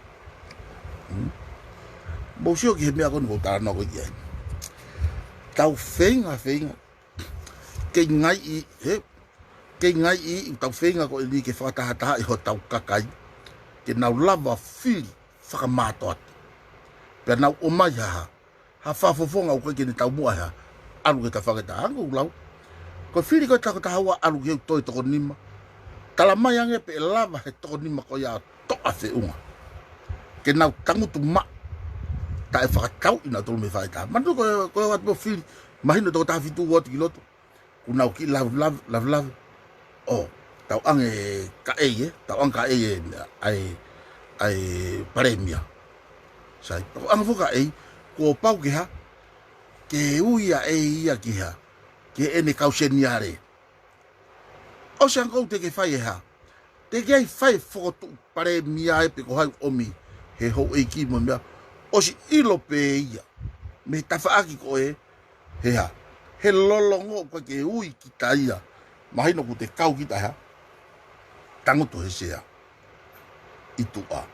mo sio ke me ko no ta no ko ye tau fenga ke ngai I tau fenga ko li ke whakataha I ho tau kakai ke nau lava fili whakamatoa pe nau o mai ha whafofonga o ke ni tau mua ha alu ke ta whakataha angu lau ko fili ko ta hawa alu ke toi toko nima tala mai ange pe lava he toko nima ko ia toa Feunga ke nau tangutu ma ta e whakatau ina tolu me whaita mandu ko wat mo fili mahino toko ta fitu wot ki loto kunau ki love oh tau ange ka tau ang ka ai paremia sai tau ang foka ko pau ki ha ke uia ia ki ha ke ene kauseniare o sang ko te ke fai ha te ke fai foto paremia pe ko hai omi he ho ki mo mea o si ilo pe ia me tafaaki ko he ha he lolongo ko ke ui ki taia mahino ku te kau ki ta ha tangoto he sea itua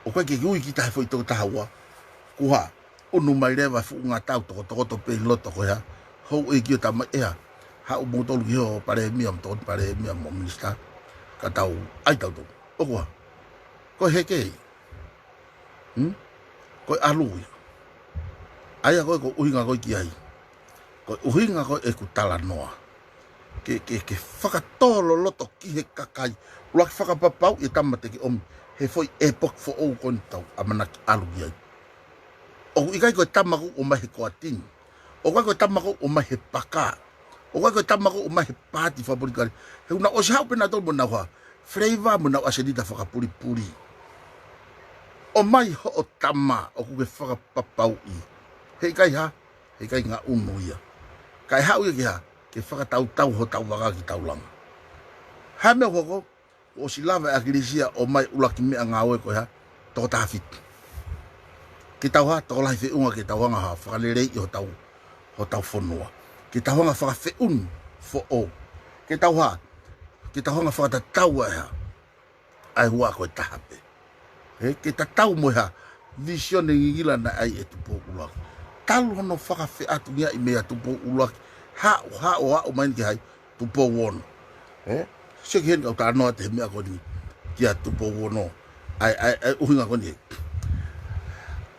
o ko ke ui ki ta foi to ta hawa ku ha onu mai rewa Founga tau to pe loto ko ha ho ki ta mai ha o mo to ki ho pare mi am to pare mi am minista ka tau ai tau to o ko he ke ko alu ai ko uhinga ko ki ai ko uhinga ko e ku talanoa ke whakatolo loto ki he kakai ula ki whakapapau I tamate ki omi he foi epok fo o kon tau amana ki alu ai o ikai ko tamaku o mai he koatini o kai ko tamaku o mai he paka o kai ko tamaku o mai he pati fabrikari he una o sa pena to mo na wa flavor mo na asedita whakapuri o mai ho o tama o ku ke whakapapau I he kai nga uno ia kai hau ia ki ha ke whakatau ho tau waka ki tau langa ha me hoko o si lava akirisia o mai ulaki mea ngāoe ko ha toko tāwhit ki tau ha toko lahi Feunga ki tau hanga ha whakalelei I ho tau FONUA ki tau hanga whakawheun fo o ki tau hanga whakatatau ha ai hua koe tahape ki tatau mo ha VISONE ngigila na ai e tupo ulaki talu hono whakawhe atu nia I mea tupo ulaki ha o main ki hai tupo wono se ki hen kau tānoa te mea ko ni kia tupo wono ai uhinga ko ni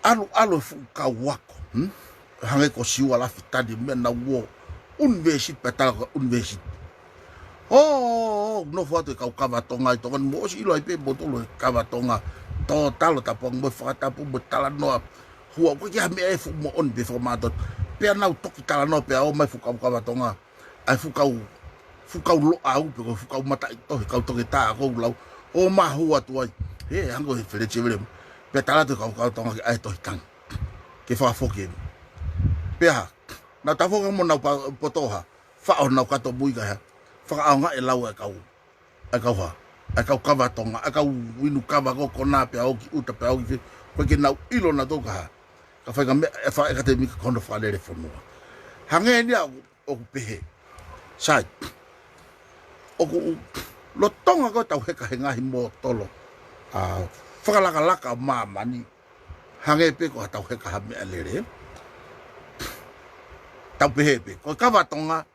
alu kau wako hange ko siwa la fitadi mea na wo universit petala ko universit no foto kau kavatonga I tongan mo si ILO'I pe botolo kavatonga to talo tapong mo whakatapu mo talanoa hua ko kia mea fu mo on be formatot pe nau toki talanoa pe o mai fukau kavatonga ai fukau lo au pe ko fukau mata to kau toki ta ko lau o ma hua tuai he hango he fere chevele pe talato kau tonga ai to tang ke fa foke pe ha na ta foka mo na potoha fa o na kato buiga ha fa nga e lau e kau kavatonga kau winu kava ko kona pe au ki uta pe au ki ko ke nau ilo na toka ka fa ga me fa ka te mi kono fa le FONUA hange ni o pehe sai o lo tonga ko tau he ka ngahi mo tolo whakalaka mamani hange pe ko tau he ka me alere tau pehe pe ko kavatonga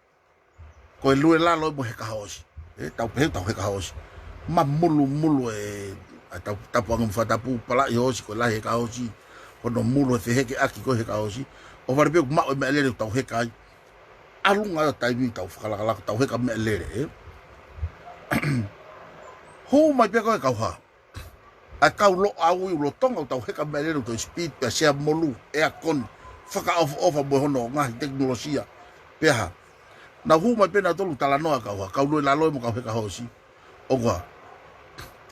ko lue la lo mo he ka hosi tau he ka hosi ma mulu tau tapuanga mfatapu pala I hosi ko la he ka hosi ko no mulu fe he ke aki ko he ka hosi o var pe ma me alere tau he ka alunga tai mi tau whakalaka tau he ka me alere ho mai pe ko ka ha a kau lo au lo tonga tau heka melero to speed pe sea molu e a kon FAKATOKANGA'I mo hono ngahi teknolosia pe ha na huma pe na tolu talanoa kau lo la lo mo kau heka hosi oga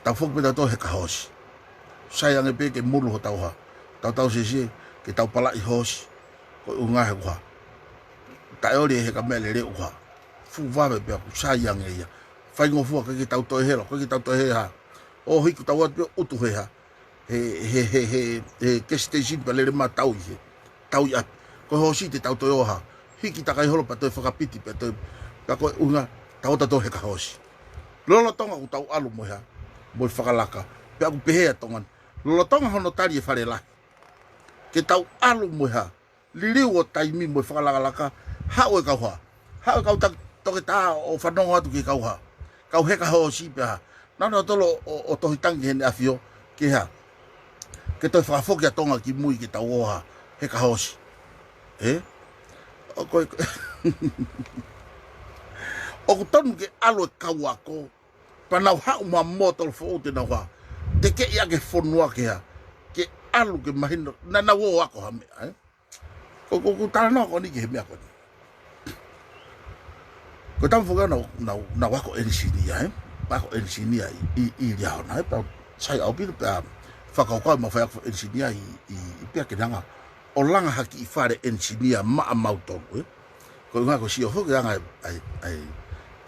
ta fok pe to heka hosi sayang e pe ke mulu ho tau ha tau se ke tau pala I hosi ko unga he kwa ta ori heka melere uha fu va be pe sayang e ya fai ngo fu ke tau to he lo ke tau to he ha o hiku tau atu utu he ha he ke station pelere ma tau ya ko hosi te tau to ha hiki takai holo pa to whakapiti pa to ka ko unga tau to he ka hosi lolo tonga ku tau alu mo ha mo whakalaka pe aku pehe tongan lolo tonga hono tari e whare la ke tau alu mo ha liriu o taimi mo whakalaka hao e kauha hao e kau tak toke ta o whanonga atu ke kauha kau he ka hosi pe ha nana tolo o tohitangi hene afio ke ha ke toi whakafokia tonga ki mui ke tau oha he ka hosi o koe o ku tonu ke alo e kau ako panau hau ma motol fo te na wa te ke ia ke FONUA ke ha ke alo ke mahino na wo ako ha me ko TALANOA ko ni ke me ako ni ko tam foga na wako engineer bako engineer I ya na pa sai au bil pa FAKATOKANGA'I ma fa engineer I pe ke nanga o langa haki I whare engineer ma amautoru ko nga ko sio hoki anga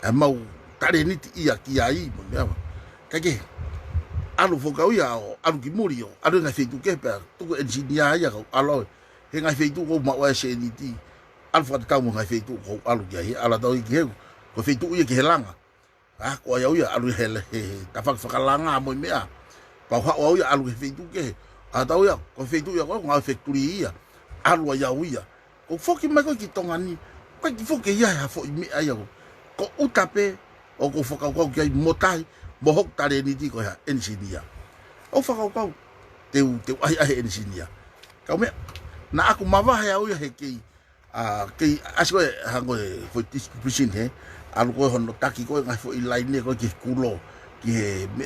ai mau tare niti ia ki ai mo mea kake alu foka uia o alu ki muri o alu nga feitu ke pe tu engineer ia ko alo he nga feitu ko ma wa se niti alu fa ka mo nga feitu ko alu ya hi ala do ki ko feitu uia ki helanga ko ya uia alu hele ta fa langa mo mea pa wa uia alu feitu ke atau ya ko feitu ya ko nga factory ia alu ya uia ko foki mai ko ki tongani ko ki foki ia ha fo mi ai ko utape o ko foka ko ki motai mo hok tare ni ti ko ya engineer o FAKATOKANGA'I te ai engineer ka me na aku mavahe ya uia he ki ke asko hango foi distribution he alu ko hono taki ko nga fo I line ko ki kulo ki he me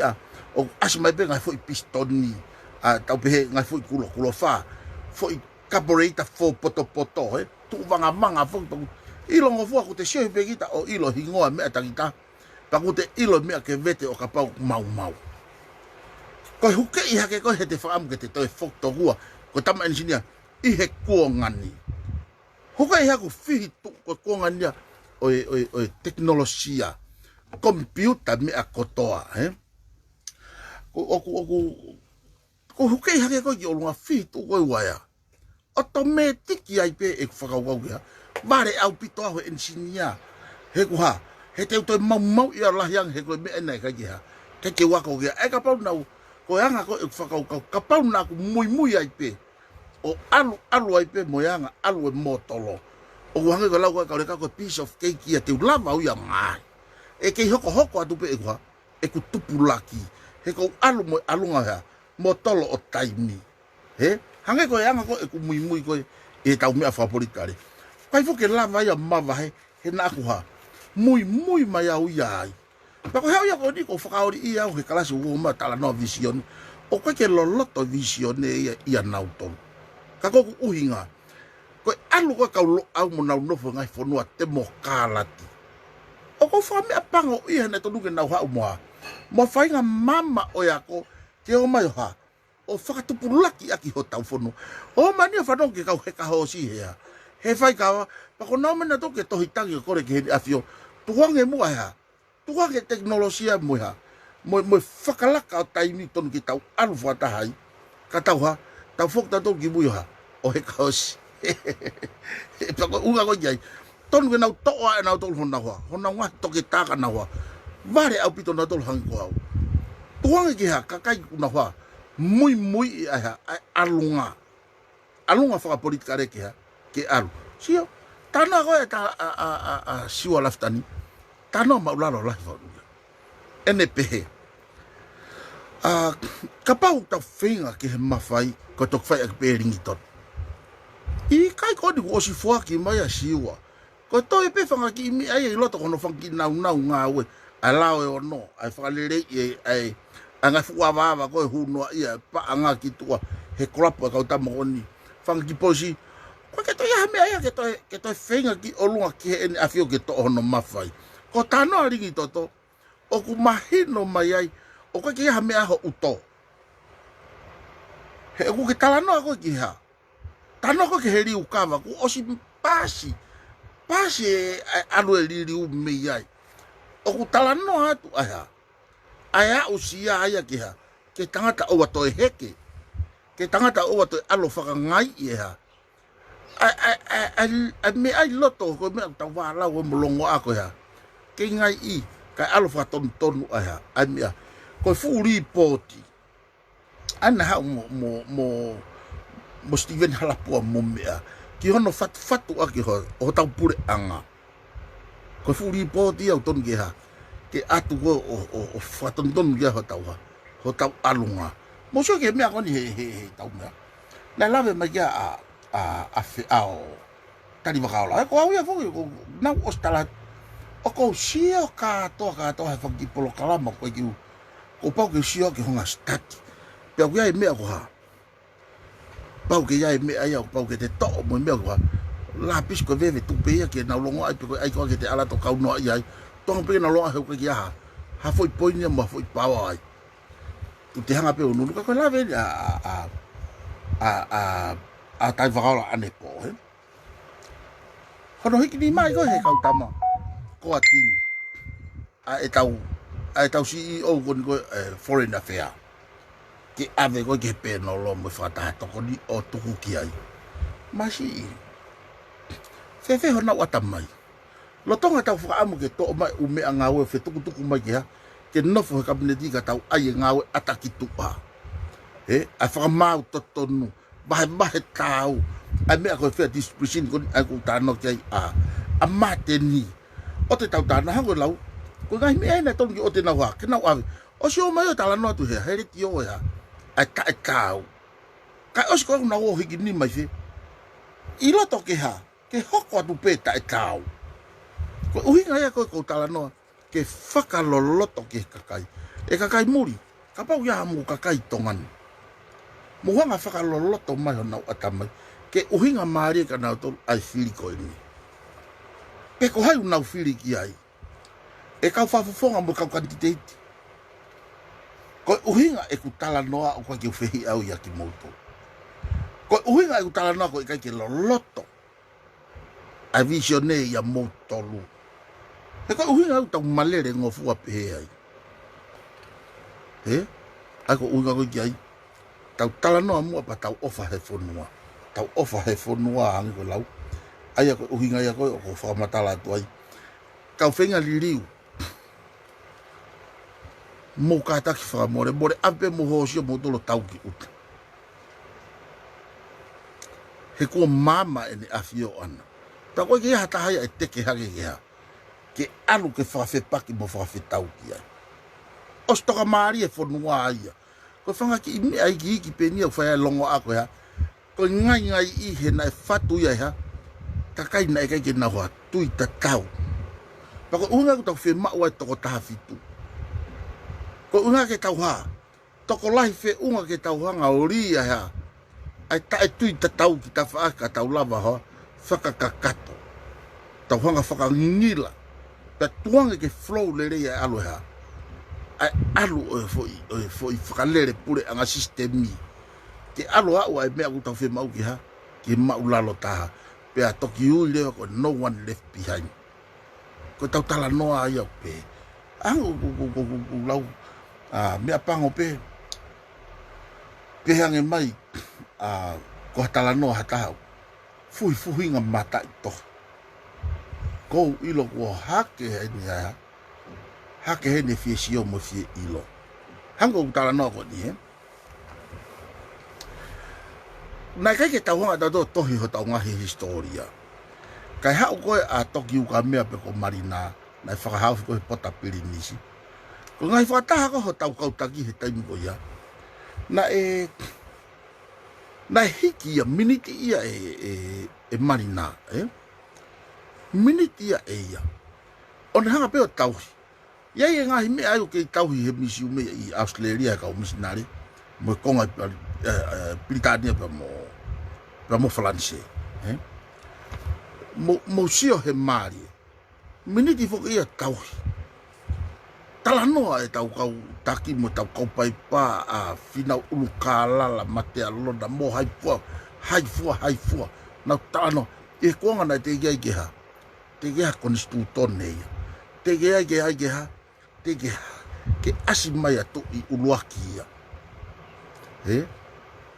o asma pe nga fo pistoni tau pehe ngai foi kulo fa foi carburetor fo poto tu vanga manga fo ilo ngofu aku te sio pe kita o ilo hingoa me atangita pa ku te ilo me ke vete o kapau mau ko huke I hake ko he te fam ke te toi fo to gua ko tama engineer I he kuongani huke I haku fihi tu ko kuongani o teknologia computer me akotoa ko huke hake ko ki olunga fitu ko waya automatic ai pe e FAKATOKANGA'I bare au pito ho engineer he ko ha he te to mau ia la yang he ko me nei ka ki ha ke wako ge e ka pau na ko yanga ko e FAKATOKANGA'I ka pau na ko mui ai pe o alu ai pe mo yanga alu e motolo o wange ko lau ka le ka ko piece of cake ia te lava u ya mai e ke hoko atu pe e ko e ku tupulaki he ko alu mo alunga ha motolo o taimi hange ko yanga ko e ku mui ko e tau me favorite pai fo ke lava ya mavahe he na ku ha mui mai au ya pa ko ha ya ko ni ko FAKATOKANGA'I ia o ke kala su ma TALANOA vision o ko ke loloto vision e ia nauto ka ko uhinga ko alu ko ka lo au mo na no fo ngai FONUA temo kalati o ko fa me apango ia na to lu ke na ha mo fainga mama o ya ko ke o mai ha o whakatupulaki aki ho tau whono. O mani o whanong ke kau he ka hosi hea. He whai kawa, pako nao mena toke tohitangi o kore ke he afio. Tuhange mua hea. Tuhange teknolosia mua hea. Moe whakalaka o taimi tonu ki tau alu whatahai. Ka tau ha, tau whokta toki mui ha. O he ka hosi. Pako unga ko iai. Tonu ke nau toa e nau tolu hona hoa. Hona ngahi toke taka na hoa. Vare au pito nau tolu hangi ko hau. Tuhange ki ha, kakai kuna hoa. Mui ai alunga whakapolitika reke ha ke alu sio tana ko e ta siwa laftani tana maulalo lahi whanuia ene pehe kapau tau whenga ke he mawhai ko tok whai ak pēringi ton I kai ko ni ko si fuaki mai a siwa ko to e pe whanga ki mi ai loto kono whangi nau ngā ue ai lao e ono ai whakalere ai anga fuava ko hunua ia pa anga ki tua he krapo ka ta moni fang ki posi ko ke to ia me ia ke to fenga ki olunga ki en afio ke to ono mafai ko tano aringi toto o ku mahino mai ai o ko ki ha me ho uto he ku ke talanoa ko ki ha tano ko ke heri ukava ku osi pasi anu eliri u me ai o ku talanoa tu aya usia aya ki ha ke tangata o wato heke ke tangata o wato alo whakangai i ha me ai loto ko me ta wala o molongo ako ha ke ngai i ka alo whakatonu aya ai mea ko furi poti ana ha mo Steven halapua mo mea ki hono fatu aki ho tau pure anga ko furi poti au ton ki ha ke atu ko o whakatonu ki ho tau alunga mo so ke mea koni he tau mea na lave mai kia a ao tari wakaola ko au ia fuki ko nau ostala o ko sio katoa he whaki polo kalama ko ki ko pau ke sio ki honga stati pia ku ia mea ko ha pau ke ia mea ia pau ke te to'o mo mea ko ha lapis ko veve tupe ia ke na longo ai ko ai ko ke te ala to kaunoa ia tonga pe na longa he ko ki ha foi poinia mo foi pawa ai tu te hanga pe unu ka ko lave a tai wakaola ane po he kono hiki ni mai ko he kau tama ko atini a tau CEO ko foreign affair ke ave ko ke pe no lo mo fata to ko ni o tuku ki ai masi fe hona wata mai lo tonga tau fa amu ke to mai u me anga we fe tuku mai ke no fo ka bne diga tau ai ngawe ataki tupa a fa mau totonu ba tau a me ko fe disposition ko a ko tano ke a mateni o te tau tana hango lau ko ngai me na ton ki o te na wa ke na wa o sio mai o talanoa tu he heri ti o ya a tau ka o ko na wo hiki ni mai fe i lo to ke ha ke hoko tu pe tau ko uhinga ya ko talanoa ke whakaloloto ke kakai e kakai muri ka pau ya mu kakai tongan mo hanga whakaloloto mai ho nau atamai ke uhinga maari ka nau tolu ai whiri ko ni pe ko hai nau whiri ki ai e kau whafafonga mo kau kantiteiti ko uhinga e ku talanoa o kwa ki uwhehi au ya ki mouto ko uhinga e ku talanoa ko i kai ke loloto ai visione ya moutolu he ko uhinga au tau malere ngofua pe ai ai ko uhinga ko ki ai tau talanoa mua pa tau ofa he fonua angi ko lau ai ko uhinga ia ko FAKAMATALA tu ai kau whenga liriu mo kataki whakamore more ape mo hosio mo tolo tau ki uta he kua mama ene afio ana ta koe ki hata haya e teke hage ki ha ke alu ke whawhepaki mo whawhetau ki ai. Os toka maari e whanua aia. Ko whanga ki ime ai ki hiki pe nia whai longo ako ya. Ko ngai i he na e whatu ia ha. Ta kai na e kai ke na hoa tui ta tau. Pako unga ku tau whe mau ai toko taha fitu. Ko unga ke tau ha. Toko lahi whe unga ke tau hanga o ria ha. Ai ta e tui ta tau ki ta whaaka tau lava ha. Whakakakato. Tau hanga whakangila. Ta tuanga ke flow le rea alu ha. Ai alu foi whakalere pure anga sistemi. Ke alu au ai mea ku tau whe mau ki ha. Ke mau lalo taha. Pea toki ui leo ko no one left behind. Ko tau talanoa ai au pe. Angu lau. Mea pango pe. Pe hange mai. Ko talanoa hatahau. Fui nga mata i toha. Ko ilo ko hake heni ya. Hake heni fie sio mo fie ilo. Hango talanoa ko ni na kai ke tau hanga tau tohi ho tau ngahi historia. Kai hau koe a toki uka mea pe ko marina na whakahau ko he pota piri nisi. Ko ngai whataha ko ho tau kautaki he taimi ko ia. Na hiki ia miniti ia e marina. Miniti ia e ia. O ne hanga peo tauhi. Ia ia ngahi me ai o ke tauhi he misiu me I Australia ka o misinari. Mo konga Britania pa mo Falanse. Mo sio he mari. Miniti fo ia tauhi. Talanoa e tau kau taki mo tau kau pai pa a fina ulu kalala mate alona mo hai fua. Na talano e konga na te gai geha. Te geha konstitutone ia. Te geha. Te geha. Ke asi mai atu I uluaki ia.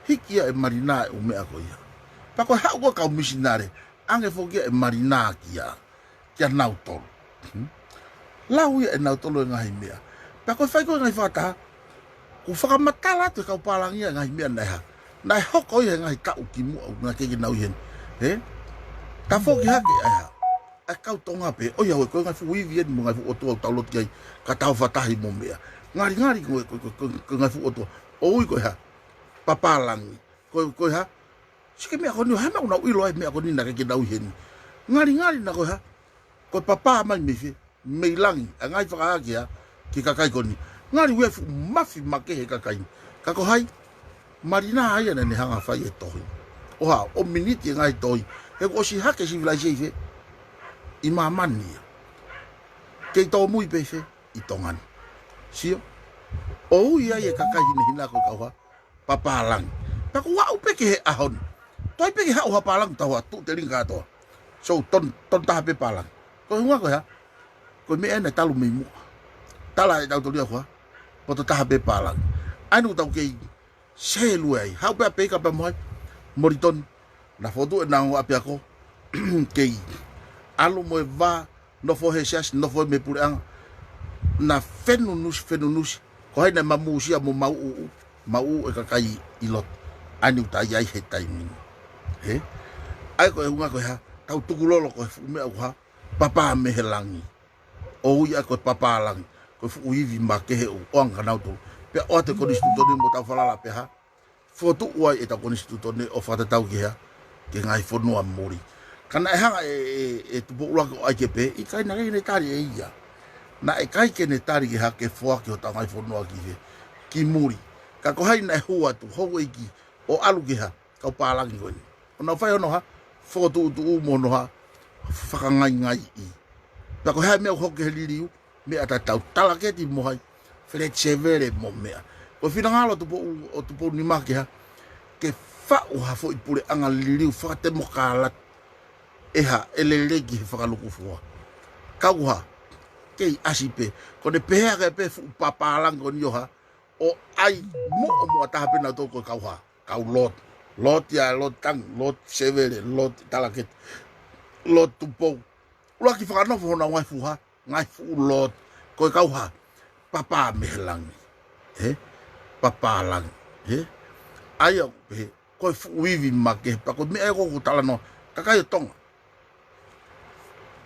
Hikia e marina e umea ko ia. Pako hau ko kau misinare. Ange fokia e marina kia. Kia nautolo. Lau ia e nautolo e ngahi mea. Pako whai ko ngai whata. Ku whakamatala tu kau palangia ngahi mea neha. Nai hoko ia ngahi kau ki mua au ngā keke nau hen. Ta foki hake aiha. A kau tonga pe. Oia hoi koe ngai fuivi eni mo ngai fu otua taulot kai. Ka tau whatahi mo mea. Ngari koe ngai fu otua. Oi koe ha. Papalangi. Koe ha. Sike mea koni ha mea una ILO'I mea koni na keke nau hen. Ngari na koe ha. Koe papa mai mefe. Meilangi. A ngai whakaake ha. Ki kakai koni. Ngari wefu mafi make he kakai. Kako hai. Marina hai ana ne hanga whai e tohi. Oha, o miniti e ngai tohi. He ko si hake civilization. I mamani. Kei tō mui pefe. I tongani. Sio. O ia e kakai hina ko kauha. Papalang. Pako wau peke he ahon. Toi peke hau ha palang tau tu te ringa toa. So ton taha pe palang. Ko hunga ko ha. Ko me ena talu me mua. Tala e tau tolia ko ha. Poto taha pe palang. Ainu tau kei. Se luai. Hau pe peka pe moai. Moriton. Na foto e nango api ako. Kei. Alo mo e va. Nofo he sias. Nofo me pure anga. Na fenunus. Ko hai na mamusia mo mau e kakai ilot. Ainu ta iai he taimini. Ai ko e hunga ko ha. Tau tukulolo ko e fume au ha. Papa me he langi. O ia ko papa langi. Ko fu uivi ma ke he o anga nauto. Pe o te konstitutone mo tau falala pe ha. Fotu uai e tau konstitutone o fata tau ki ha. Ke ngai FONUA mori. Kana e hanga e tupo ula ko ai ke pe. I kai na ne tari e ia. Na e kai ke ne tari ki ha ke fua ki o tau ngai FONUA ki he. Ki muri. Ka ko hai na e hua tu hou e ki. O alu ki ha. Kau palangi koe. O nau whai ono ha. Fotu utu umono ha. Whakangai I. Ka ko hai mea hoke he liriu. Mea ta tau talaketi mo hai. Flexevere mo mea. Ko fina ngalo o tupo ni maki ha. Ke whau ha fo I pure anga liriu. Whakate mo kālat. Eha LELEI ki he whakaluku fua. Kau ha. Kei asipe. Ko ne pehea ke pe fu papalang ko ni ha. O ai mo taha pena toko kau ha. Kau lot. Lot ya, lot tang, lot severe, lot talaket. Lot tupo. Ula ki whakanofo hona ngai fu ha. Ngai fu lot. Ko kau ha. Papa mehelangi. Papa langi. Ai au pe. Ko fu wivi make. Pako me eko ku talanoa. Kakai o tonga.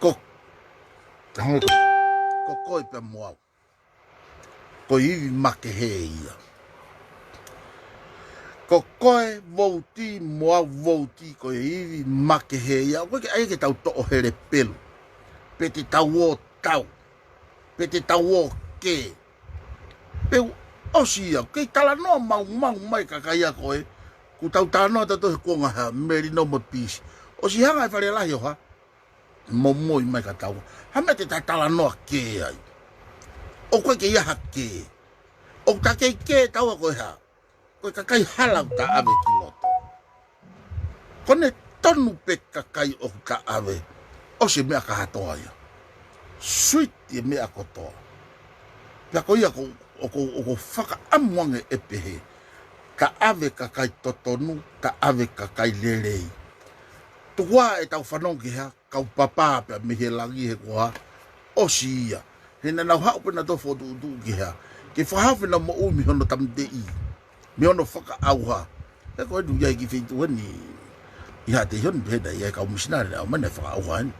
Ko koi pe moau. Ko hivi make he ia. Ko koe vouti moau vouti ko hivi make he ia. Ko ke ai ke tau to here pelu. Pete tau o tau. Pete tau o ke. Peu osia ke talanoa mau mai kakaia koe. Ku tau tanoa tato he konga ha meri no mo pisi. Osi hanga e whare lahi o ha. Momoi mai ka tau. Hame te talanoa ke ai. O koe ke iaha ke. O ka ke tau a koe ha. Koe kakai hala u ta ave ki loto. Kone tonu pe kakai o ta ave. O se mea ka hatoa ia. Suiti mea kotoa. Pea ko ia ko whaka amuange e pehe. Ka ave kakai TOTONU, ka ave kakai LELEI. Tukua e tau whanongi ha. Kau papa pea mehe langi he koha. O si ia. Hena nau hau pena to fotu utu ki ha. Ke whahawe na mo umi hono tamde I. Mi hono whaka au ha. E koe du iai ki whaitu heni. Iha te honi pēda iai kau misinare au mene whaka au ha heni.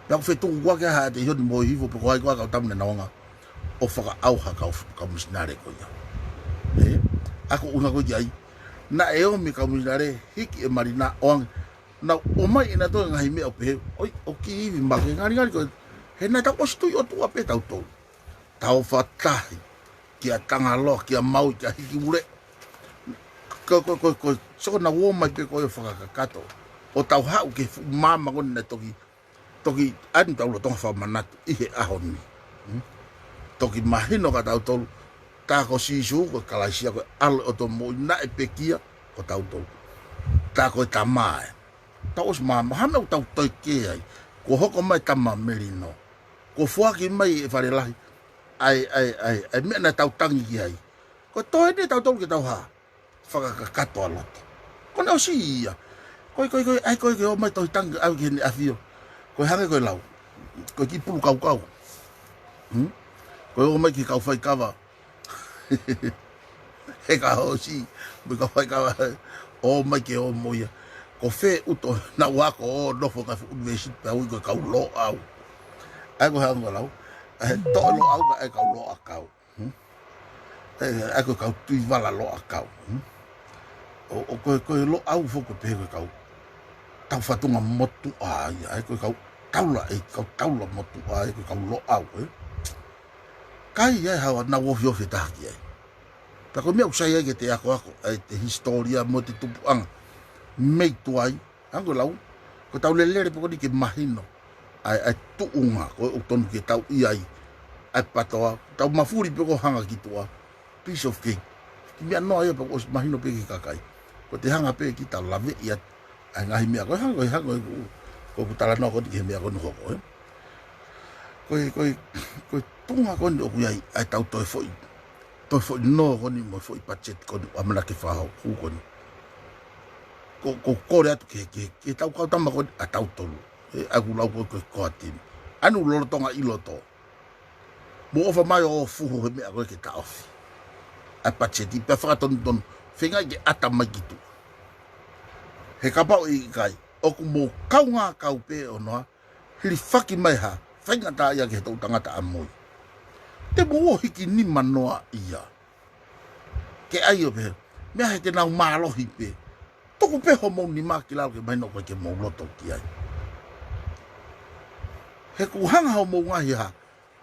Pea ku whaitu ua ke ha te honi mo hivo pe koe koe kau tamne naonga. O whaka au ha kau misinare koe ia. Ako unga koe iai. Na e omi kau misinare hiki e marina oang. Na o mai ina toi ngahi mea o pehe. Oi, o ki hivi make ngari koe. He nai tau ostui o tua pe tau tau. tau whatahi, kia tangaloa, kia mau, kia hiki ure. Ko soko na woma pe ko whakakato. O tau hau ke mama kone na toki anu tau lo tonga whamanatu, ihe ahoni. Toki mahino ka tau tolu, tā ko sisu ko kalaisia ko alo o to mo na e pekia ko tau tolu. Tā ko tamae. Tau os mama, hame o tau toi ke ai. Ko hoko mai tama merino. Ko fuaki mai e whare lahi. Ai mea na tau tangi ki ai. Ko toi ne tau tolu ke tau ha. Whakakato aloto. Ko ne o si ia. Koi o mai toi tangi au ki ne awhio. Koi hange koi lau. Koi ki pulu kau. Koi o mai ki kau whai kawa. He ka hosi. Mai kau whai kawa. O mai ke o moia. Ko fe uto na wako o nofo ka university pa ui ko kau lo au. Ai ko hange lau. To lo au ka ai kau lo akau. Ai ko kau tui wala lo akau. O ko lo au foko pe ko kau. Tau fatunga motu ai ai ko kau taula ai kau taula motu ai ko kau lo au kai ai hawa na wo fio fita ki ai ta ko me usai ai ke te ako ai te historia mo te tupu ang me tu ai ango lau ko tau lele po ni ke mahino ai tuunga ko o tonu ke tau i ai patoa tau mafuri pe ko hanga ki tua piece of cake ki me no ai po os mahino pe ki kakai ko te hanga pe ki tau lave ia ai ngahi mea ko hanga ko TALANOA ko ki mea ko no ko tunga ko ni o ai tau toi foi no ko ni mo foi pachet ko amana ke fa ku ko ni ko rea ke tau ka tama ko tau tolu agu lau ko atin anu lo tonga iloto mo ofa mai o fuhu he mea ko ke ta ofi a pachet i pe fa ton finga ke ata magitu he kapau i kai o ku mo kaunga kau pe o noa hili whaki mai ha whainga tā ia ke tau tangata amoi te mo hiki ni manoa ia ke ai o pe mea he te nau mālohi pe toku pe ho mou ni mā ki lau ke maino koe ke mou loto ki ai he ku hanga ho mou ngahi ha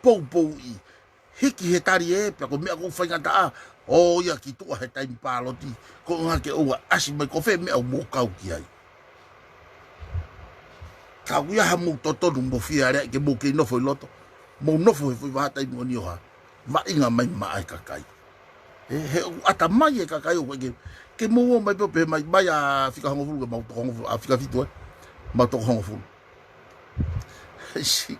pou i hiki he tari e pe ko mea ko whainga tā o ia ki tua he taimi pāloti ko ngā ke oua asi mai ko whe mea o mou kau ki ai ka kuia ha mo TOTONU mo fia re ke mo ke no foi loto mo no foi va tai mo ni ha Mahu'Inga mai mai kakai he ata mai kakai o ke mo mai pe mai a fika hongo fu mo to hongo a fika fitu ma to hongo fu si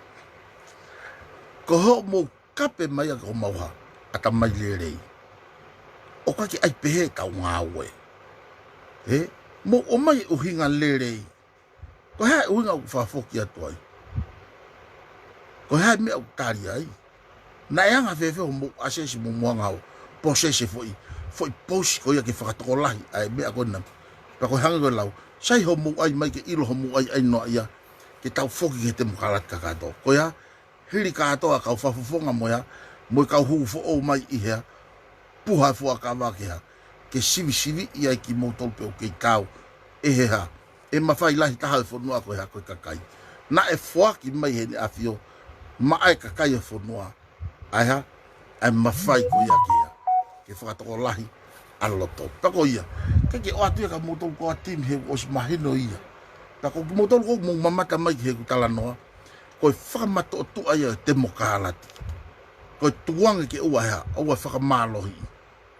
ko ho mo kape mai a ko mau ha ata mai LELEI o ka ki ai pe he ka ngawe mo o mai o hinga LELEI ko ha unga fa foki atoi ko ha me o tari ai na yanga fe mo asesi mo ngao posese foi posi ko ya ke fakatokolahi ai me ko na pa ko hanga ko lau sai ho mo ai mai ke ilo ho mo ai no ia ke tau foki ke te mukalat ka to ko ya hili ka to ka fa fonga mo ya mo ka hu fo o mai i ha puha fo ka va ke sivi ia ki mo tolpe o ke kau he ha e mawhai lahi taha e FONUA koe ha koe kakai. Na e whaki mai he ni awhio, ma ai kakai e FONUA. Ai ha, ai mawhai koe a kia. Ke whakatoko lahi aloto. Tako ia, keke o atu e ka motolu ko a tim he os mahino ia. Tako motolu ko mong mamata mai ki he ku TALANOA. Koe whakamato o tua ia te mokalati. Koe tuanga ke ua hea, ua whakamalohi.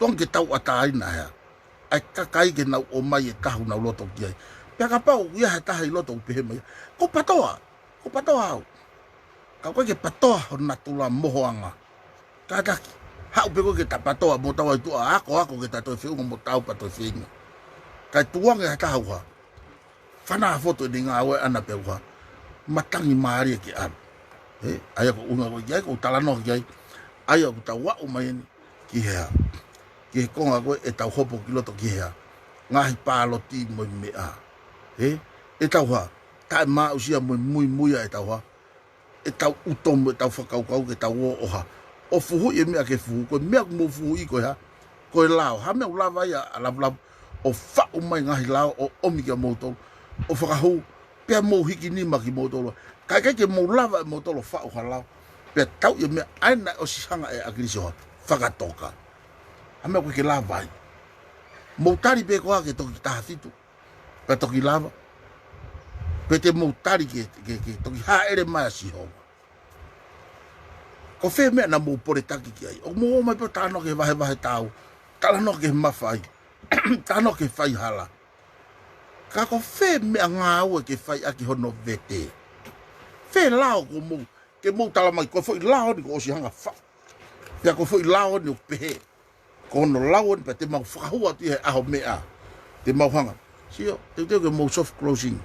Tuang ke tau ataina hea. Ai kakai ke nau o mai e tahu nau loto ki ai. Pea ka pau, ia he taha i loto upehe mai. Ko patoa au. Ka koe ke patoa ho natula mohoanga. Ka taki, hau pe koe ke ta patoa mo tau ai tua, ako ke ta toi whiunga mo tau pa toi whiunga. Kai tuanga he taha uha. Whanaa foto ni ngā oe ana pe uha. Matangi maari ki anu. Ai ako unga koe ki ai, ko TALANOA ki ai. Ai ako tau wau mai ni ki hea. Ki he konga koe e tau hopo ki loto ki hea. Ngahi pāloti mo mea. E tau ha, tae maa usia mui e tau ha. E tau utomu, e tau whakaukau, e tau oha. O fuhu e mea ke fuhu, koe mea kumo fuhu i koe ha. Koe lao, ha mea ulawa ia alavu. O whau mai ngahi lao, o omi kia motolo. O whakahu, pia mou hiki nima ki motolo. Kai ke mou lava e motolo whau ha lao. pe tau yo me aina o sihanga e akilisi ho fakatoka ame ko ke lava moutari pe ko ke toki taha fitu pe toki lava pe te moutari ke toki ha ere mai si ho ko fe me na mo pore taki ki ai o mo mai pe tano ke vahe tau talanoa ke mafai talanoa ke fai hala ka ko fe me ngau ke fai aki hono vete fe lao ko mo ke mo tala mai ko foi lao ni ko si hanga fa ya ko foi lao ni pe ko no lao ni pe te mau fa hua ti a ho mea te mau hanga sio te ke mo soft closing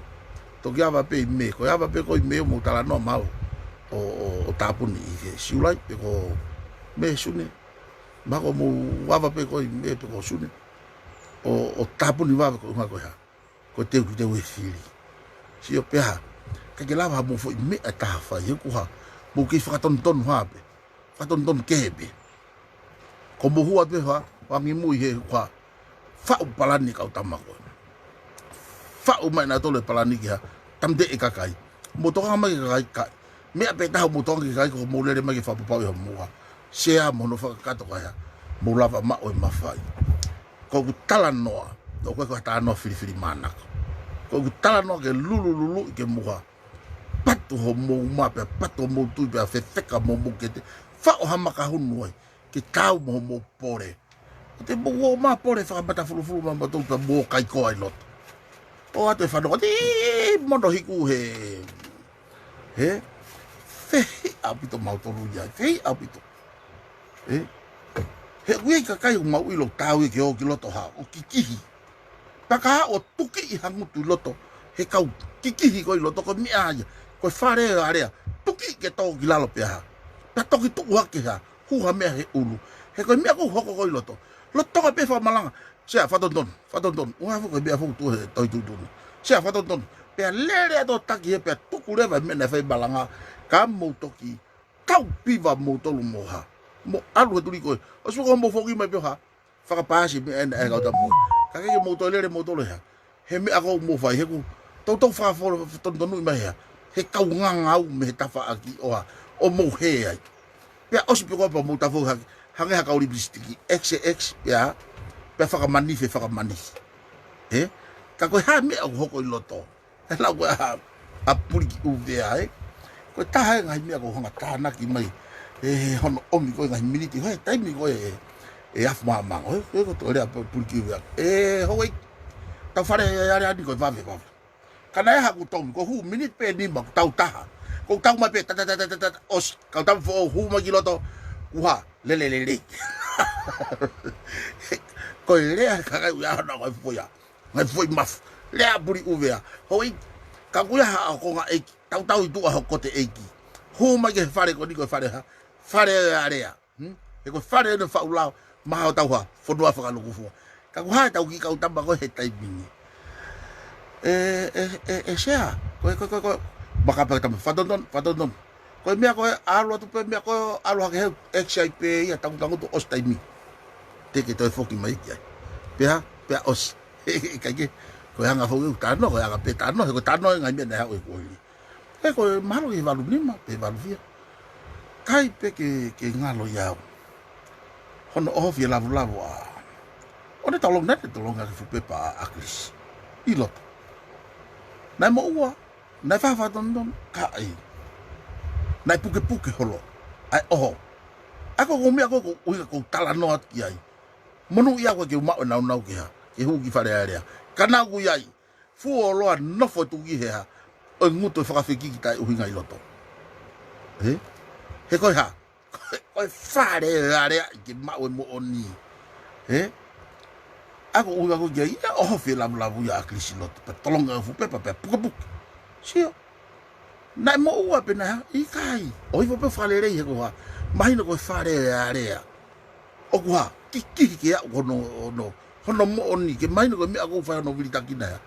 to kia va pe me ko ya va pe ko me mo tala no mau o tapuni ke siulai pe ko me sune ma ko mo va pe ko me pe ko sune o tapuni va ko ma ko ya ko te we fili sio pe ha ka ke lava mo foi me ata fa ye ku ha mo ki fa ton ha pe fa ton kebe ko mo hua pe ha wa mi mu he kwa fa u palani ka utama ko fa u mai na tole palani ki ha tamde e ka kai mo to ma ka me pe ta mo to ki kai ko mo le ma ki fa pa yo mo ha se a mo no fa ka to ka ya mo lava ma o ma fa ko talanoa do ko ta no fili mana ko talanoa ke lulu ke mo ha patu ho mo mape patu mo tu pe fe feka mo mo ke fa o hama ka hunu ke tau mo pore te mo ma pore fa bata fulu ma to pe mo kai ko ai lot o ate fa no ti mo no hiku he fe apito mau to ruja fe apito he wi ka kai mau ilo tau ke o ki loto ha o kikihi paka o tuki I hangu tu loto he kau kikihi ko I loto ko mi aja ko fare area tuki ke to gilalo pe ha ta toki tu wa ke ha hu ha me he ulu he ko mi ko hoko ko loto ka pe fa malanga se fa don u ha ko be fa tu he to tu se fa don pe lere do taki he pe tu ku le va me na fa balanga ka mo toki kau piva mo to lu mo ha mo alu tu ko o su ko mo foki me pe ha fa ka pa si me en e ga ta mo ka ke mo to lere mo to le ha he me ako mo fa he ku to fa fo ton me ha he kau ngangau me tafa aki o mo he ai pe o sipi ko pa mo tafa hange ha kauli bistiki xx ya pe fa mani he ka ko ha me o hoko loto la ko a puri u ve ai ko ta ha ngai me ko hanga ta na ki mai hono o mi ko ngai miniti he tai mi ko af ma ko to le a puri ki ve hoi ta fare ya ya di ko va ve kana ha ku tom ko hu minute pe ni ma tau taha ko tau ma pe ta os ka tau fo hu ma giloto wa lelei ko le ka ka ya na ko fo ya ngai fo maf le a buri uvea hoi ka ku ya ko nga e tau tu a ko te eki hu ma ke fare ko ni ko fare ha fare area e ko fare no fa ula ma tau ha FONUA fa ka lu fu ka ku ha tau ki ka utamba ko he tai bini sea ko baka pa tam fadon ko mi ko alo tu pe mi ko alo ke xip ya tang tu os taimi te ke to foki mai ya pe os ka ke ko hanga fo tano ko hanga pe tano ko tano ngai me na ko malo I valu nima pe valu via kai pe ke ngalo ya hono ofia lavu one tolong net tolong ga fu pe pa akris ilot na mo ua na fa don ka ai na puke holo ai ako ko mi ako ko talanoa ki ai monu ia ko ke ma na ke ha ke hu ki fare area kana ku ai fu lo no fo tu ki ha o nguto fa fe ki ta uhinga I loto he ko ha ko fare area ki ma o mo oni ako uga ko ge fe la ya aklisi lot pe tolong fu pe puke sio na mo ua pe na I kai o I pe fale re ko ha mai no ko fare area o ku ha ki ya no mo oni ke mai no ko mi ako fa no vilita kina ya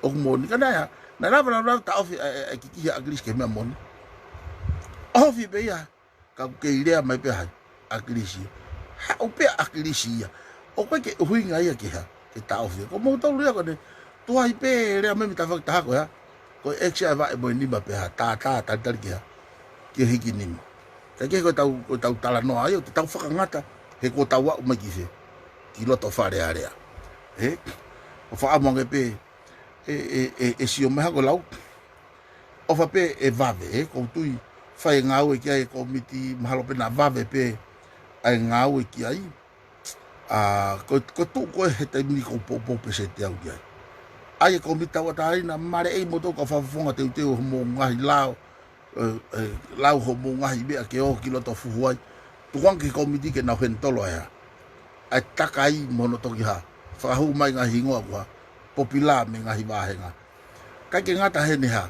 o mo ni kana ya na la ta ofi ki ya aklisi ke me mo ofi be ya ka ke ile mai pe ha aklisi ha o pe aklisi ya o ke huinga ia ke ha ke ta ofi ko mo to lu ko ne to ai pe re me ta fa ta ko ya ko exia va e mo ni ba pe ha ta ki ha ke hiki ni ke ko tau talanoa ai o te tau whakangata he ko tau wau mai ki se ki loto whare area o whaamonge pe e sio meha ko lau o fa pe e vave ko tui fai ngau e ki ai komiti mahalo pe na vave pe ai ngau e ki ai ko tu ko he te mini ko popo pe se te au ki ai ai komita wa tai na mare e moto ka fa fonga te ho mo ngai lao ho mo ngai be ke o ki loto fuhuai tu ki komiti ke na hentolo ya ai takai mono to ki ha fa hu mai nga hingo wa popula me nga hiwahenga ka ke ngata he ni ha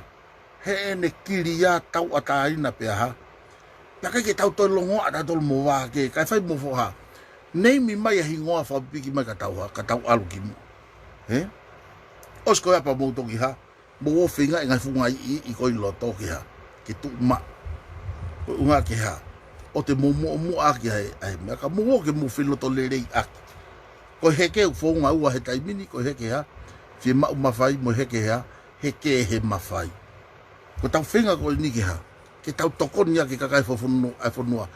he ne kiria tau atai na pe ha ka ke tau to longo ada to mo wa ke ka fai mo fo ha nei mi mai hingo fa piki mai ka tau alu ki mo os ko pa mo to ki ha mo finga nga funga i ko loto ki ha ki tu ma unga ki ha o te mo a ki ai me ka mo ke mo filo to LELEI aki ko heke Founga ua he taimini ko heke ha fi ma mafai mo heke ha heke he mafai ko tau finga ko ni ki ha ke tau tokon ya ke kakai fofunu ai FONUA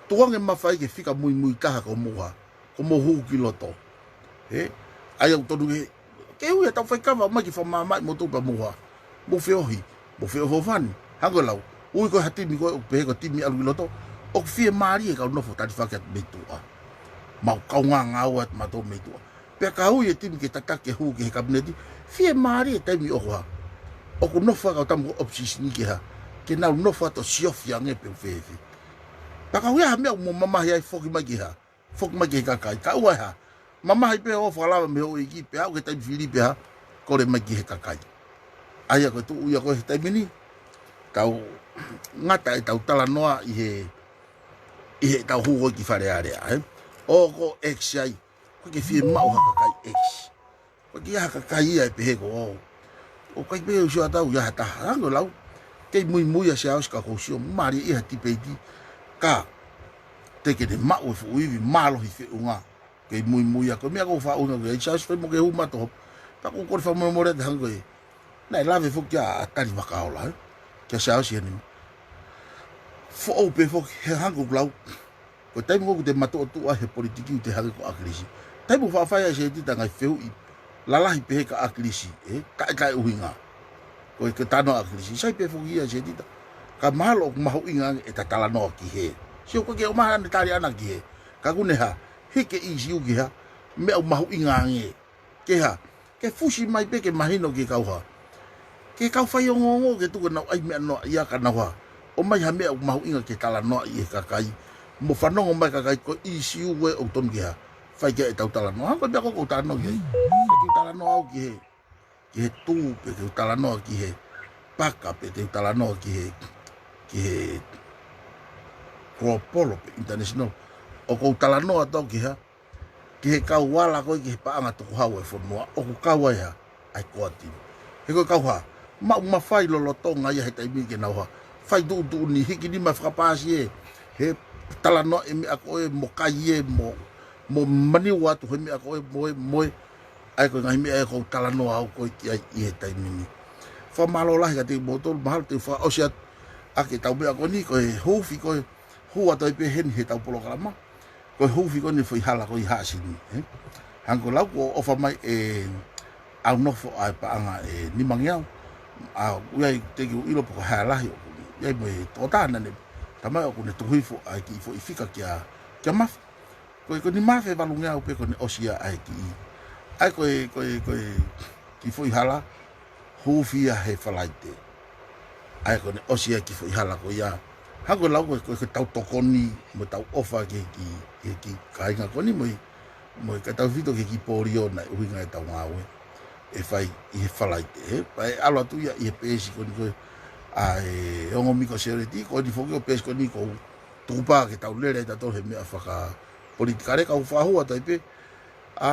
tuange mafai ke fika mui taha ko moha ko mo hu ki loto ai au tonu ke ua tau fai kava mai ki fa mama mo tu pa moha mo feohi mo feo fofani hango lau ui ko hatimi ko pe ko timi alu loto o fie mari e ka no fotari faket betua mau kaunga ngawat mato metua pe ka ui e timi ke tatake hu ke kabineti fie mari e temi o ha o ko no fa ka tam opsis ni ke ha ke na no fa to siofia nge pe fefe pa ka ui ha me mo mama ya foki magi ha foki magi ka ka ua ha mama hai pe o fala me o iki pe au ke tai Filipe ha ko le magi ka kai ai ko tu ui ko tai mini tau ngata e tau talanoa i he tau hugo ki whare area o ko ex ai ko ke fie mau haka kai ex ko ki haka kai ai pehe ko o kai pehe usio atau ya hata hango lau kei mui a se aus ka kousio mari i hati peiti ka teke de mau e fuivi malo hi whiunga kei mui a ko mea ko whaunga ke sa aus mo ke huma to pa ko kore wha mo re te hango e nai lave fuki a tari wakaola kia se aus i anima fo o pe fo he hango blau ko tai mo te mato tu a he politiki te hango ko akrisi tai mo fa fa se ti tanga feu i la lahi pe ka akrisi ka uhinga ko ke tano akrisi sai pe fo ia se ti ka malo Mahu'Inga e TALANOA ki he sio ko ke o maha ni tari ana ki he ka kune ha hike i siu ki ha me o Mahu'Inga nge ke ha ke fusi mai pe ke mahino ki kauha ke kau fai o ngongo ke tu na ai me no ia ka na wa o mai ha mea Mahu'Inga ke TALANOA i e kakai mo whanongo mai kakai ko i siu we o tonu ki ha whai kia e tau TALANOA ko bea ko TALANOA ki he ki TALANOA au ki he tū pe ke TALANOA ki he paka pe te TALANOA ki he Kropolo pe international o ko TALANOA tau ki ha ki he kau wala ko ki he paanga tuku hau e FONUA o ko kau ai ha ai koa tino he ko kau ha ma fai lo tonga ia he taimi ke nauha fai du ni hiki ni ma whakapasi he TALANOA e me ako e mo kai e mo mani watu he me ako e moe ai ko ngai me e ko TALANOA au ko ki ai i he taimi ni fa malo lahi ka te botol mahal te fa Asiata ake tau me ako ni ko e hufi ko hua toi pe hen he tau polo kalama ko hufi ko ni foi hala ko i hasini hanko lau ko ofa mai e au nofo ai paanga e ni mangiau uai te ki ilo po HALA ia mo to tana ne tama ko ne tuhifo ai ki fo ifika kia maf ko ni maf e valunga pe ko ne osia ai ki ai ko ki fo HALA hufia he falaite ai ko ne osia ki fo HALA ko ia ha ko lau ko tau tokoni mo tau ofa ki kainga ko ni mo ka tau vito ki porio na uinga e tau ngawe e fai i he falaite pai alo tu ia i pesi ko ni ai ongo miko sereti ko di fogo pesi ko ni ko tupa ke tau lere ta to he me afaka politika re ka fa hua tai pe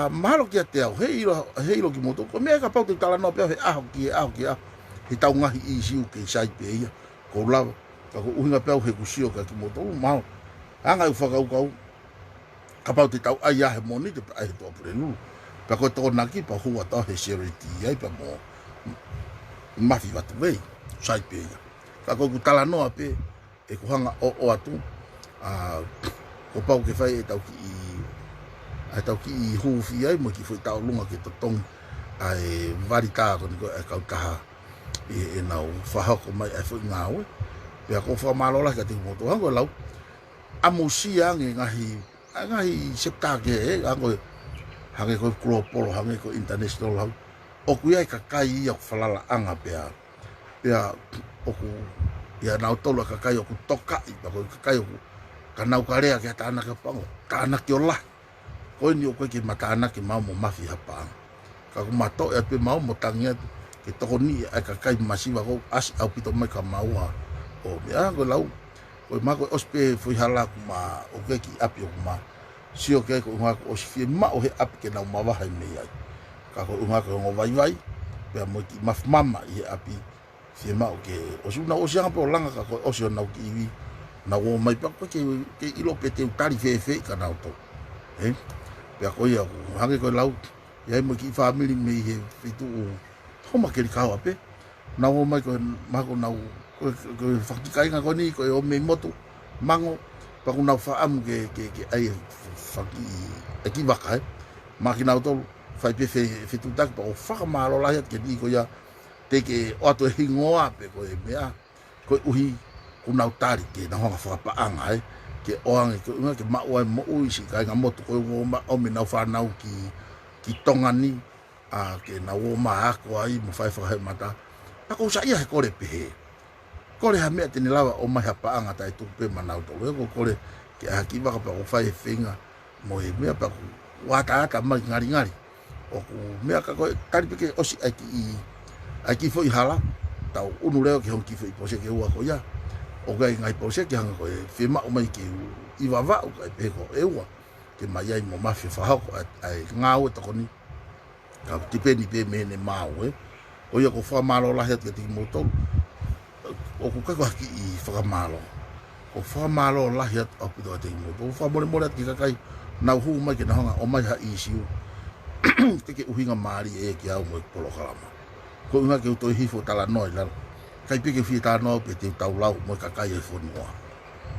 malo ki te au he ilo ki moto ko me ka pau te TALANOA pe he ki he tau ngahi i siu ke sai pe ia ko la ka ko uhinga pe he kusio ka ki moto mal anga u faka u ka pau te tau ai he moni te ai to prelu pa ko to na ki pa hua ta he sereti ai pa mo mafi watu vei sai pe ka ko TALANOA pe e ko hanga o atu ko pau ke fai e tau ki i hufi ai mo ki foi tau lunga ke totong ai varita ko ni ko e kau taha e nau whahako mai e foi ngawe pia ko wha malola ka te moto hango lau amusia nge ngahi septa ke e hango hange ko global hange ko international hango o kuia ka kai o falala anga pia oku ia nau tolu ka kai o toka i pa ko kai o kanau karea ke tana ka pango tana ki ola ko ni o ko ki matana ki mau mo mafi hapa ka ko mato e pe mau mo tangia ke to ni ai ka kai masiva ko as au pito mai ka mau o mea ko lau ko ma ko ospe foi hala ma o ke ki api o ma si o ke ko ma ko osfi ma o he api ke na ma va hai me ai ka ko uma ko ngo vai pe mo ki maf mama i api fi ma o ke o su na o sianga po langa ka ko o si na ki na wo mai pa ko ke ilo pete utari fe ka na to pe ko ia ko hange ko lau ia mo ki family me he fitu o ma ke ka ape na wo mai ko ma ko na ko fakikai nga ko ni ko o me moto mango pa ko na fa am ke ai faki aki baka makina to fai pe fe tutak pa o whakamalo lahi at ke ni ko ia te ke o ato e hingoa pe ko e mea ko uhi kunau tari ke na honga whakapaanga ke oange ke unga ke maua e mo uisi kai ngā motu ko o me nau whanau ki tongani ke na o ma ako ai mo whai whakahe mata ako usa ia he kore pehe kore ha mea tene lawa o mai hapaanga tai tupe manau tolo ko kore ke haki waka pa ko whai e whenga mo e mea pa ko wata ata mai ngari o ku mea ka ko tari peke osi aki foi hala tau unu leo ke honki foi pose ke ua ko ia o gai ngai pose ke hanga ko e fema o mai ke i vava o kai pe ko e ua ke mai ai mo mafi fa ko ai ngau to koni ka tipeni pe mene mau o ia ko fa malo la het ke ti moto o ku ka ko ki i fa malo o fa malo la het o pi do te moto fa mo ki ka kai na hu mai ke na hanga o mai ha isiu ke uhinga mari e ki au mo polo kalama ko unga ke to hifo talanoa la kai pe ke fi talanoa pe te tau lau mo ka kai e fonua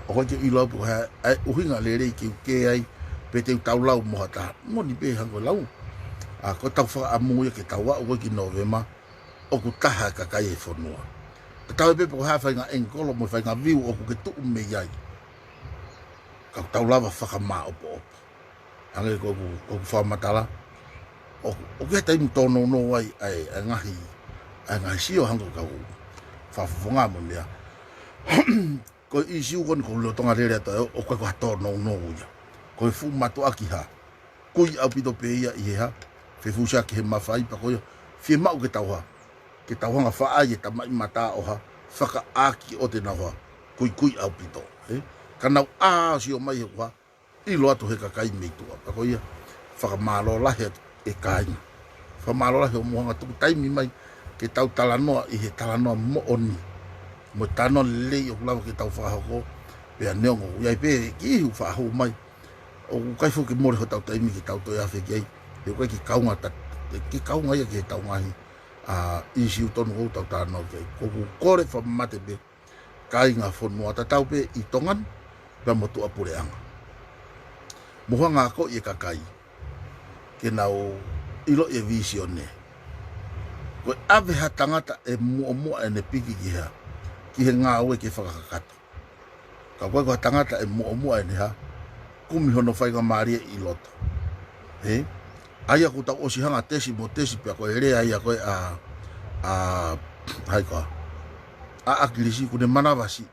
o ko ke ilo po ha uhinga lelei ke ai pe te tau lau mo ta mo ni pe hango lau ko tau fa amu ke tau wa o ki novema o ku taha ka kai e fonua tau pe po ha fa nga engolo mo fa nga viu o ku ke tu me yai ka tau lava whakama opo hange ko FAKAMATALA o ke tai tono no ai ngahi sio hango ka Founga mo mea ko isiu ko lo tonga rere to o ko tono no ya ko fu mato aki ha kui au pito pe ia i ha fe fu sha ke mafai pa ko fi ma o ke tau nga fa ai ta mai mata o ha whaka aki o te nawa kui au pito kanau sio mai he wa i lo atu he kakai me tua pa ko ia whakamalo lahe e kai whakamalo lahe o mohanga tuku taimi mai ke tau talanoa i he talanoa mo oni mo tano lei o kulawa ke tau whahako pea neongo iai pe ki ihu whahahu mai o kai fu ke more ho tau taimi ke tau toi awhi ki ai e kai ki kaunga ia ke tau ngahi i siu tonu o tau talanoa ki ai koku kore whamate pe kai ngā whanua ta tau pe i tongan pea mo tua pureanga Muhanga ko ye kakai KENAU ILO'I VISONE ko ave ha tangata e mo ene piki ki ha ki he ngāue ke whakakato ka koe ko tangata e mo ene ha kumi hono whaiga maria i loto aia ko tau osi hanga tesi mo tesi pia ko e rea ia koe haikoa akilisi kune manavasi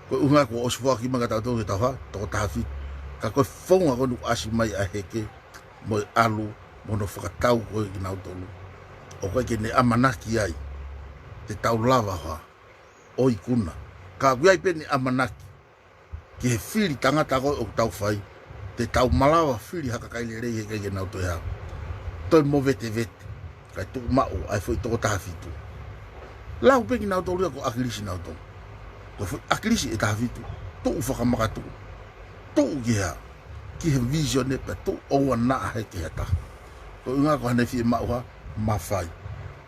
ko unga ko osi whaki maga tau tau ke tau ha toko tahafi ka koe Founga ko nu asi mai a heke mo alu mo no whakatau koe ki nau tonu o koe ke ne amanaki ai te tau lava hoa o i kuna ka kuiai pe ne amanaki ki he whiri tangata koe o tau whai te tau malawa whiri haka kai le rei heke ke nau toi hao toi mo vete kai tuku mao ai foi toko tahafitu lau pe ki nau tonu ko akilisi nau tonu ko foi akilisi e tahafitu tuu whakamakatu tu kia ki he visione pe tu o na he ke ta ko nga ko ne fi ma wa ma fai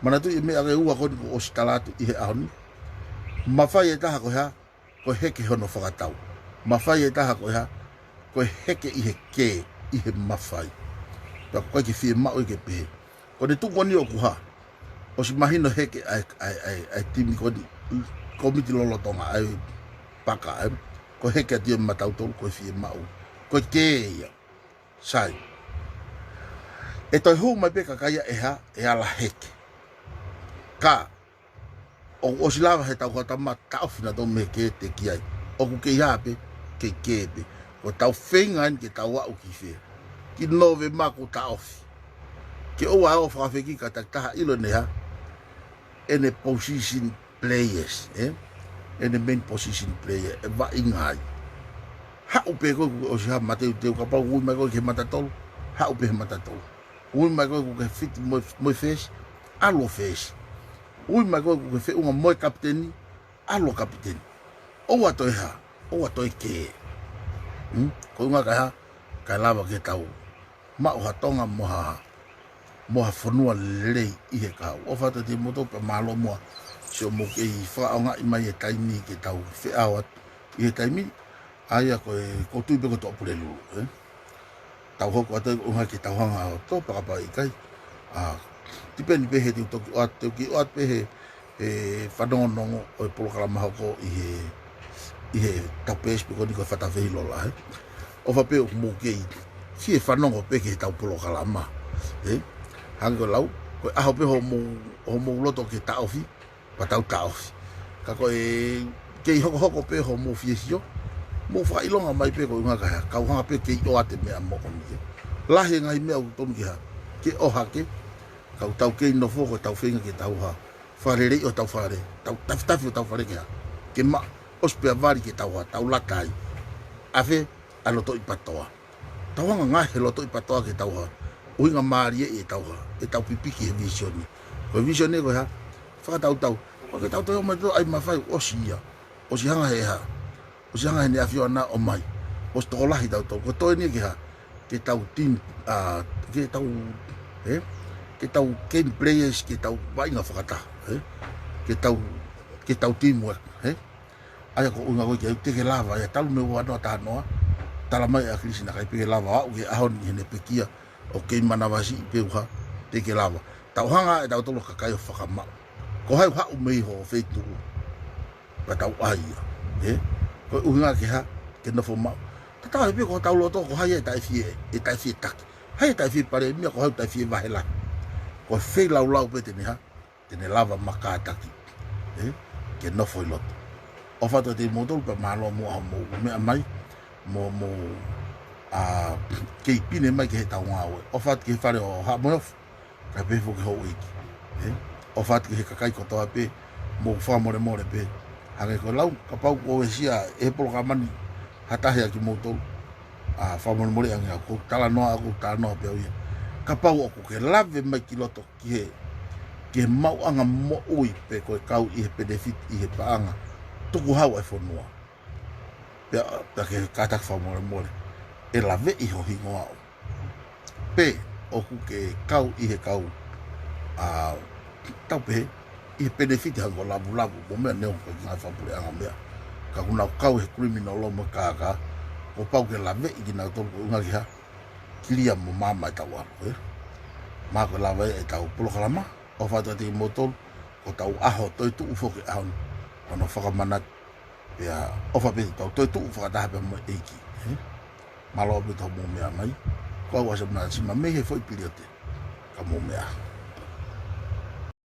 mana tu me age ua ko o stalatu i he auni ma fai ta ko ha ko he ke hono whakatau mawhai e taha koe ha, koe heke i he kē, i he mawhai. Pea koe ke whie mau i ke pehe. Ko ne tuko ni o kuha, o si mahino heke ai timi koni, komiti lolotonga ai paka ai, ko heke a tia matautolu koe whie mau. Koe kē ia, sai. E toi hou mai peka kaia e ala heke. Ka, o si lava he tau kata ma tau fina tau me ke te ki ai. O ku ke iape, ke kepe. O tau whengan ke tau au ki whea. Ki nove mako ta ofi. Ke oa o whakawheki ka taha ilo neha, ene position players, ene main position player, e wa ingai. Ha upe koe o si ha mateu teu ka pau ui mai koe ke matatolu, ha upe he matatolu. Ui mai koe ke fit moi fes, alo fes. Ui mai koe ke fe unga moi kapiteni, alo kapiteni. Oa toi ha, oa toi ke. Ko unga kai ha, kai lava ke tau. Mao ha tonga moha fonua lelei i he kau. O whata te moto pa malo moa. Se o mo ke i whaonga i mai e taimi ke tau whi awat i he taimi. Aia ko tui pe ko tō pule lulu. Tau hoko ata unga ke tau hanga o tō pakapa i kai. Tipeni pe he te utoki o ate uki o ate pe he whanongonongo o e polo kalamaha ko i he tau pēs pe ko ni ko whatawehi lola. O whape o mo ke i fie whanongo pe ke tau polo kalamaha. Hangi ko lau, koe aho pe ho mo loto ke taofi, pa tau taofi. Ka koe ke i hoko pe ho mo fie sio, mo whailonga mai pe koe unga kaha, kau hanga pe ke i o ate mea mo konike. Lahi ngai mea utonu ki ha, ke oha ke, kau tau ke i nofo koe tau whenga ke tau ha, wharerei o tau whare, tau tafitafi o tau whare ke ha, ke ma ospea vari ke tau ha, tau lakai, afe a loto i patoa. Tau hanga ngahe loto i patoa ke tau ha, uinga maari e tau ha, e tau pipiki he visione. Koe visione koe ha, whakatau, o ke tau tau mai tau ai mawhai o si ia, o si hanga he ha, o si hanga he ne awhio ana o mai, o si toko lahi tau, ko toi ni ke ha, ke tau team, ke tau game players, ke tau wainga whakata, ke tau teamwork, aya ko unga koe ke ke lava, ya talu me ua noa tahanoa, tala mai a krisi na kai peke lava, au ke ahon i hene pekia, o kei manavasi i peuha te ke lava. Tau hanga e tau tolo kakai o whakamau. Ko hai hau mei ho whaituu. Pa tau aia. Ko uhinga ke ha, ke nofo mau. Ta tau hepe ko tau loto ko hai e tai fie taki. Hai e tai fie pare mia ko hai tai fie vahela. Ko whai lau pe tene ha, tene lava maka taki. Ke nofo i loto. O whata te modol pa malo mua mo mea mai, mo ke pine mai ke he tau ngā oe. O what ke he whare o ha moeof, kai pefo ke hou iki. O what ke he kakai kotoa pe, mo whamore more pe. Hange ko lau, ka pau ko e sia, e polo ka mani, hatahea ki moutou. Whamore more ange ako, talanoa ako, talanoa pe au ia. Ka pau ako ke lave mai ki loto ki he mau anga mo ui pe koe kau i he benefit i he paanga. Tuku hau ai fonua. Pea ke katak whamore more. E la ve i ho hingo au. Pe, oku ke kau i he kau tau pe, i he benefiti hango labu, mo mea neo ko i ngai whapure anga mea. Ka kuna kau he criminal lo mo kaka, o pau ke la ve i ki nau tolu ko unga ki ha, kiria mo mama i tau alo. Mā ko la ve i tau polo kalama, o whata te motol, ko tau aho toi tu ufo ke ahon, kono whakamanat, pea, o whapete tau toi tu ufo kataha pe mo eiki. Malo pe tau mo mea mai, ko au asa mna sima mehe foi piliote, ka mo mea.